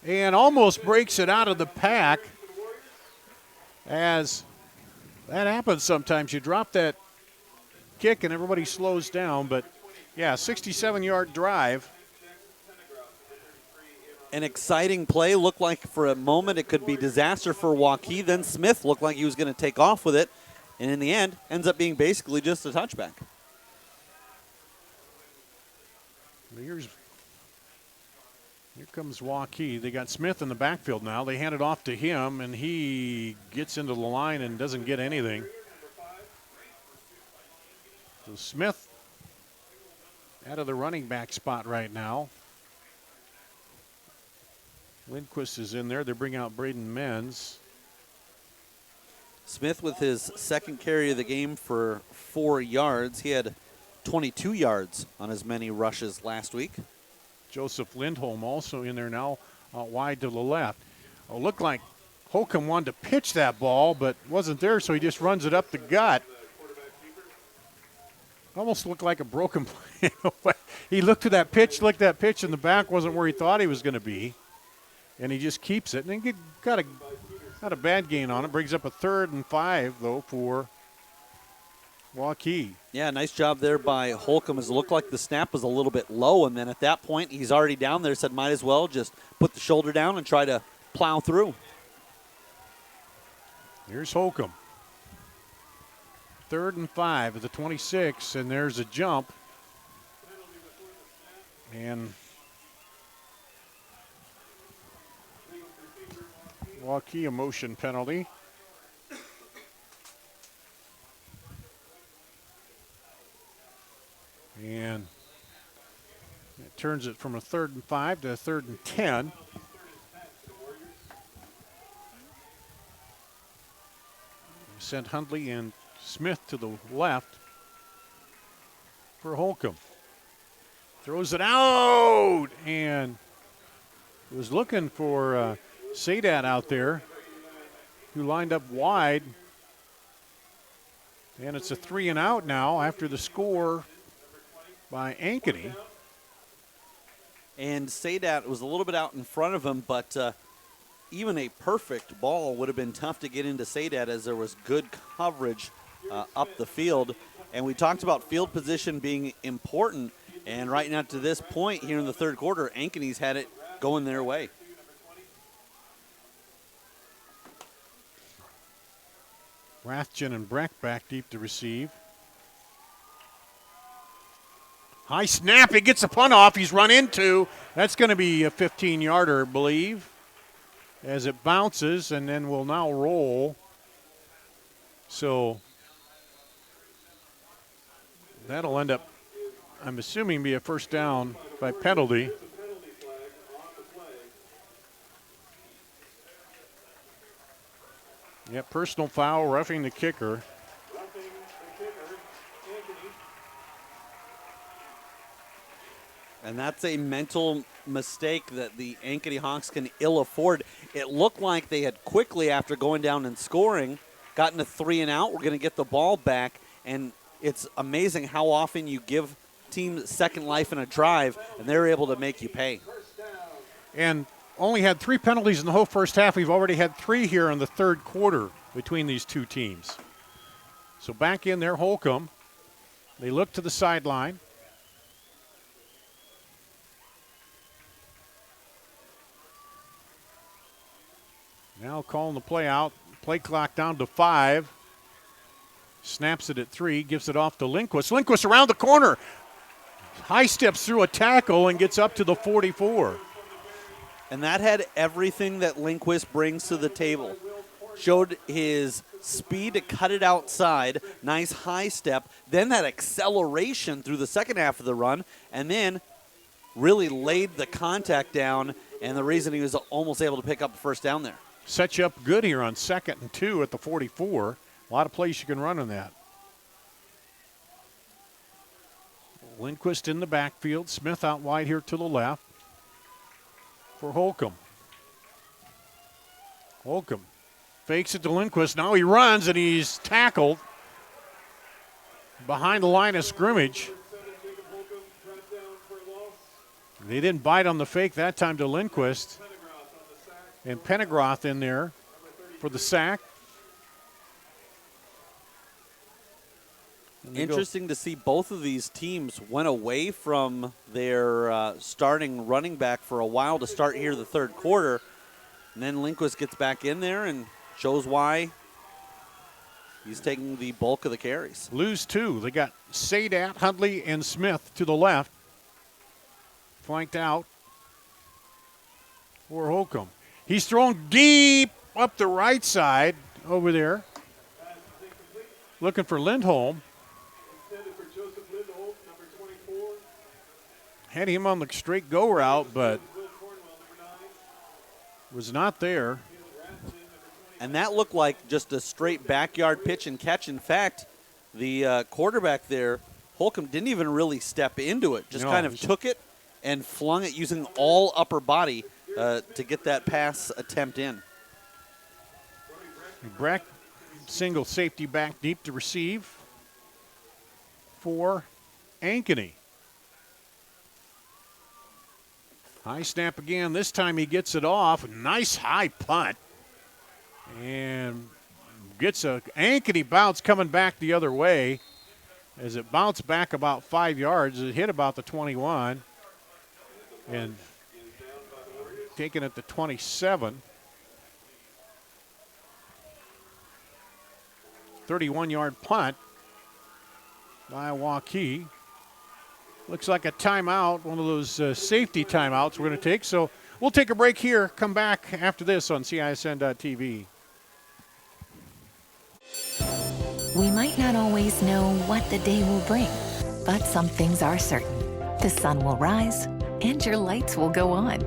and almost breaks it out of the pack. As that happens sometimes, you drop that kick and everybody slows down, but yeah, 67-yard drive. An exciting play. Looked like for a moment it could be disaster for Waukee. Then Smith looked like he was going to take off with it. And in the end, ends up being basically just a touchback. Here comes Waukee. They got Smith in the backfield now. They hand it off to him, and he gets into the line and doesn't get anything. So Smith out of the running back spot right now. Lindquist is in there. They bring out Braden Menz. Smith with his second carry of the game for 4 yards. He had 22 yards on as many rushes last week. Joseph Lindholm also in there now, out wide to the left. Oh, looked like Holcomb wanted to pitch that ball, but wasn't there, so he just runs it up the gut. Almost looked like a broken play. He looked at that pitch, and the back wasn't where he thought he was going to be. And he just keeps it. And he got a bad gain on it. Brings up a 3rd and 5, though, for Waukee. Yeah, nice job there by Holcomb. It looked like the snap was a little bit low, and then at that point, he's already down there, said might as well just put the shoulder down and try to plow through. Here's Holcomb. 3rd and 5 at the 26, and there's a jump. And Waukee, a motion penalty. And it turns it from a 3rd and 5 to a 3rd and 10. Sent Hundley and Smith to the left for Holcomb. Throws it out and was looking for Sadat out there, who lined up wide. And it's a 3 and out now after the score by Ankeny. And Sadat was a little bit out in front of him, but even a perfect ball would have been tough to get into Sadat as there was good coverage up the field. And we talked about field position being important. And right now to this point here in the third quarter, Ankeny's had it going their way. Rathjen and Breck back deep to receive. High snap, he gets the punt off, he's run into. That's going to be a 15-yarder, I believe, as it bounces and then will now roll. So that'll end up, I'm assuming, be a first down by penalty. Yeah, personal foul, roughing the kicker. And that's a mental mistake that the Ankeny Hawks can ill afford. It looked like they had quickly, after going down and scoring, gotten a 3 and out. We're going to get the ball back, and it's amazing how often you give teams second life in a drive, and they're able to make you pay. And only had 3 penalties in the whole first half. We've already had 3 here in the third quarter between these two teams. So back in there, Holcomb. They look to the sideline. Now calling the play out. Play clock down to 5. Snaps it at 3. Gives it off to Lindquist. Lindquist around the corner. High steps through a tackle and gets up to the 44. And that had everything that Lindquist brings to the table. Showed his speed to cut it outside. Nice high step. Then that acceleration through the second half of the run. And then really laid the contact down. And the reason he was almost able to pick up the first down there. Set you up good here on 2nd and 2 at the 44. A lot of plays you can run on that. Lindquist in the backfield. Smith out wide here to the left for Holcomb. Holcomb fakes it to Lindquist. Now he runs and he's tackled behind the line of scrimmage. They didn't bite on the fake that time to Lindquist. And Pennegroth in there for the sack. Interesting to see both of these teams went away from their starting running back for a while to start here the third quarter. And then Lindquist gets back in there and shows why he's taking the bulk of the carries. Lose 2. They got Sadat, Huntley, and Smith to the left. Flanked out for Holcomb. He's thrown deep up the right side over there. Looking for Lindholm. Had him on the straight go route, but was not there. And that looked like just a straight backyard pitch and catch. In fact, the quarterback there, Holcomb, didn't even really step into it. Just kind of took it and flung it using all upper body to get that pass attempt in. Breck, single safety back deep to receive for Ankeny. High snap again. This time he gets it off. Nice high punt. And gets a Ankeny bounce coming back the other way. As it bounced back about 5 yards, it hit about the 21. And taken at the 27. 31-yard punt by Waukee. Looks like a timeout, one of those safety timeouts we're going to take. So we'll take a break here, come back after this on CISN.TV. We might not always know what the day will bring, but some things are certain. The sun will rise and your lights will go on.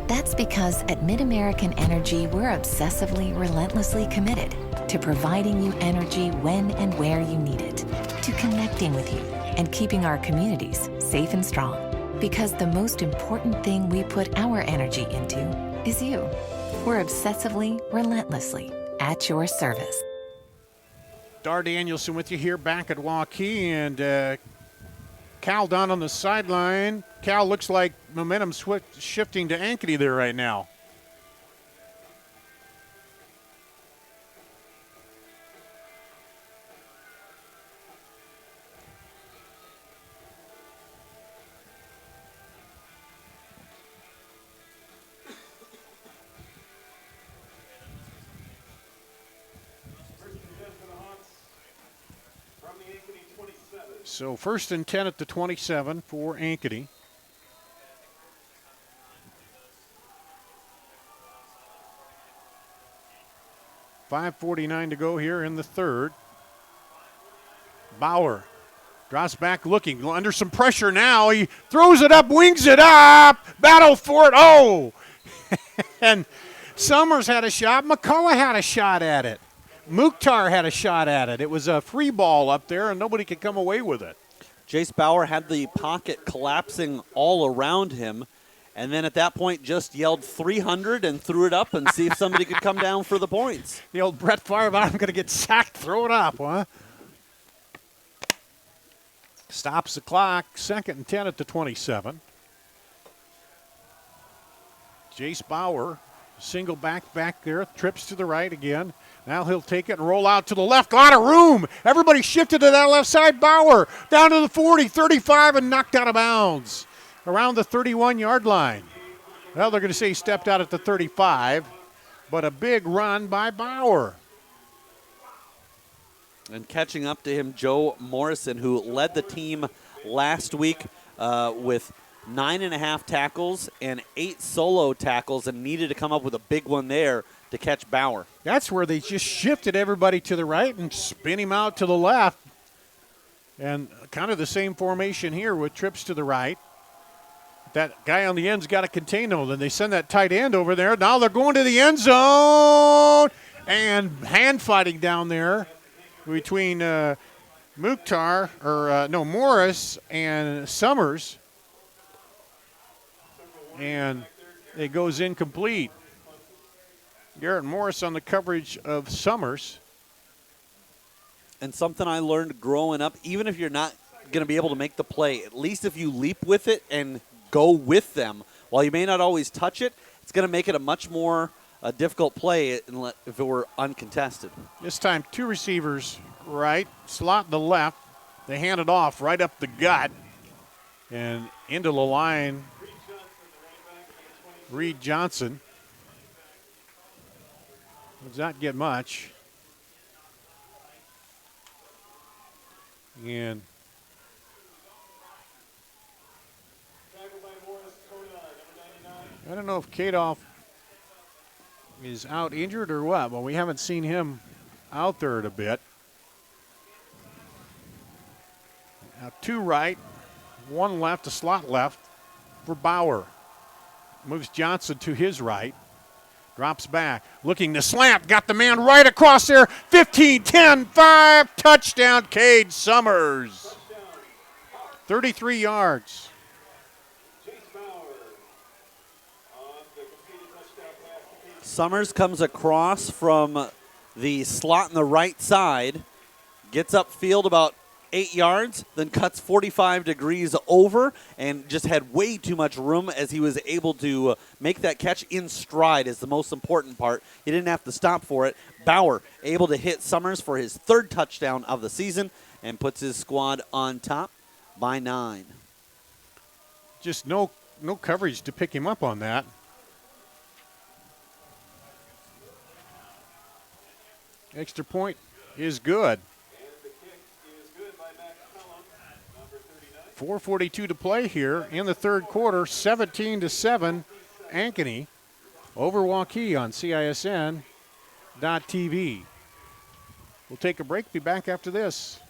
That's because at MidAmerican Energy, we're obsessively, relentlessly committed to providing you energy when and where you need it, to connecting with you and keeping our communities safe and strong. Because the most important thing we put our energy into is you. We're obsessively, relentlessly at your service. Dar Danielson with you here back at Waukee, and Cal down on the sideline. Cal looks like momentum shifting to Ankeny there right now. So 1st and 10 at the 27 for Ankeny. .549 to go here in the third. Bauer drops back looking, under some pressure now. He throws it up, wings it up, battle for it. Oh! And Summers had a shot. McCullough had a shot at it. Mukhtar had a shot at it. It was a free ball up there, and nobody could come away with it. Jace Bauer had the pocket collapsing all around him, and then at that point just yelled 300 and threw it up and see if somebody could come down for the points. The old Brett Favre, I'm going to get sacked, throw it up, huh? Stops the clock, 2nd and 10 at the 27. Jace Bauer, single back there, trips to the right again. Now he'll take it and roll out to the left. A lot of room. Everybody shifted to that left side. Bauer down to the 40, 35, and knocked out of bounds around the 31-yard line. Well, they're going to say he stepped out at the 35, but a big run by Bauer. And catching up to him, Joe Morrison, who led the team last week with 9.5 tackles and 8 solo tackles and needed to come up with a big one there to catch Bauer. That's where they just shifted everybody to the right and spin him out to the left. And kind of the same formation here with trips to the right. That guy on the end's got to contain them. Then they send that tight end over there. Now they're going to the end zone. And hand fighting down there between Morris and Summers. And it goes incomplete. Garrett Morris on the coverage of Summers. And something I learned growing up, even if you're not going to be able to make the play, at least if you leap with it and go with them, while you may not always touch it, it's going to make it a much more difficult play if it were uncontested. This time 2 receivers right, slot the left. They hand it off right up the gut and into the line. Reed Johnson does not get much. And I don't know if Kadoff is out injured or what, but we haven't seen him out there a bit. Now 2 right, 1 left, a slot left for Bauer. Moves Johnson to his right. Drops back. Looking to slant. Got the man right across there. 15, 10, 5. Touchdown, Cade Summers. 33 yards. Summers comes across from the slot on the right side. Gets upfield about 8 yards, then cuts 45 degrees over and just had way too much room as he was able to make that catch in stride is the most important part. He didn't have to stop for it. Bauer able to hit Summers for his 3rd touchdown of the season and puts his squad on top by 9. Just no coverage to pick him up on that. Extra point is good. 4:42 to play here in the 3rd quarter. 17-7, Ankeny over Waukee on CISN.TV. We'll take a break. Be back after this.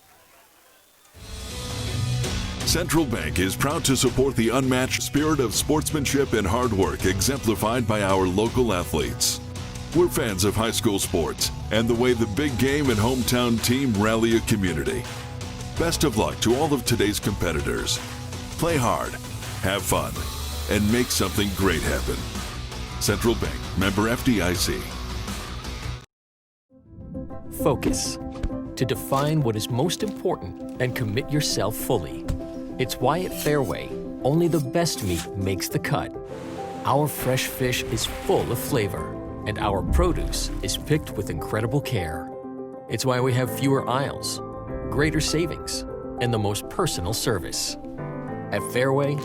Central Bank is proud to support the unmatched spirit of sportsmanship and hard work exemplified by our local athletes. We're fans of high school sports and the way the big game and hometown team rally a community. Best of luck to all of today's competitors. Play hard, have fun, and make something great happen. Central Bank, member FDIC. Focus. To define what is most important and commit yourself fully. It's why at Fairway, only the best meat makes the cut. Our fresh fish is full of flavor, and our produce is picked with incredible care. It's why we have fewer aisles, greater savings, and the most personal service. At Fairway,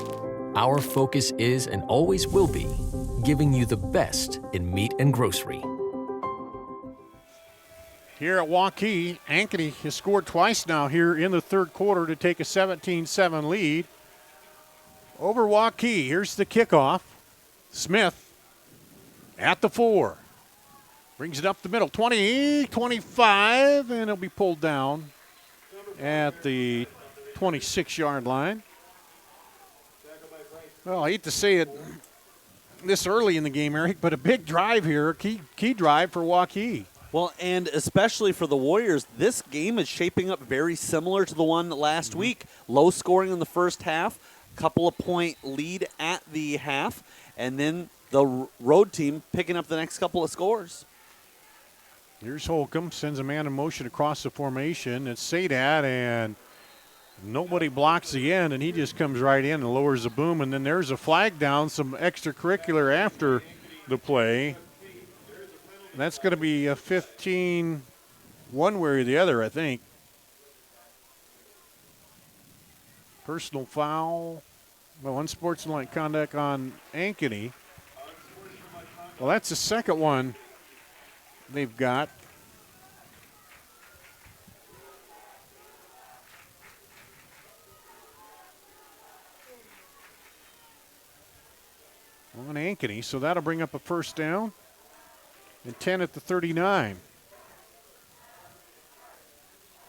our focus is and always will be giving you the best in meat and grocery. Here at Waukee, Ankeny has scored twice now here in the 3rd quarter to take a 17-7 lead over Waukee. Here's the kickoff. Smith at the 4. Brings it up the middle. 20, 25, and it'll be pulled down at the 26-yard line. Well, I hate to say it this early in the game, Eric, but a big drive here, key drive for Waukee. Well, and especially for the Warriors, this game is shaping up very similar to the one last week. Low scoring in the first half, couple of point lead at the half, and then the road team picking up the next couple of scores. Here's Holcomb, sends a man in motion across the formation. It's Sadat, and nobody blocks the end, and he just comes right in and lowers the boom. And then there's a flag down, some extracurricular after the play. And that's going to be a 15 one way or the other, I think. Personal foul. Well, unsportsmanlike conduct on Ankeny. Well, that's the second one they've got. On Ankeny, so that'll bring up a first down. And 10 at the 39.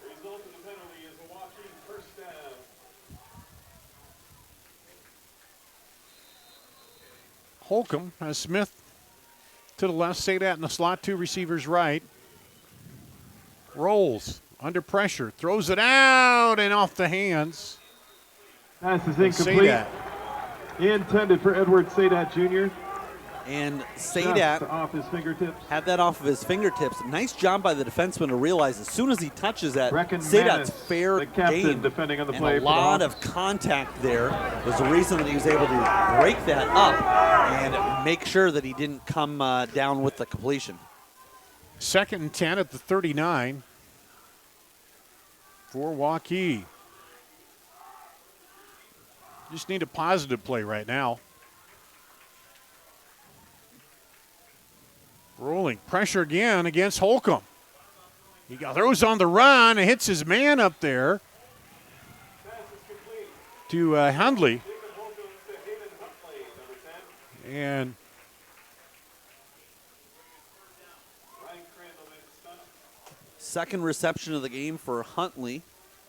Result of the penalty is a Waukee first down. Holcomb has Smith to the left, Sadat in the slot, two receivers right. Rolls under pressure, throws it out and off the hands. Pass is incomplete. Sadat. Intended for Edward Sadat Jr. And Sadat off his fingertips. had that off of his fingertips. Nice job by the defenseman to realize as soon as he touches that, Reckon Sadat's Manis, fair the captain, game. defending on the And play a for lot the of contact there was the reason that he was able to break that up and make sure that he didn't come down with the completion. 2nd and 10 at the 39 for Waukee. Just need a positive play right now. Rolling pressure again against Holcomb. He throws on the run and hits his man up there to Hundley. And second reception of the game for Huntley,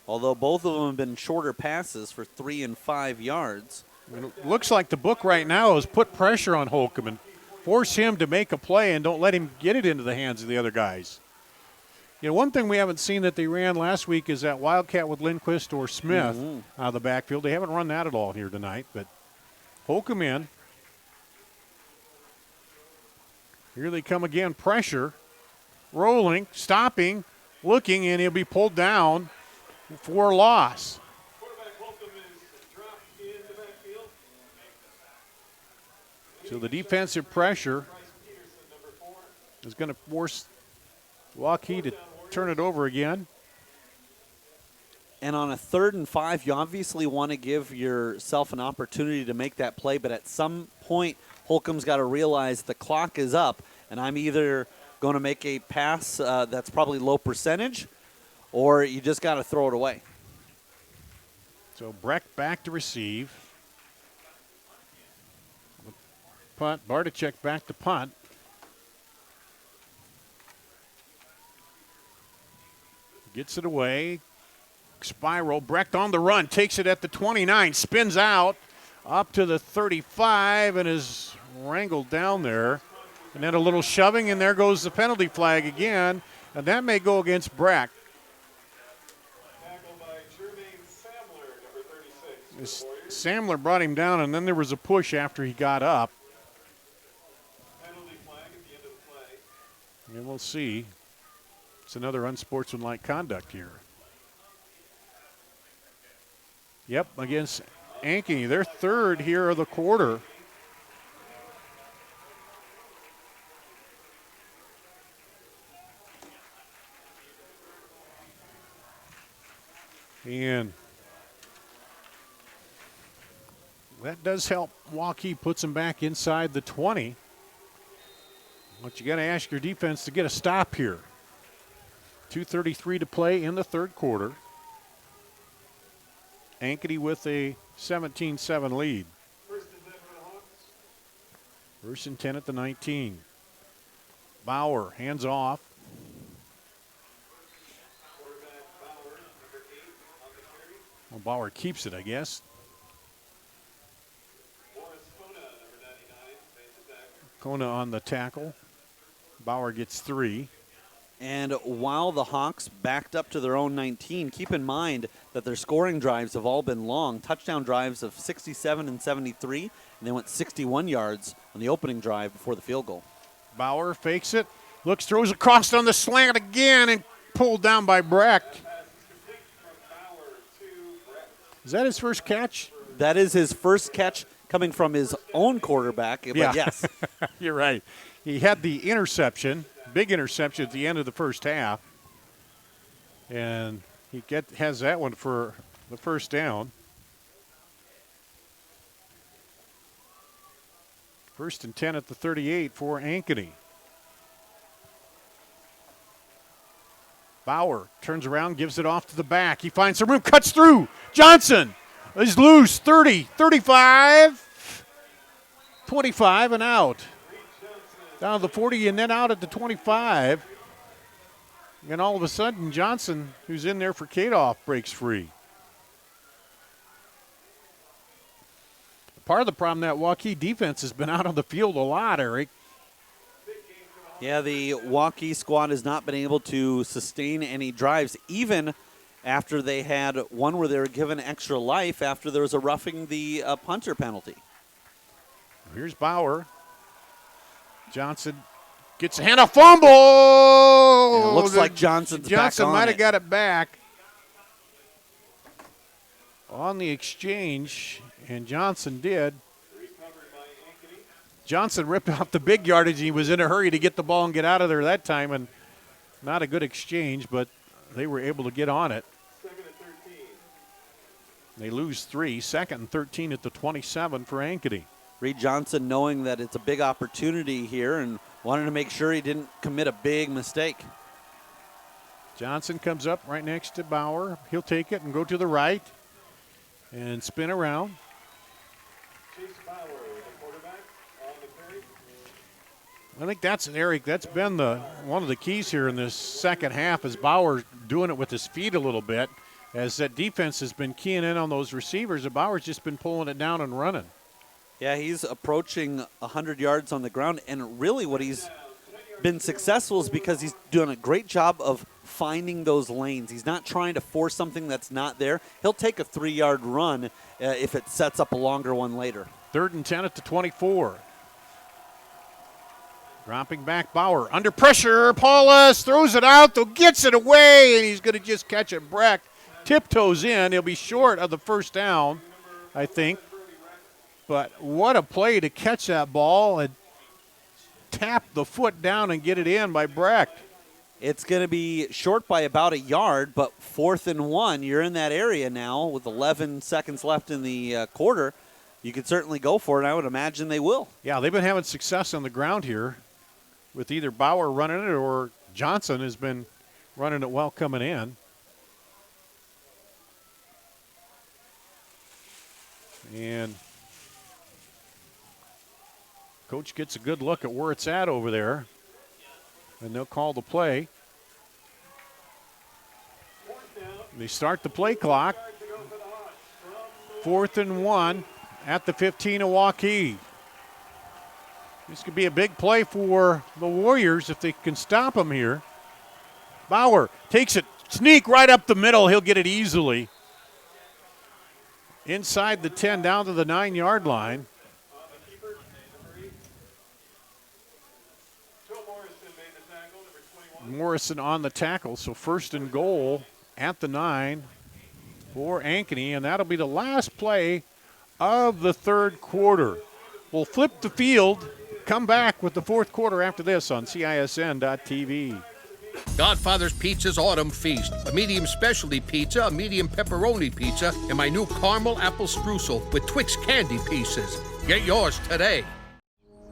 although both of them have been shorter passes for 3 and 5 yards. it looks like the book right now is put pressure on Holcomb and force him to make a play and don't let him get it into the hands of the other guys. You know, one thing we haven't seen that they ran last week is that Wildcat with Lindquist or Smith out of the backfield. They haven't run that at all here tonight, but Holcomb in. Here they come again, pressure, rolling, stopping, looking, and he'll be pulled down for a loss. So the defensive pressure is going to force Waukee to turn it over again. And on a 3rd and 5, you obviously want to give yourself an opportunity to make that play, but at some point, Holcomb's got to realize the clock is up, and I'm either going to make a pass that's probably low percentage, or you just got to throw it away. So Breck back to receive. Punt. Barticek back to punt. Gets it away. Spiral. Brecht on the run. Takes it at the 29. Spins out up to the 35 and is wrangled down there. And then a little shoving, and there goes the penalty flag again. And that may go against Breck. Samler brought him down, and then there was a push after he got up. And we'll see. It's another unsportsmanlike conduct here. Yep, against Ankeny. They're third here of the quarter. And that does help. Waukee puts them back inside the 20. But you got to ask your defense to get a stop here. 2:33 to play in the third quarter. Ankeny with a 17-7 lead. First and 10 at the 19. Bauer hands off. Well, Bauer keeps it, I guess. Kona on the tackle. Bauer gets 3. And while the Hawks backed up to their own 19, keep in mind that their scoring drives have all been long. Touchdown drives of 67 and 73, and they went 61 yards on the opening drive before the field goal. Bauer fakes it, looks, throws across on the slant again, and pulled down by Brecht. Is that his first catch? That is his first catch coming from his own quarterback, but yeah. Yes. You're right. He had the interception, big interception at the end of the first half. And he has that one for the first down. First and 10 at the 38 for Ankeny. Bauer turns around, gives it off to the back. He finds some room, cuts through. Johnson is loose, 30, 35, 25 and out. Down to the 40 and then out at the 25. And all of a sudden, Johnson, who's in there for Kadoff, breaks free. Part of the problem, that Waukee defense has been out on the field a lot, Eric. Yeah, the Waukee squad has not been able to sustain any drives, even after they had one where they were given extra life after there was a roughing the punter penalty. Here's Bauer. Johnson gets a hand, a fumble. And it looks like Johnson might have got it back on the exchange, and Johnson did. Johnson ripped off the big yardage. He was in a hurry to get the ball and get out of there that time, and not a good exchange, but they were able to get on it. They lose 3. Second and 13 at the 27 for Ankeny. Reed Johnson, knowing that it's a big opportunity here and wanted to make sure he didn't commit a big mistake. Johnson comes up right next to Bauer. He'll take it and go to the right and spin around. I think that's, Eric, that's been one of the keys here in this second half, is Bauer doing it with his feet a little bit, as that defense has been keying in on those receivers, and Bauer's just been pulling it down and running. Yeah, he's approaching 100 yards on the ground, and really what he's been successful is because he's doing a great job of finding those lanes. He's not trying to force something that's not there. He'll take a 3-yard run if it sets up a longer one later. 3rd and 10 at the 24. Dropping back, Bauer under pressure. Paulus throws it out, though gets it away, and he's going to just catch it. Brecht tiptoes in. He'll be short of the first down, I think. But what a play to catch that ball and tap the foot down and get it in by Brecht. It's going to be short by about 1 yard, but 4th and 1. You're in that area now with 11 seconds left in the quarter. You could certainly go for it. I would imagine they will. Yeah, they've been having success on the ground here with either Bauer running it or Johnson has been running it well coming in. And coach gets a good look at where it's at over there, and they'll call the play. They start the play clock. 4th and 1 at the 15 of Waukee. This could be a big play for the Warriors if they can stop them here. Bauer takes it, sneak right up the middle. He'll get it easily. Inside the 10, down to the 9-yard line. Morrison on the tackle, so 1st and goal at the 9 for Ankeny, and that'll be the last play of the 3rd quarter. We'll flip the field, come back with the 4th quarter after this on CISN.TV. Godfather's Pizza's Autumn Feast. A medium specialty pizza, a medium pepperoni pizza, and my new caramel apple streusel with Twix candy pieces. Get yours today.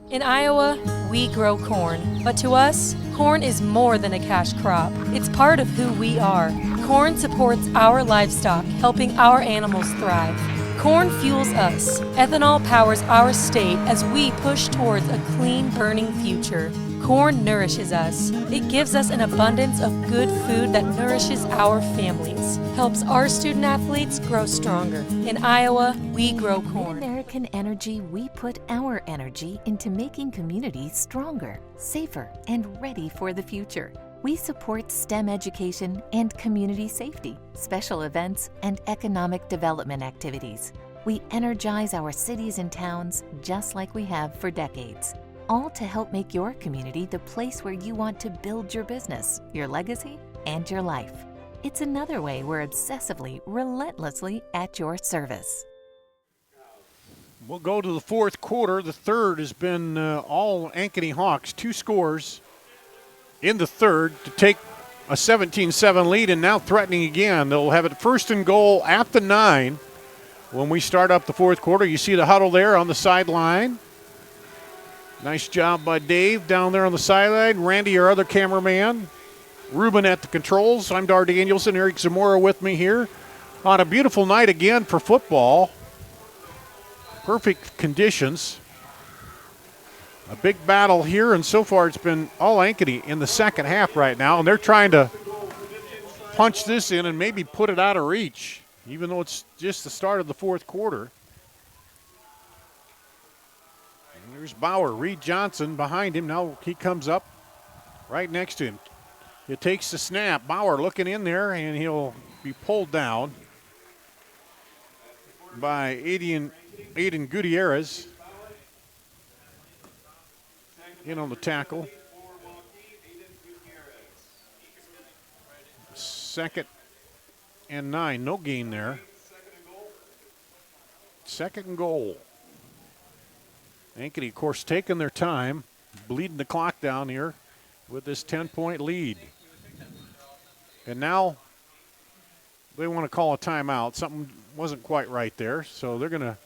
In Iowa, we grow corn, but to us, corn is more than a cash crop. It's part of who we are. Corn supports our livestock, helping our animals thrive. Corn fuels us. Ethanol powers our state as we push towards a clean, burning future. Corn nourishes us. It gives us an abundance of good food that nourishes our families, helps our student athletes grow stronger. In Iowa, we grow corn. At American Energy, we put our energy into making communities stronger, safer, and ready for the future. We support STEM education and community safety, special events, and economic development activities. We energize our cities and towns just like we have for decades, all to help make your community the place where you want to build your business, your legacy, and your life. It's another way we're obsessively, relentlessly at your service. We'll go to the fourth quarter. The third has been all Ankeny Hawks. 2 scores in the third to take a 17-7 lead, and now threatening again. They'll have it first and goal at the 9 when we start up the fourth quarter. You see the huddle there on the sideline. Nice job by Dave down there on the sideline. Randy, our other cameraman. Ruben at the controls. I'm Dar Danielson. Eric Zamora with me here on a beautiful night again for football. Perfect conditions. A big battle here, and so far it's been all Ankeny in the second half right now, and they're trying to punch this in and maybe put it out of reach, even though it's just the start of the fourth quarter. And there's Bauer, Reed Johnson behind him. Now he comes up right next to him. It takes the snap. Bauer looking in there, and he'll be pulled down by Aiden Gutierrez in on the tackle. Second and 9. No gain there. Second and goal. Ankeny, of course, taking their time, bleeding the clock down here with this 10-point lead. And now they want to call a timeout. Something wasn't quite right there, so they're going to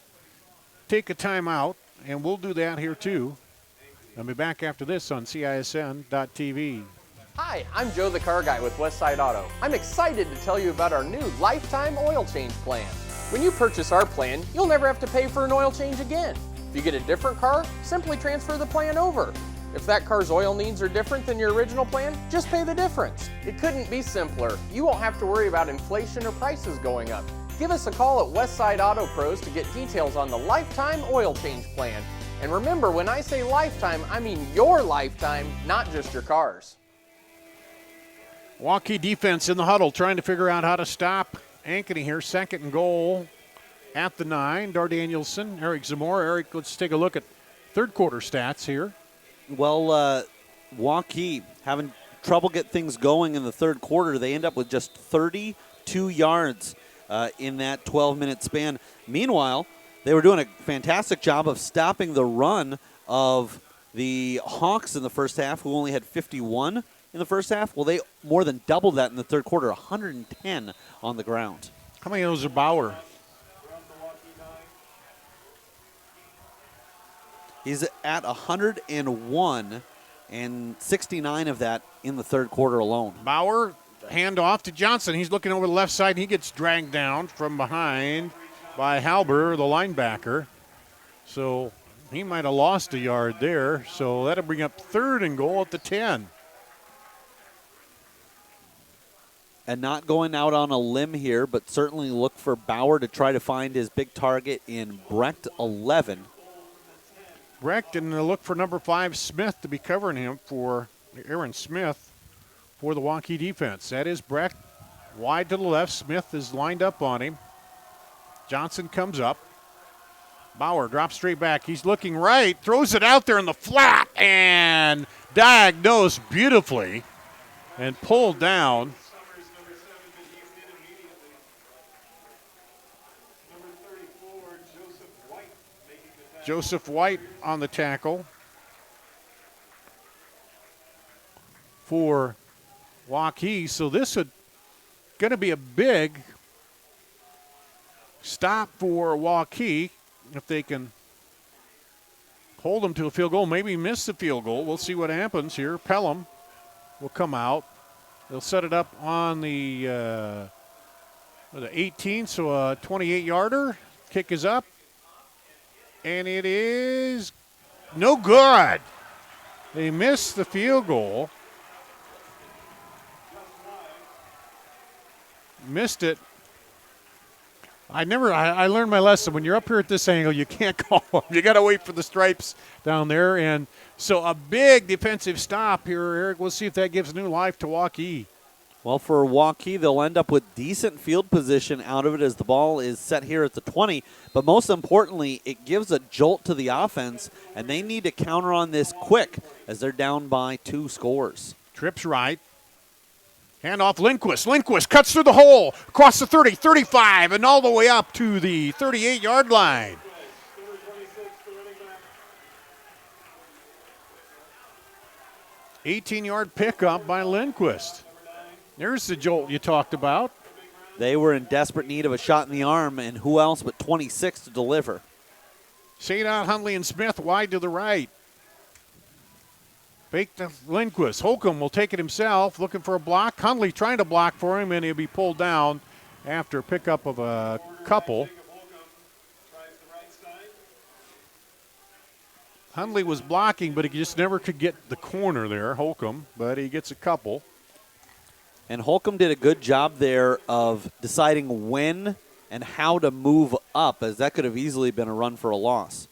take a timeout, and we'll do that here too. I'll be back after this on CISN.TV. Hi, I'm Joe the Car Guy with Westside Auto. I'm excited to tell you about our new lifetime oil change plan. When you purchase our plan, you'll never have to pay for an oil change again. If you get a different car, simply transfer the plan over. If that car's oil needs are different than your original plan, just pay the difference. It couldn't be simpler. You won't have to worry about inflation or prices going up. Give us a call at Westside Auto Pros to get details on the lifetime oil change plan. And remember, when I say lifetime, I mean your lifetime, not just your car's. Waukee defense in the huddle trying to figure out how to stop Ankeny here. Second and goal at the 9. Dar Danielson, Eric Zamora. Eric, let's take a look at third quarter stats here. Well, Waukee having trouble get things going in the third quarter. They end up with just 32 yards in that 12-minute span. Meanwhile, they were doing a fantastic job of stopping the run of the Hawks in the first half, who only had 51 in the first half. Well, they more than doubled that in the third quarter, 110 on the ground. How many of those are Bauer? He's at 101, and 69 of that in the third quarter alone. Bauer, handoff to Johnson. He's looking over the left side, and he gets dragged down from behind by Halber, the linebacker. So he might have lost a yard there. So that'll bring up third and goal at the 10. And not going out on a limb here, but certainly look for Bauer to try to find his big target in Brecht 11. Brecht, and look for number 5, Smith, to be covering him for Aaron Smith for the Waukee defense. That is Brecht wide to the left. Smith is lined up on him. Johnson comes up. Bauer drops straight back. He's looking right, throws it out there in the flat, and diagnosed beautifully and pulled down. Joseph White on the tackle for Waukee. So this is going to be a big stop for Waukee if they can hold them to a field goal, maybe miss the field goal. We'll see what happens here. Pelham will come out. They'll set it up on the 18, so a 28-yarder. Kick is up. And it is no good. They missed the field goal. Missed it. I learned my lesson. When you're up here at this angle, you can't call them. You got to wait for the stripes down there. And so a big defensive stop here, Eric. We'll see if that gives new life to Waukee. Well, for Waukee, they'll end up with decent field position out of it as the ball is set here at the 20. But most importantly, it gives a jolt to the offense, and they need to counter on this quick as they're down by 2 scores. Trips right. Hand off Lindquist. Lindquist cuts through the hole, across the 30, 35, and all the way up to the 38-yard line. $18-yard pickup by Lindquist. There's the jolt you talked about. They were in desperate need of a shot in the arm, and who else but 26 to deliver. Sadot, Hundley, and Smith wide to the right. Fake to Lindquist. Holcomb will take it himself, looking for a block. Hundley trying to block for him, and he'll be pulled down after a pickup of a couple. Hundley was blocking, but he just never could get the corner there, Holcomb, but he gets a couple. And Holcomb did a good job there of deciding when and how to move up, as that could have easily been a run for a loss.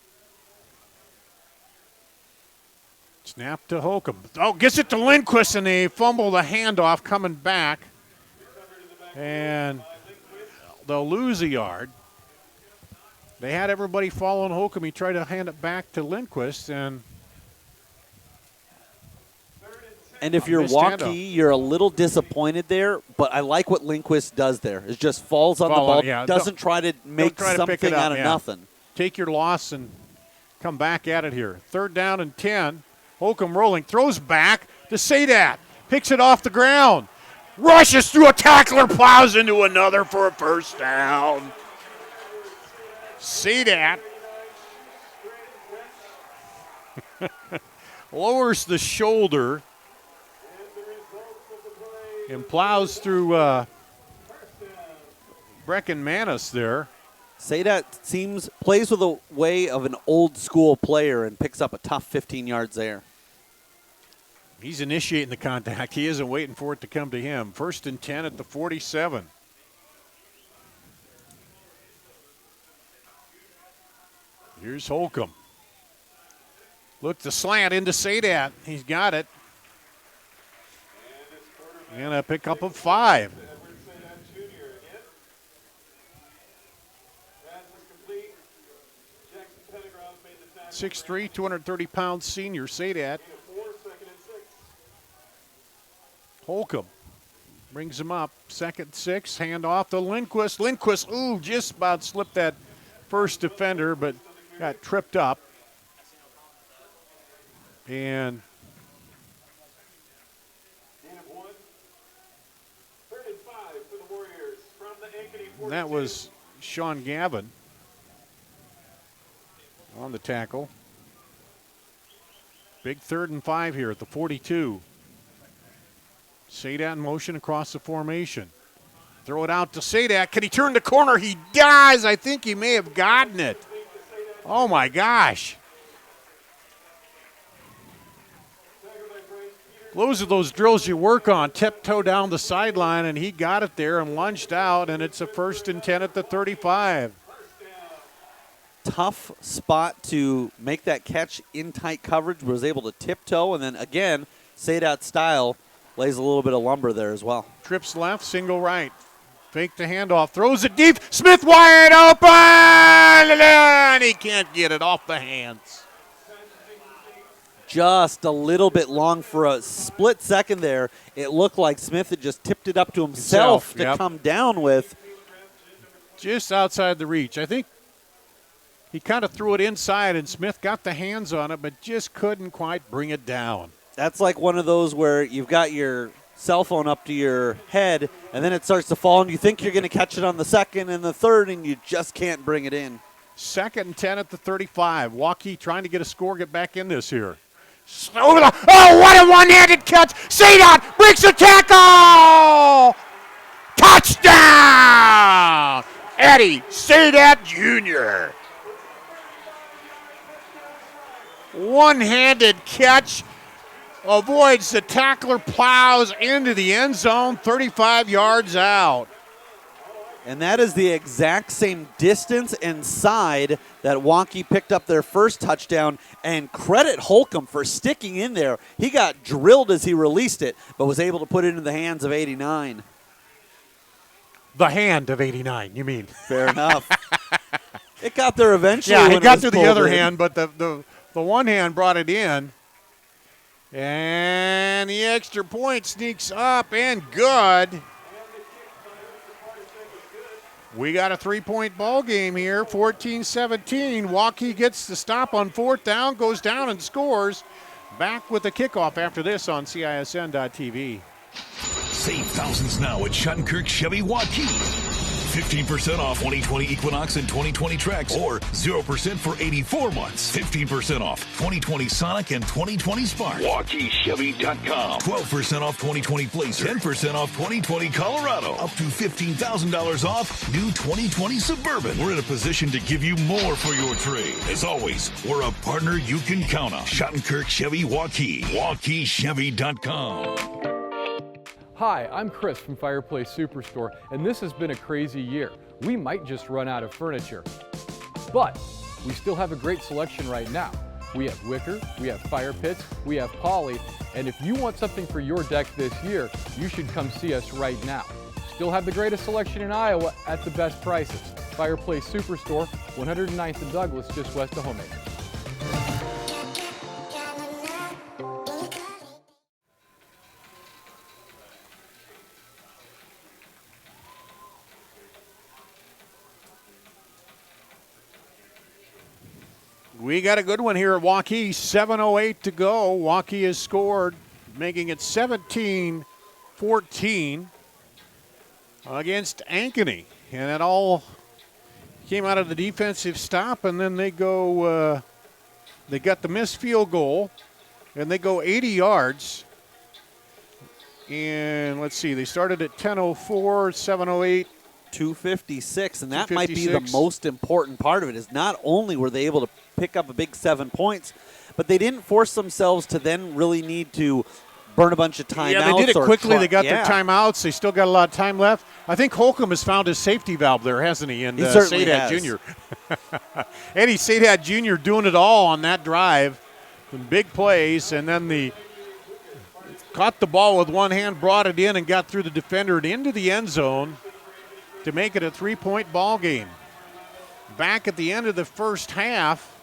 Snap to Holcomb. Oh, gets it to Lindquist, and they fumble the handoff coming back. And they'll lose a yard. They had everybody following Holcomb. He tried to hand it back to Lindquist, and if you're Waukee, you're a little disappointed there, but I like what Lindquist does there. It just falls on the ball, doesn't try to make something out of nothing. Take your loss and come back at it here. 3rd down and 10. Holcomb rolling, throws back to Sadot. Picks it off the ground. Rushes through a tackler, plows into another for a first down. Sadot lowers the shoulder and plows through Brecken Manis there. Sadot plays with a way of an old school player and picks up a tough 15 yards there. He's initiating the contact. He isn't waiting for it to come to him. 1st and 10 at the 47. Here's Holcomb. Look, the slant into Sadot. He's got it. And a pickup of 5. .6'3", 230-pound senior Sadot. Holcomb brings him up. 2nd 6, hand off to Lindquist. Lindquist, just about slipped that first defender, but got tripped up. And that was Sean Gavin on the tackle. Big 3rd and 5 here at the 42. Sadot in motion across the formation. Throw it out to Sadot. Can he turn the corner? He does. I think he may have gotten it. Oh, my gosh. Those are those drills you work on. Tiptoe down the sideline, and he got it there and lunged out, and it's a 1st and 10 at the 35. Tough spot to make that catch in tight coverage, was able to tiptoe, and then again, Sadot style lays a little bit of lumber there as well. Trips left, single right. Fake the handoff, throws it deep. Smith wide open, and he can't get it off the hands. Just a little bit long for a split second there. It looked like Smith had just tipped it up to himself to come down with. Just outside the reach. I think he kind of threw it inside, and Smith got the hands on it, but just couldn't quite bring it down. That's like one of those where you've got your cell phone up to your head, and then it starts to fall, and you think you're going to catch it on the 2nd and the 3rd, and you just can't bring it in. 2nd and 10 at the 35. Waukee trying to get a score, get back in this here. Oh, what a one-handed catch. Sadot breaks the tackle. Touchdown. Eddie Sadot Jr. One-handed catch. Avoids the tackler, plows into the end zone, 35 yards out. And that is the exact same distance and side that Waukee picked up their first touchdown. And credit Holcomb for sticking in there. He got drilled as he released it, but was able to put it into the hands of 89. The hand of 89, you mean? Fair enough. It got there eventually. Yeah, when it got was to the pulled other in. hand, but the one hand brought it in. And the extra point sneaks up and good. We got a 3-point ball game here, 14-17. Waukee gets the stop on 4th down, goes down and scores. Back with the kickoff after this on CISN.TV. Save thousands now at Shattenkirk Chevy Waukee. 15% off 2020 Equinox and 2020 Trax, or 0% for 84 months. 15% off 2020 Sonic and 2020 Spark. WaukeeChevy.com. 12% off 2020 Blazer. 10% off 2020 Colorado. Up to $15,000 off new 2020 Suburban. We're in a position to give you more for your trade. As always, we're a partner you can count on. Shattenkirk Chevy Waukee. WaukeeChevy.com. Hi, I'm Chris from Fireplace Superstore, and this has been a crazy year. We might just run out of furniture, but we still have a great selection right now. We have wicker, we have fire pits, we have poly, and if you want something for your deck this year, you should come see us right now. Still have the greatest selection in Iowa at the best prices. Fireplace Superstore, 109th and Douglas, just west of Homemaker. We got a good one here at Waukee. 7:08 to go. Waukee has scored, making it 17-14 against Ankeny. And it all came out of the defensive stop, and then they go, they got the missed field goal, and they go 80 yards. And let's see, they started at 10:04, 7:08. 256, and that might be the most important part of it, is not only were they able to pick up a big 7 points, but they didn't force themselves to then really need to burn a bunch of timeouts. Yeah, they did it quickly. They got their timeouts. They still got a lot of time left. I think Holcomb has found his safety valve there, hasn't he? And he certainly Sadat has. Jr. Eddie Sadat Jr. doing it all on that drive. Some big plays, and then caught the ball with one hand, brought it in, and got through the defender and into the end zone to make it a 3-point ball game. Back at the end of the first half,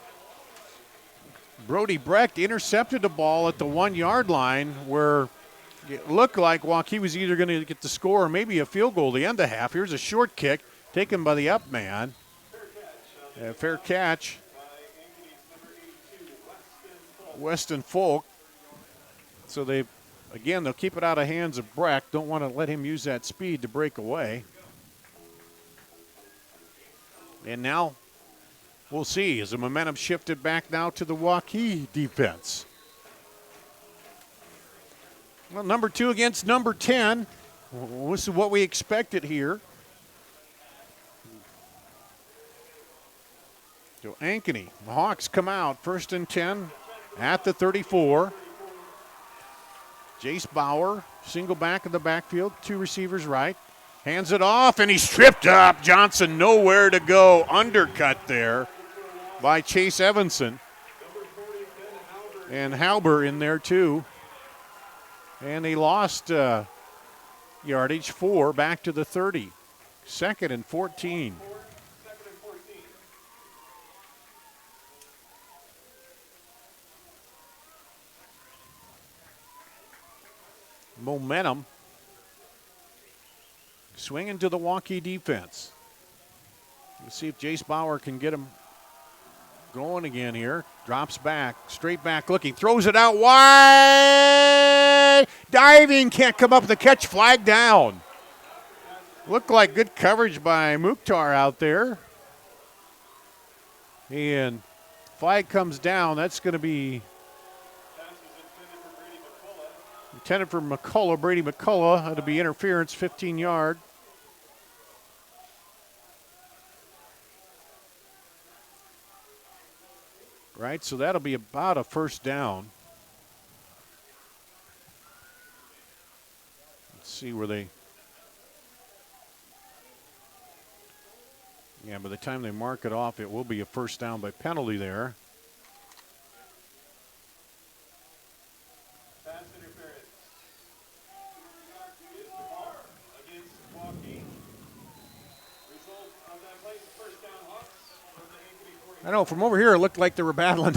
Brody Brecht intercepted the ball at the 1-yard line where it looked like Waukee was either going to get the score or maybe a field goal at the end of the half. Here's a short kick taken by the up man. Fair catch. Weston Folk. So they'll keep it out of hands of Brecht. Don't want to let him use that speed to break away. And now we'll see. Is the momentum shifted back now to the Waukee defense? Well, number 2 against number 10. This is what we expected here. So Ankeny, the Hawks come out 1st and 10 at the 34. Jace Bauer, single back in the backfield, 2 receivers right. Hands it off, and he's tripped up. Johnson nowhere to go. Undercut there by Chase Evanson. And Halber in there too. And they lost yardage 4 back to the 30. 2nd and 14. Momentum. Swinging to the Waukee defense. Let's see if Jace Bauer can get him going again here. Drops back, straight back looking, throws it out wide. Diving, can't come up with the catch, flag down. Looked like good coverage by Mukhtar out there. And flag comes down. That's going to be intended for McCullough, Brady McCullough. That'll be interference, 15-yard. Right, so that'll be about a 1st down. Let's see where they Yeah, by the time they mark it off, it will be a first down by penalty there. Pass interference. Is the call against Waukee. Result of that play, first down Hawks from the Ankeny 40. I know from over here it looked like they were battling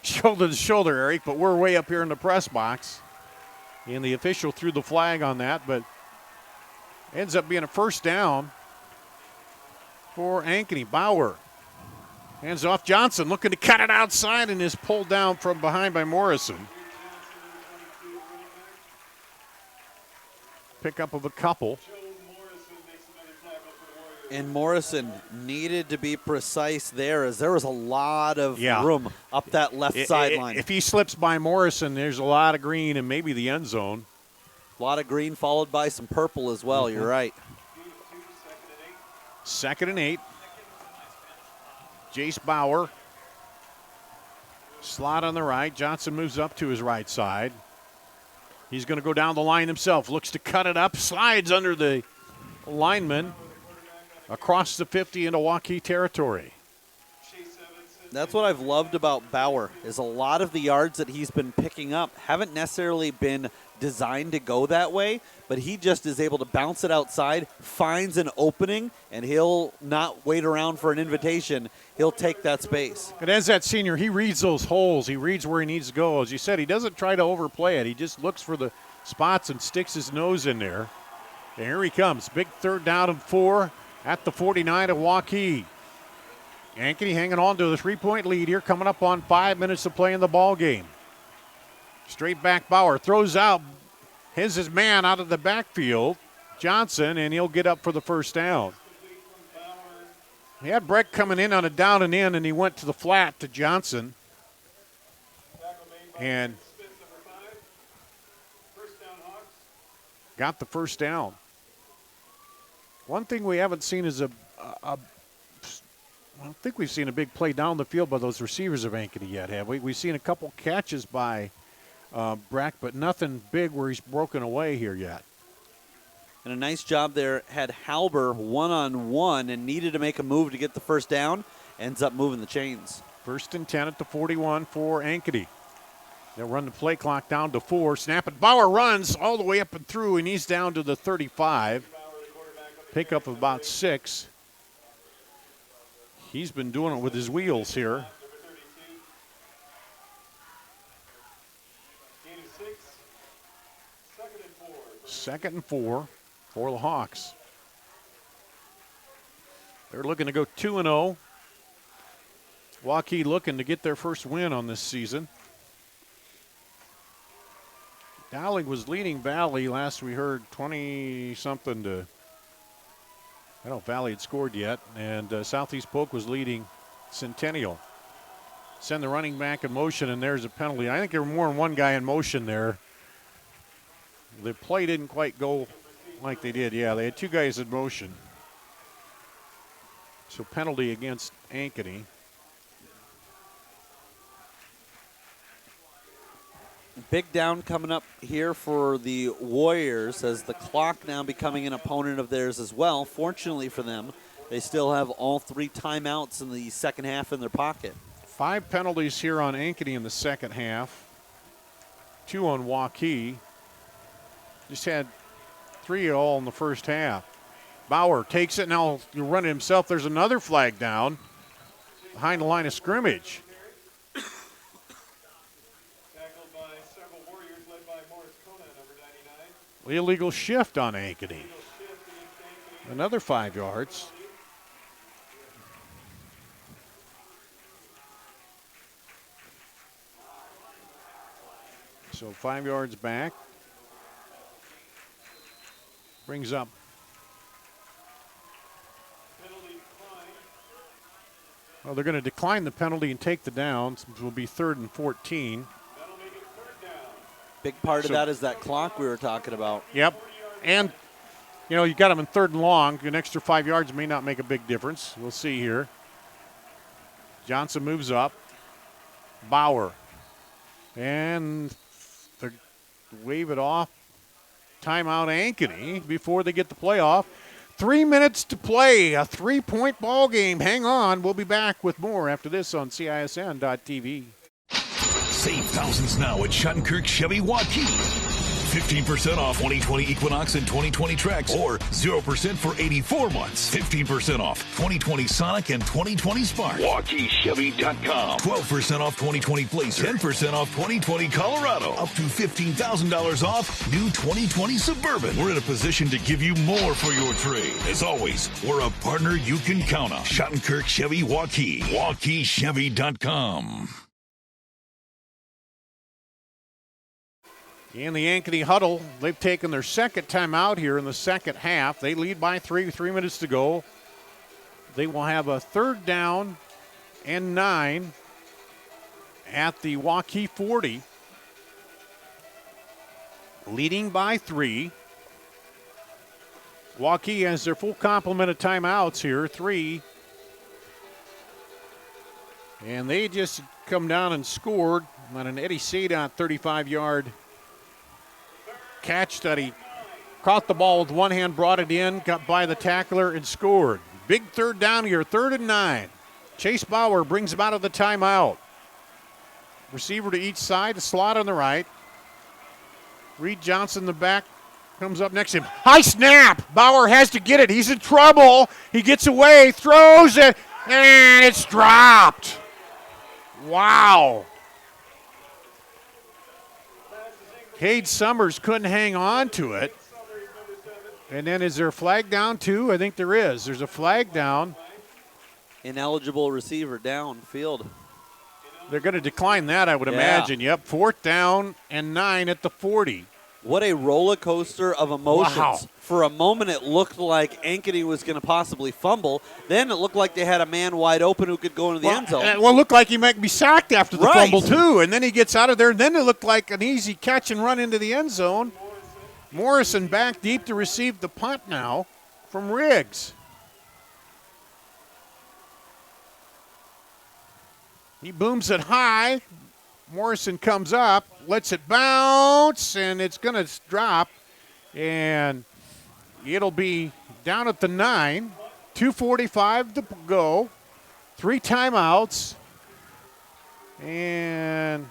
shoulder to shoulder, Eric, but we're way up here in the press box. And the official threw the flag on that, but ends up being a first down for Ankeny. Bauer hands off Johnson, looking to cut it outside, and is pulled down from behind by Morrison. Pickup of a couple. And Morrison needed to be precise there, as there was a lot of room up that left sideline. If he slips by Morrison, there's a lot of green and maybe the end zone. A lot of green followed by some purple as well. You're right. 2nd and 8. Jace Bauer. Slot on the right. Johnson moves up to his right side. He's going to go down the line himself. Looks to cut it up. Slides under the lineman. Across the 50 into Waukee territory. That's what I've loved about Bauer, is a lot of the yards that he's been picking up haven't necessarily been designed to go that way, but he just is able to bounce it outside, finds an opening, and he'll not wait around for an invitation. He'll take that space. And as that senior, he reads those holes. He reads where he needs to go. As you said, he doesn't try to overplay it. He just looks for the spots and sticks his nose in there. And here he comes. Big 3rd down and 4 at the 49 of Waukee. Ankeny hanging on to the 3-point lead here, coming up on 5 minutes to play in the ball game. Straight back Bauer throws out his man out of the backfield, Johnson, and he'll get up for the first down. He had Breck coming in on a down and in, and he went to the flat to Johnson. And got the first down. One thing we haven't seen is I don't think we've seen a big play down the field by those receivers of Ankeny yet, have we? We've seen a couple catches by Breck, but nothing big where he's broken away here yet. And a nice job there. Had Halber one-on-one and needed to make a move to get the first down. Ends up moving the chains. 1st and 10 at the 41 for Ankeny. They'll run the play clock down to 4. Snap it. Bauer runs all the way up and through, and he's down to the 35. Pickup of about 6. He's been doing it with his wheels here. Second and 4 for the Hawks. They're looking to go 2-0. Waukee looking to get their first win on this season. Dowling was leading Valley last we heard 20-something to, I don't know if Valley had scored yet, and Southeast Polk was leading Centennial. Send the running back in motion, and there's a penalty. I think there were more than one guy in motion there. The play didn't quite go like they did. Yeah, they had 2 guys in motion. So penalty against Ankeny. Big down coming up here for the Warriors, as the clock now becoming an opponent of theirs as well. Fortunately for them, they still have all 3 timeouts in the second half in their pocket. 5 penalties here on Ankeny in the second half. 2 on Waukee. Just had 3 all in the first half. Bauer takes it. Now he'll run it himself. There's another flag down behind the line of scrimmage. Illegal shift on Ankeny. Another 5 yards. So 5 yards back. Brings up. Well, they're going to decline the penalty and take the downs, which will be 3rd and 14. Big part of that is that clock we were talking about. Yep. And, you know, you got them in 3rd and long. An extra 5 yards may not make a big difference. We'll see here. Johnson moves up. Bauer. And they wave it off. Timeout Ankeny before they get the playoff. 3 minutes to play, a 3-point ball game. Hang on, we'll be back with more after this on CISN.TV. Save thousands now at Schottenkirk Chevy Waukee. 15% off 2020 Equinox and 2020 Trax, or 0% for 84 months. 15% off 2020 Sonic and 2020 Spark. WaukeeChevy.com. 12% off 2020 Blazer. 10% off 2020 Colorado. Up to $15,000 off new 2020 Suburban. We're in a position to give you more for your trade. As always, we're a partner you can count on. Schottenkirk Chevy Waukee. WaukeeChevy.com. In the Ankeny huddle, they've taken their second timeout here in the second half. They lead by 3 minutes to go. They will have a 3rd down and 9 at the Waukee 40. Leading by 3. Waukee has their full complement of timeouts here, 3. And they just come down and scored on an Eddie Sadot 35-yard catch that he caught the ball with one hand, brought it in, got by the tackler, and scored. Big 3rd down here, 3rd and 9. Chase Bauer brings him out of the timeout. Receiver to each side, a slot on the right. Reed Johnson, the back, comes up next to him. High snap! Bauer has to get it. He's in trouble. He gets away, throws it, and it's dropped. Wow. Cade Summers couldn't hang on to it. And then is there a flag down too? I think there is. There's a flag down. Ineligible receiver downfield. They're going to decline that, I would imagine. Yep, 4th down and 9 at the 40. What a roller coaster of emotions. Wow. For a moment, it looked like Ankeny was going to possibly fumble. Then it looked like they had a man wide open who could go into the end zone. Well, it looked like he might be sacked after the fumble, too. And then he gets out of there, and then it looked like an easy catch and run into the end zone. Morrison back deep to receive the punt now from Riggs. He booms it high. Morrison comes up, lets it bounce, and it's going to drop. And it'll be down at the 9. 2:45 to go. 3 timeouts. And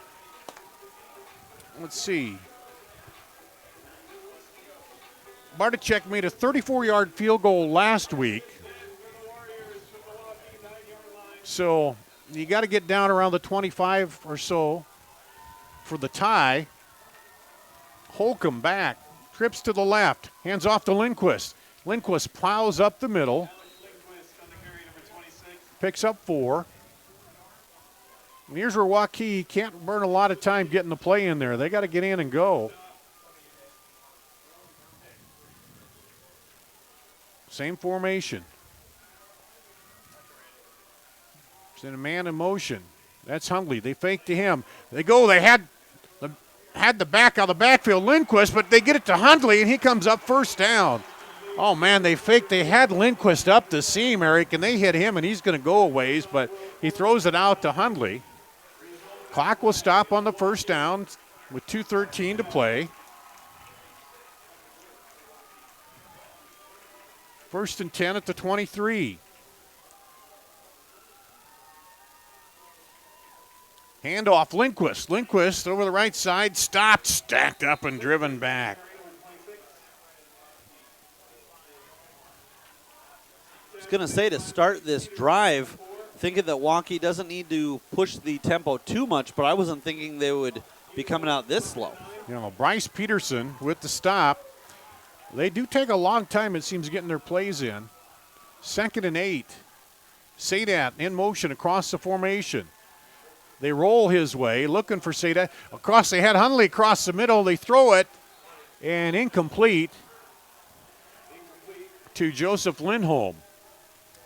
let's see. Barticek made a 34-yard field goal last week. So you got to get down around the 25 or so for the tie. Holcomb back, trips to the left, hands off to Lindquist. Lindquist plows up the middle, picks up 4. And here's where Waukee can't burn a lot of time getting the play in there. They got to get in and go. Same formation. In a man in motion. That's Hundley. They fake to him. They go. They had the back out of the backfield, Lindquist, but they get it to Hundley, and he comes up 1st down. Oh, man, they faked. They had Lindquist up the seam, Eric, and they hit him, and he's going to go a ways, but he throws it out to Hundley. Clock will stop on the 1st down with 2:13 to play. 1st and 10 at the 23. Handoff, Lindquist. Lindquist over the right side, stopped, stacked up, and driven back. I was going to say, to start this drive, thinking that Waukee doesn't need to push the tempo too much, but I wasn't thinking they would be coming out this slow. You know, Bryce Peterson with the stop. They do take a long time, it seems, getting their plays in. 2nd and 8. Sadot in motion across the formation. They roll his way, looking for Sadot. Across, they had Hundley across the middle. They throw it, and incomplete to Joseph Lindholm.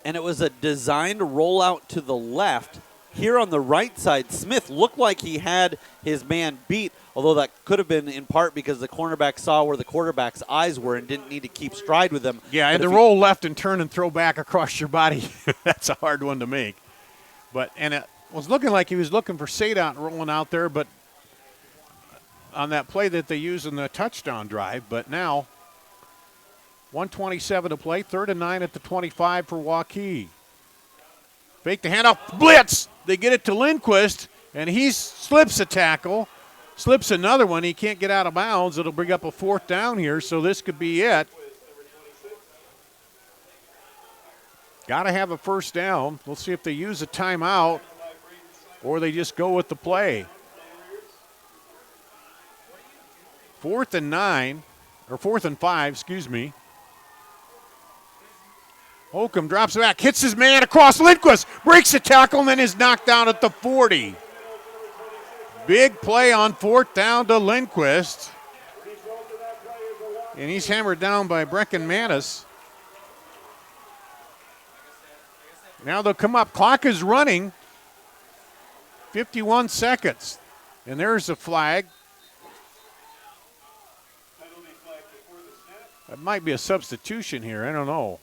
And it was a designed rollout to the left. Here on the right side, Smith looked like he had his man beat, although that could have been in part because the cornerback saw where the quarterback's eyes were and didn't need to keep stride with them. Yeah, and to roll left and turn and throw back across your body, that's a hard one to make. And it was looking like he was looking for Sadot rolling out there, but on that play that they used in the touchdown drive. But now 1:27 to play. 3rd and 9 at the 25 for Waukee. Fake the handoff. Blitz. They get it to Lindquist, and he slips a tackle. Slips another one. He can't get out of bounds. It'll bring up a 4th down here, so this could be it. Got to have a 1st down. We'll see if they use a timeout or they just go with the play. 4th and 9, or 4th and 5, excuse me. Holcomb drops it back, hits his man across Lindquist, breaks the tackle, and then is knocked down at the 40. Big play on 4th down to Lindquist. And he's hammered down by Brecken Manis. Now they'll come up. Clock is running. 51 seconds. And there's a flag. That might be a substitution here. I don't know.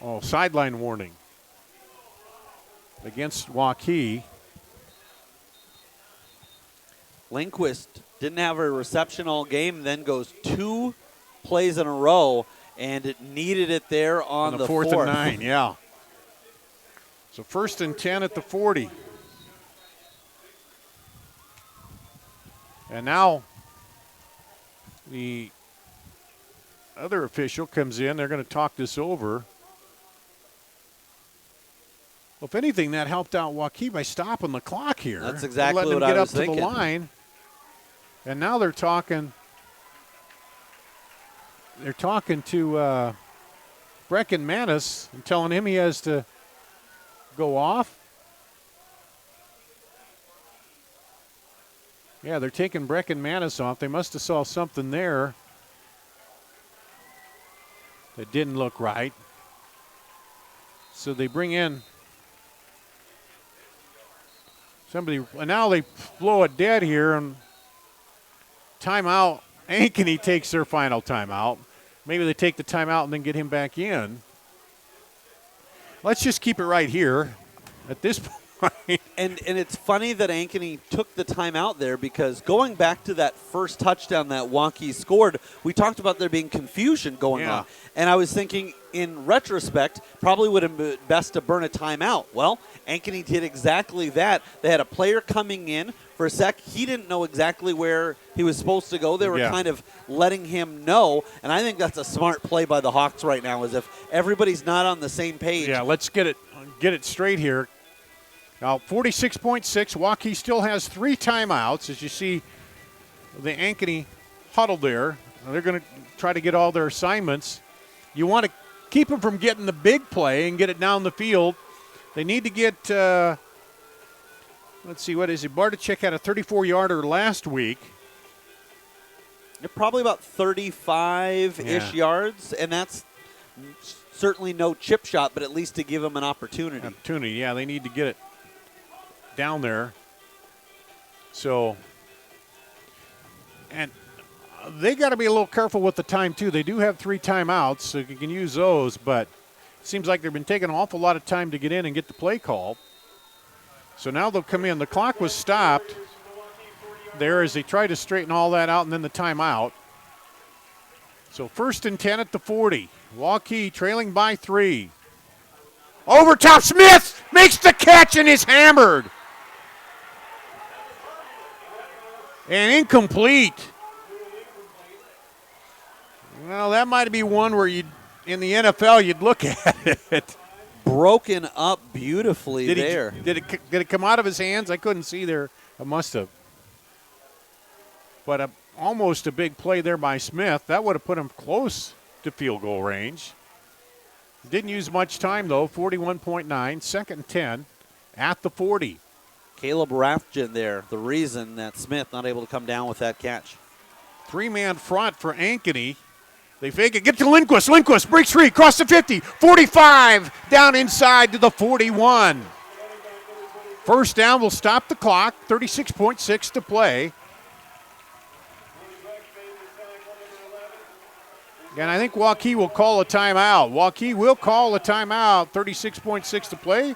Oh, sideline warning against Waukee. Lindquist didn't have a reception all game, then goes 2 plays in a row, and it needed it there on the 4th and 9, yeah. So 1st and 10 at the 40. And now the other official comes in. They're going to talk this over. Well, if anything, that helped out Waukee by stopping the clock here. That's exactly what I was thinking. Letting them get up to the line. And now they're talking. They're talking to Brecken Manis and telling him he has to go off. Yeah, they're taking Brecken Manis off. They must have saw something there that didn't look right. So they bring in somebody, and now they blow it dead here, and timeout. Ankeny takes their final timeout. Maybe they take the timeout and then get him back in. Let's just keep it right here at this point. And it's funny that Ankeny took the timeout there, because going back to that first touchdown that Waukee scored, we talked about there being confusion going on. And I was thinking, in retrospect, probably would have been best to burn a timeout. Well, Ankeny did exactly that. They had a player coming in for a sec. He didn't know exactly where he was supposed to go. They were kind of letting him know. And I think that's a smart play by the Hawks right now, is if everybody's not on the same page. Yeah, let's get it straight here. Now, 46.6, Waukee still has 3 timeouts. As you see the Ankeny huddle there. They're going to try to get all their assignments. You want to keep them from getting the big play and get it down the field. They need to get, let's see, what is it? Bartachek had a 34-yarder last week. They're probably about 35-ish yards, and that's certainly no chip shot, but at least to give them an opportunity. Yeah, they need to get it down there. So, and they got to be a little careful with the time, too. They do have 3 timeouts, so you can use those, but it seems like they've been taking an awful lot of time to get in and get the play called. So now they'll come in. The clock was stopped there as they try to straighten all that out, and then the timeout. So 1st and 10 at the 40. Waukee trailing by 3. Over top, Smith makes the catch and is hammered. And incomplete. Well, that might be one where in the NFL you'd look at it. Broken up beautifully there. Did it come out of his hands? I couldn't see there. It must have. But almost a big play there by Smith. That would have put him close to field goal range. Didn't use much time, though. 41.9, 2nd and 10 at the 40. Caleb Rathjen there, the reason that Smith not able to come down with that catch. 3-man front for Ankeny. They fake it, get to Lindquist. Lindquist breaks free, across the 50, 45, down inside to the 41. 1st down will stop the clock, 36.6 to play. And I think Waukee will call a timeout. Waukee will call a timeout, 36.6 to play.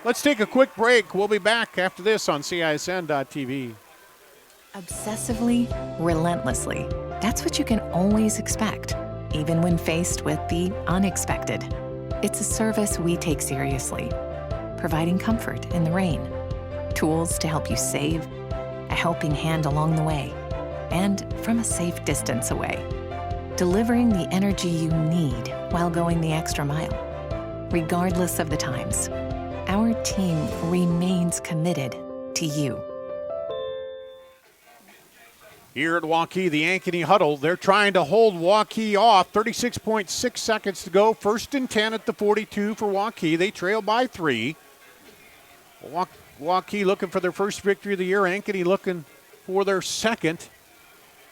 Let's take a quick break. We'll be back after this on CISN.TV. Obsessively, relentlessly. That's what you can always expect, even when faced with the unexpected. It's a service we take seriously, providing comfort in the rain, tools to help you save, a helping hand along the way, and from a safe distance away. Delivering the energy you need while going the extra mile. Regardless of the times, our team remains committed to you. Here at Waukee, the Ankeny huddle, they're trying to hold Waukee off. 36.6 seconds to go. 1st and 10 at the 42 for Waukee. They trail by 3. Waukee looking for their first victory of the year. Ankeny looking for their second.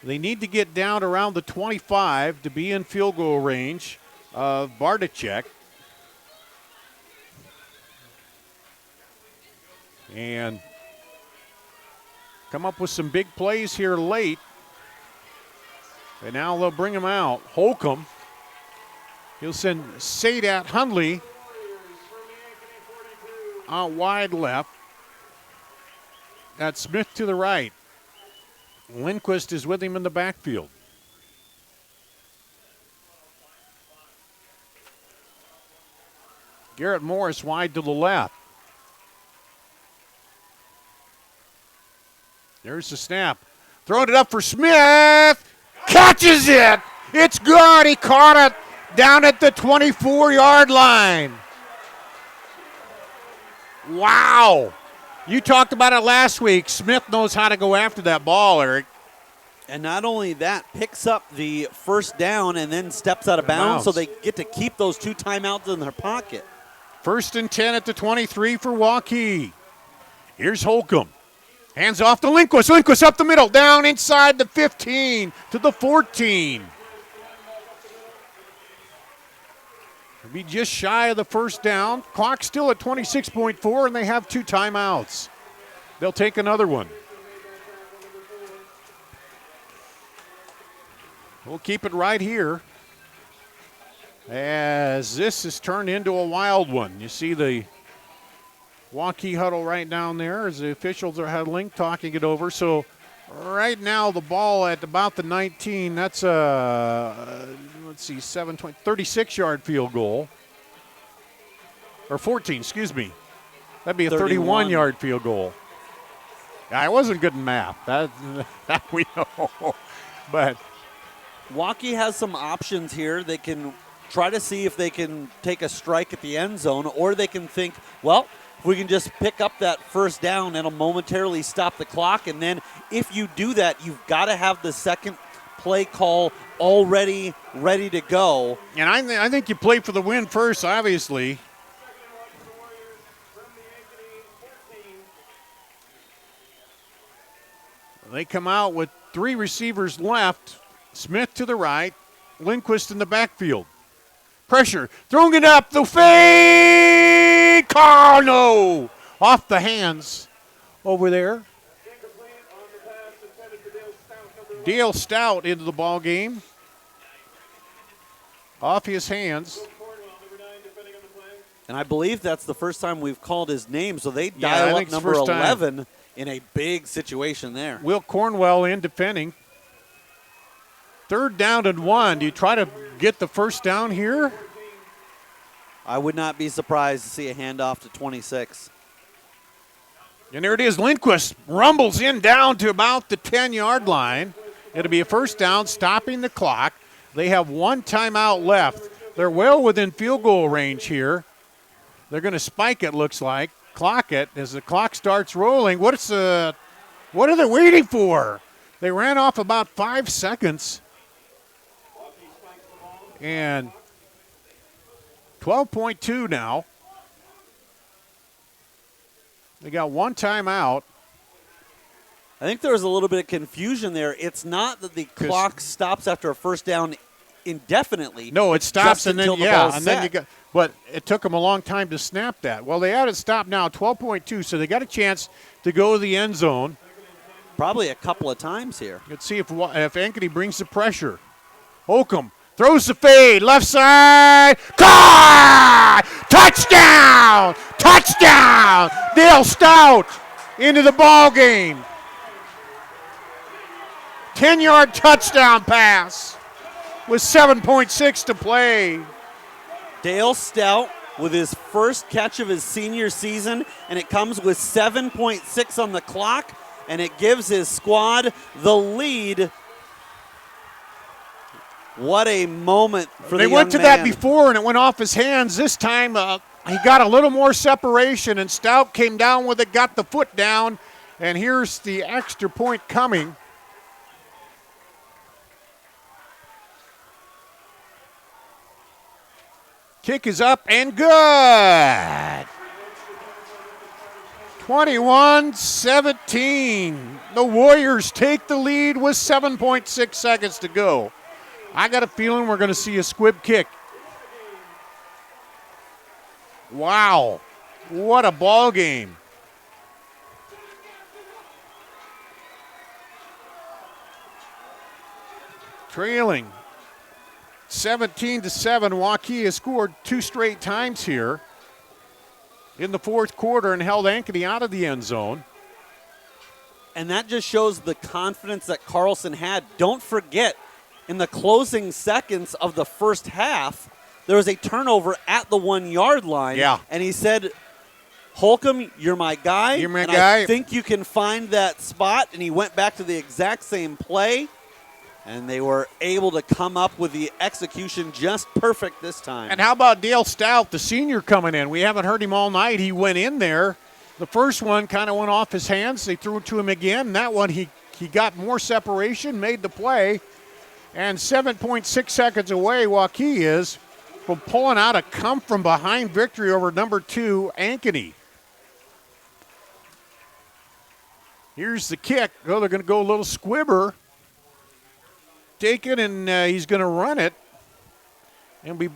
They need to get down around the 25 to be in field goal range of Bardacek. And come up with some big plays here late. And now they'll bring him out. Holcomb. He'll send Sadat Hundley out wide left. That's Smith to the right. Lindquist is with him in the backfield. Garrett Morris wide to the left. There's the snap. Throwing it up for Smith. Catches it. It's good. He caught it down at the 24-yard line. Wow. You talked about it last week. Smith knows how to go after that ball, Eric. And not only that, picks up the first down and then steps out of bounds, so they get to keep those 2 timeouts in their pocket. 1st and 10 at the 23 for Waukee. Here's Holcomb. Hands off to Lindquist. Lindquist up the middle, down inside the 15 to the 14. It'll be just shy of the first down. Clock still at 26.4, and they have 2 timeouts. They'll take another one. We'll keep it right here as this is turned into a wild one. You see the Waukee huddle right down there as the officials are huddling, talking it over. So right now the ball at about the 19, that's a, 36-yard field goal. Or 14, excuse me. That'd be a 31-yard field goal. Yeah, I wasn't good in math. That we know. But Waukee has some options here. They can try to see if they can take a strike at the end zone, or they can think, well, if we can just pick up that first down, it'll momentarily stop the clock. And then if you do that, you've got to have the second play call already ready to go. And I think you play for the win first, obviously. They come out with 3 receivers left. Smith to the right, Lindquist in the backfield. Pressure, throwing it up, the fake! Oh, no! Off the hands over there. Dale Stout into the ball game. Off his hands. And I believe that's the first time we've called his name, so they dial up number 11 in a big situation there. Will Cornwell in defending. 3rd down and 1. Do you try to get the first down here? I would not be surprised to see a handoff to 26. And there it is. Lindquist rumbles in down to about the 10-yard line. It'll be a first down, stopping the clock. They have 1 timeout left. They're well within field goal range here. They're going to spike it, looks like. Clock it as the clock starts rolling. What are they waiting for? They ran off about 5 seconds. And 12.2 now. They got 1 timeout. I think there was a little bit of confusion there. It's not that the clock stops after a first down indefinitely. No, it stops and then then you got. But it took them a long time to snap that. Well, they had it stopped now, 12.2, so they got a chance to go to the end zone. Probably a couple of times here. Let's see if Ankeny brings the pressure. Holcomb throws the fade, left side. Caught! Touchdown! Touchdown! Dale Stout into the ball game. 10-yard touchdown pass with 7.6 to play. Dale Stout with his first catch of his senior season, and it comes with 7.6 on the clock, and it gives his squad the lead. What a moment for the young man. They went to that before, and it went off his hands. This time, he got a little more separation, and Stout came down with it, got the foot down, and here's the extra point coming. Kick is up and good. 21-17. The Warriors take the lead with 7.6 seconds to go. I got a feeling we're going to see a squib kick. Wow. What a ball game. Trailing 17-7. Waukee has scored 2 straight times here in the fourth quarter and held Ankeny out of the end zone. And that just shows the confidence that Carlson had. Don't forget, in the closing seconds of the first half, there was a turnover at the 1 yard line. Yeah. And he said, Holcomb, you're my guy. You're my and guy. I think you can find that spot. And he went back to the exact same play. And they were able to come up with the execution just perfect this time. And how about Dale Stout, the senior, coming in? We haven't heard him all night. He went in there. The first one kind of went off his hands. They threw it to him again. And that one, he got more separation, made the play. And 7.6 seconds away, Waukee is from pulling out a come-from-behind victory over number 2, Ankeny. Here's the kick. Oh, they're going to go a little squibber. Taken, and he's going to run it and be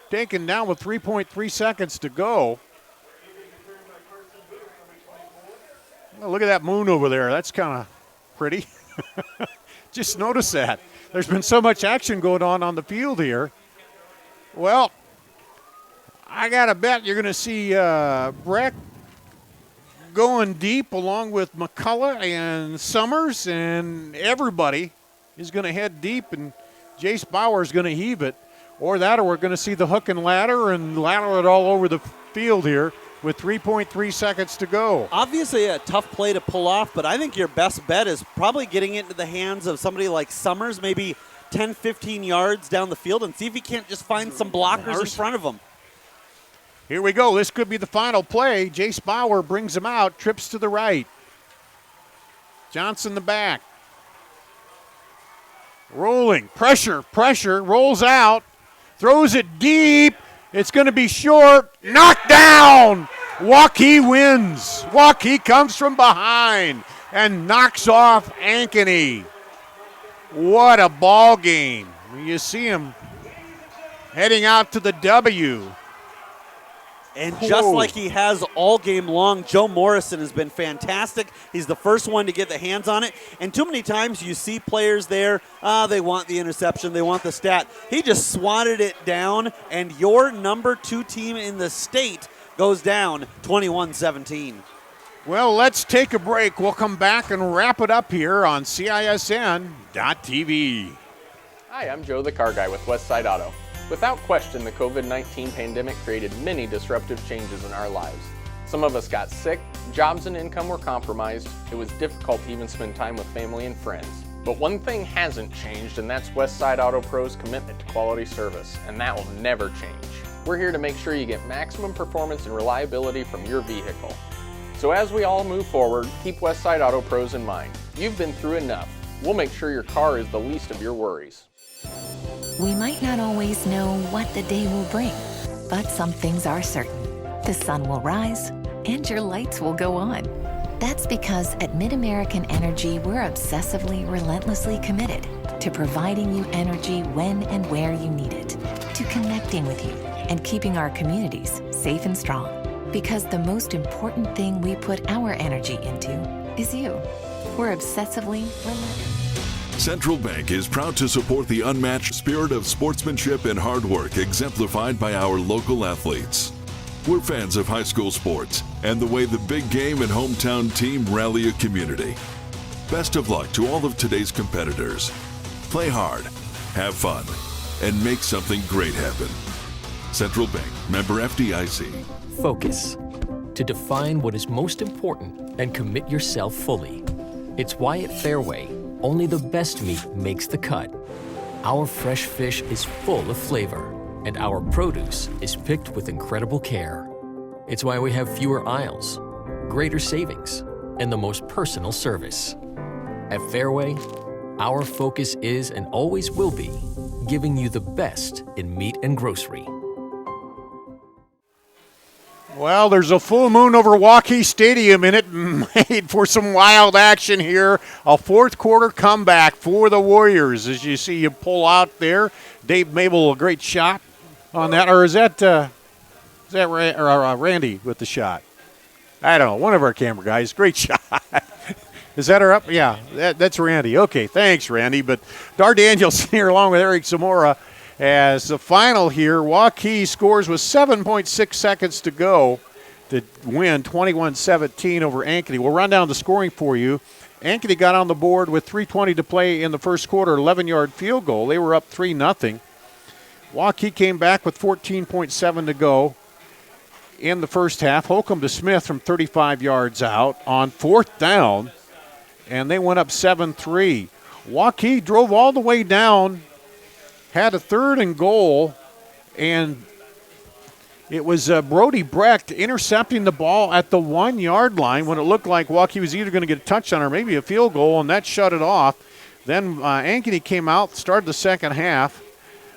taken down with 3.3 seconds to go. Oh, look at that moon over there. That's kind of pretty. Just notice that. There's been so much action going on the field here. Well, I got to bet you're going to see Breck going deep along with McCullough and Summers, and everybody is going to head deep, and Jace Bauer is going to heave it. Or we're going to see the hook and ladder and ladder it all over the field here with 3.3 seconds to go. Obviously a tough play to pull off, but I think your best bet is probably getting it into the hands of somebody like Summers, maybe 10, 15 yards down the field, and see if he can't just find some blockers in front of him. Here we go. This could be the final play. Jace Bauer brings him out, trips to the right. Johnson the back. Rolling, pressure, rolls out, throws it deep. It's going to be short, knocked down. Waukee wins. Waukee comes from behind and knocks off Ankeny. What a ball game. You see him heading out to the W. And just like he has all game long, Joe Morrison has been fantastic. He's the first one to get the hands on it. And too many times you see players there, they want the interception, they want the stat. He just swatted it down, and your number 2 team in the state goes down 21-17. Well, let's take a break. We'll come back and wrap it up here on CISN.TV. Hi, I'm Joe the Car Guy with Westside Auto. Without question, the COVID-19 pandemic created many disruptive changes in our lives. Some of us got sick, jobs and income were compromised, it was difficult to even spend time with family and friends. But one thing hasn't changed, and that's Westside Auto Pro's commitment to quality service, and that will never change. We're here to make sure you get maximum performance and reliability from your vehicle. So as we all move forward, keep Westside Auto Pros in mind. You've been through enough. We'll make sure your car is the least of your worries. We might not always know what the day will bring, but some things are certain. The sun will rise and your lights will go on. That's because at MidAmerican Energy, we're obsessively, relentlessly committed to providing you energy when and where you need it, to connecting with you and keeping our communities safe and strong. Because the most important thing we put our energy into is you. We're obsessively relentless. Central Bank is proud to support the unmatched spirit of sportsmanship and hard work exemplified by our local athletes. We're fans of high school sports and the way the big game and hometown team rally a community. Best of luck to all of today's competitors. Play hard, have fun, and make something great happen. Central Bank, member FDIC. Focus. To define what is most important and commit yourself fully. It's why at Fairway, only the best meat makes the cut. Our fresh fish is full of flavor, and our produce is picked with incredible care. It's why we have fewer aisles, greater savings, and the most personal service. At Fairway, our focus is and always will be giving you the best in meat and grocery. Well, there's a full moon over Waukee Stadium, and it made for some wild action here. A fourth quarter comeback for the Warriors. As you see, you pull out there. Dave Mabel, a great shot on that. Or is that Randy with the shot? I don't know. One of our camera guys. Great shot. Is that her up? Yeah, that's Randy. Okay, thanks, Randy. But Dar Danielson here along with Eric Zamora. As the final here, Waukee scores with 7.6 seconds to go to win 21-17 over Ankeny. We'll run down the scoring for you. Ankeny got on the board with 3:20 to play in the first quarter, 11-yard field goal. They were up 3-0. Waukee came back with 14.7 to go in the first half. Holcomb to Smith from 35 yards out on fourth down, and they went up 7-3. Waukee drove all the way down, had a 3rd and goal, and it was Brody Brecht intercepting the ball at the 1-yard line when it looked like Waukee was either going to get a touchdown or maybe a field goal, and that shut it off. Then Ankeny came out, started the second half.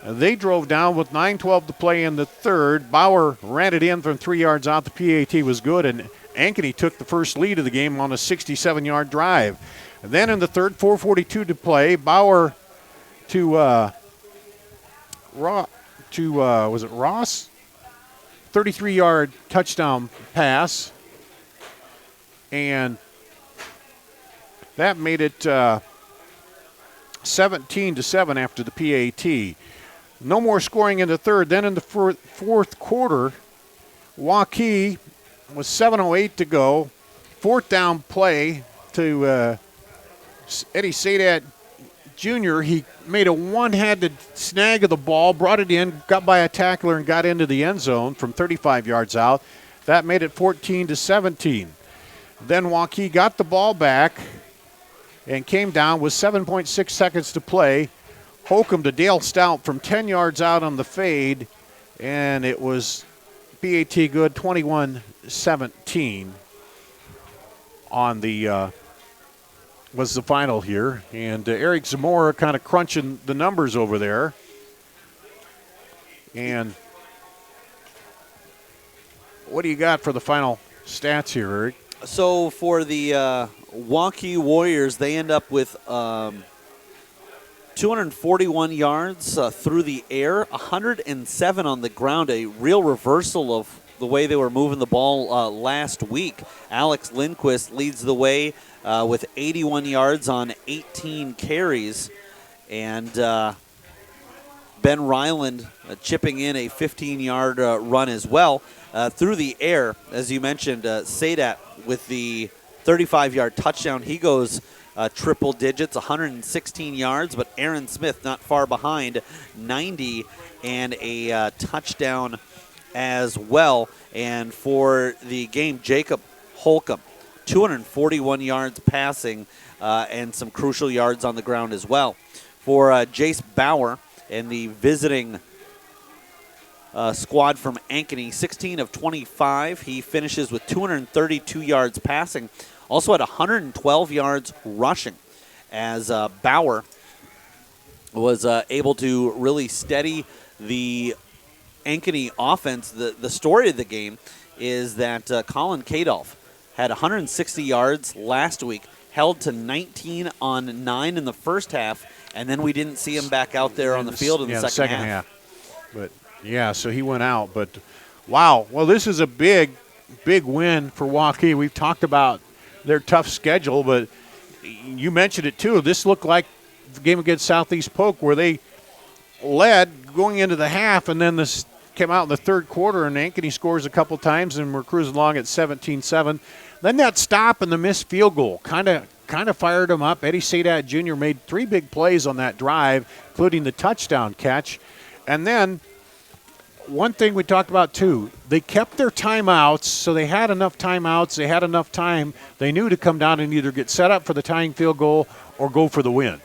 They drove down with 9:12 to play in the third. Bauer ran it in from 3 yards out. The PAT was good, and Ankeny took the first lead of the game on a 67-yard drive. And then in the third, 4:42 to play, Bauer to was it Ross? 33-yard touchdown pass, and that made it 17-7 after the PAT. No more scoring in the third. Then in the fourth quarter, Waukee was 7:08 to go. Fourth down play to Eddie Sadat Jr. He made a one-handed snag of the ball, brought it in, got by a tackler, and got into the end zone from 35 yards out. That made it 14-17. Then Waukee got the ball back and came down with 7.6 seconds to play. Holcomb to Dale Stout from 10 yards out on the fade, and it was PAT good, 21-17 on the was the final here. And Eric Zamora kind of crunching the numbers over there. And what do you got for the final stats here, Eric? So for the Waukee Warriors, they end up with 241 yards through the air, 107 on the ground, a real reversal of the way they were moving the ball last week. Alex Lindquist leads the way with 81 yards on 18 carries. And Ben Ryland chipping in a 15-yard run as well. Through the air, as you mentioned, Sadat with the 35-yard touchdown. He goes triple digits, 116 yards, but Aaron Smith not far behind, 90 and a touchdown as well. And for the game, Jacob Holcomb, 241 yards passing and some crucial yards on the ground as well. For Jace Bauer and the visiting squad from Ankeny, 16 of 25. He finishes with 232 yards passing. Also had 112 yards rushing as Bauer was able to really steady the Ankeny offense. The story of the game is that Colin Kadolf had 160 yards last week, held to 19 on 9 in the first half, and then we didn't see him back out there on the field in the second half. But, yeah, so he went out. But, wow, well, this is a big, big win for Waukee. We've talked about their tough schedule, but you mentioned it too. This looked like the game against Southeast Polk where they led going into the half, and then this came out in the third quarter, and Ankeny scores a couple times, and we're cruising along at 17-7. Then that stop and the missed field goal kind of kind of fired them up. Eddie Sadat Jr. made 3 big plays on that drive, including the touchdown catch. And then one thing we talked about, too, they kept their timeouts, so they had enough timeouts. They had enough time. They knew to come down and either get set up for the tying field goal or go for the win.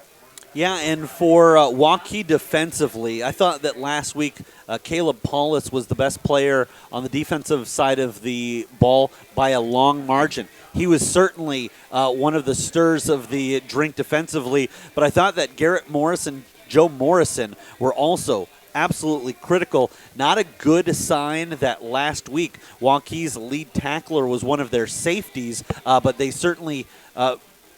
Yeah, and for Waukee defensively, I thought that last week Caleb Paulus was the best player on the defensive side of the ball by a long margin. He was certainly one of the stirs of the drink defensively, but I thought that Garrett Morris and Joe Morrison were also absolutely critical. Not a good sign that last week Waukee's lead tackler was one of their safeties, but they certainly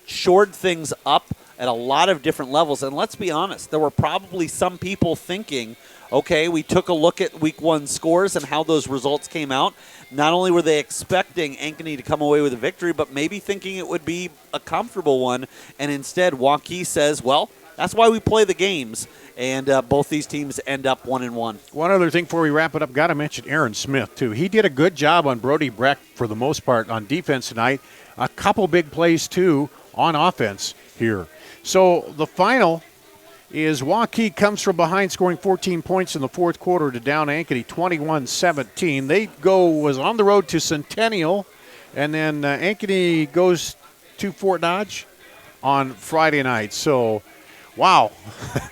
shored things up at a lot of different levels. And let's be honest, there were probably some people thinking, okay, we took a look at week 1 scores and how those results came out. Not only were they expecting Ankeny to come away with a victory, but maybe thinking it would be a comfortable one. And instead, Waukee says, well, that's why we play the games. And both these teams end up 1-1. One other thing before we wrap it up, got to mention Aaron Smith, too. He did a good job on Brody Breck for the most part on defense tonight. A couple big plays, too, on offense here. So the final is Waukee comes from behind, scoring 14 points in the fourth quarter to down Ankeny 21-17. They was on the road to Centennial, and then Ankeny goes to Fort Dodge on Friday night. So, wow,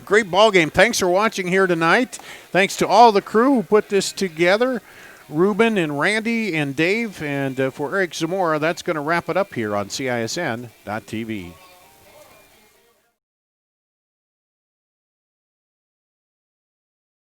great ball game. Thanks for watching here tonight. Thanks to all the crew who put this together, Ruben and Randy and Dave. And for Eric Zamora, that's going to wrap it up here on CISN.TV.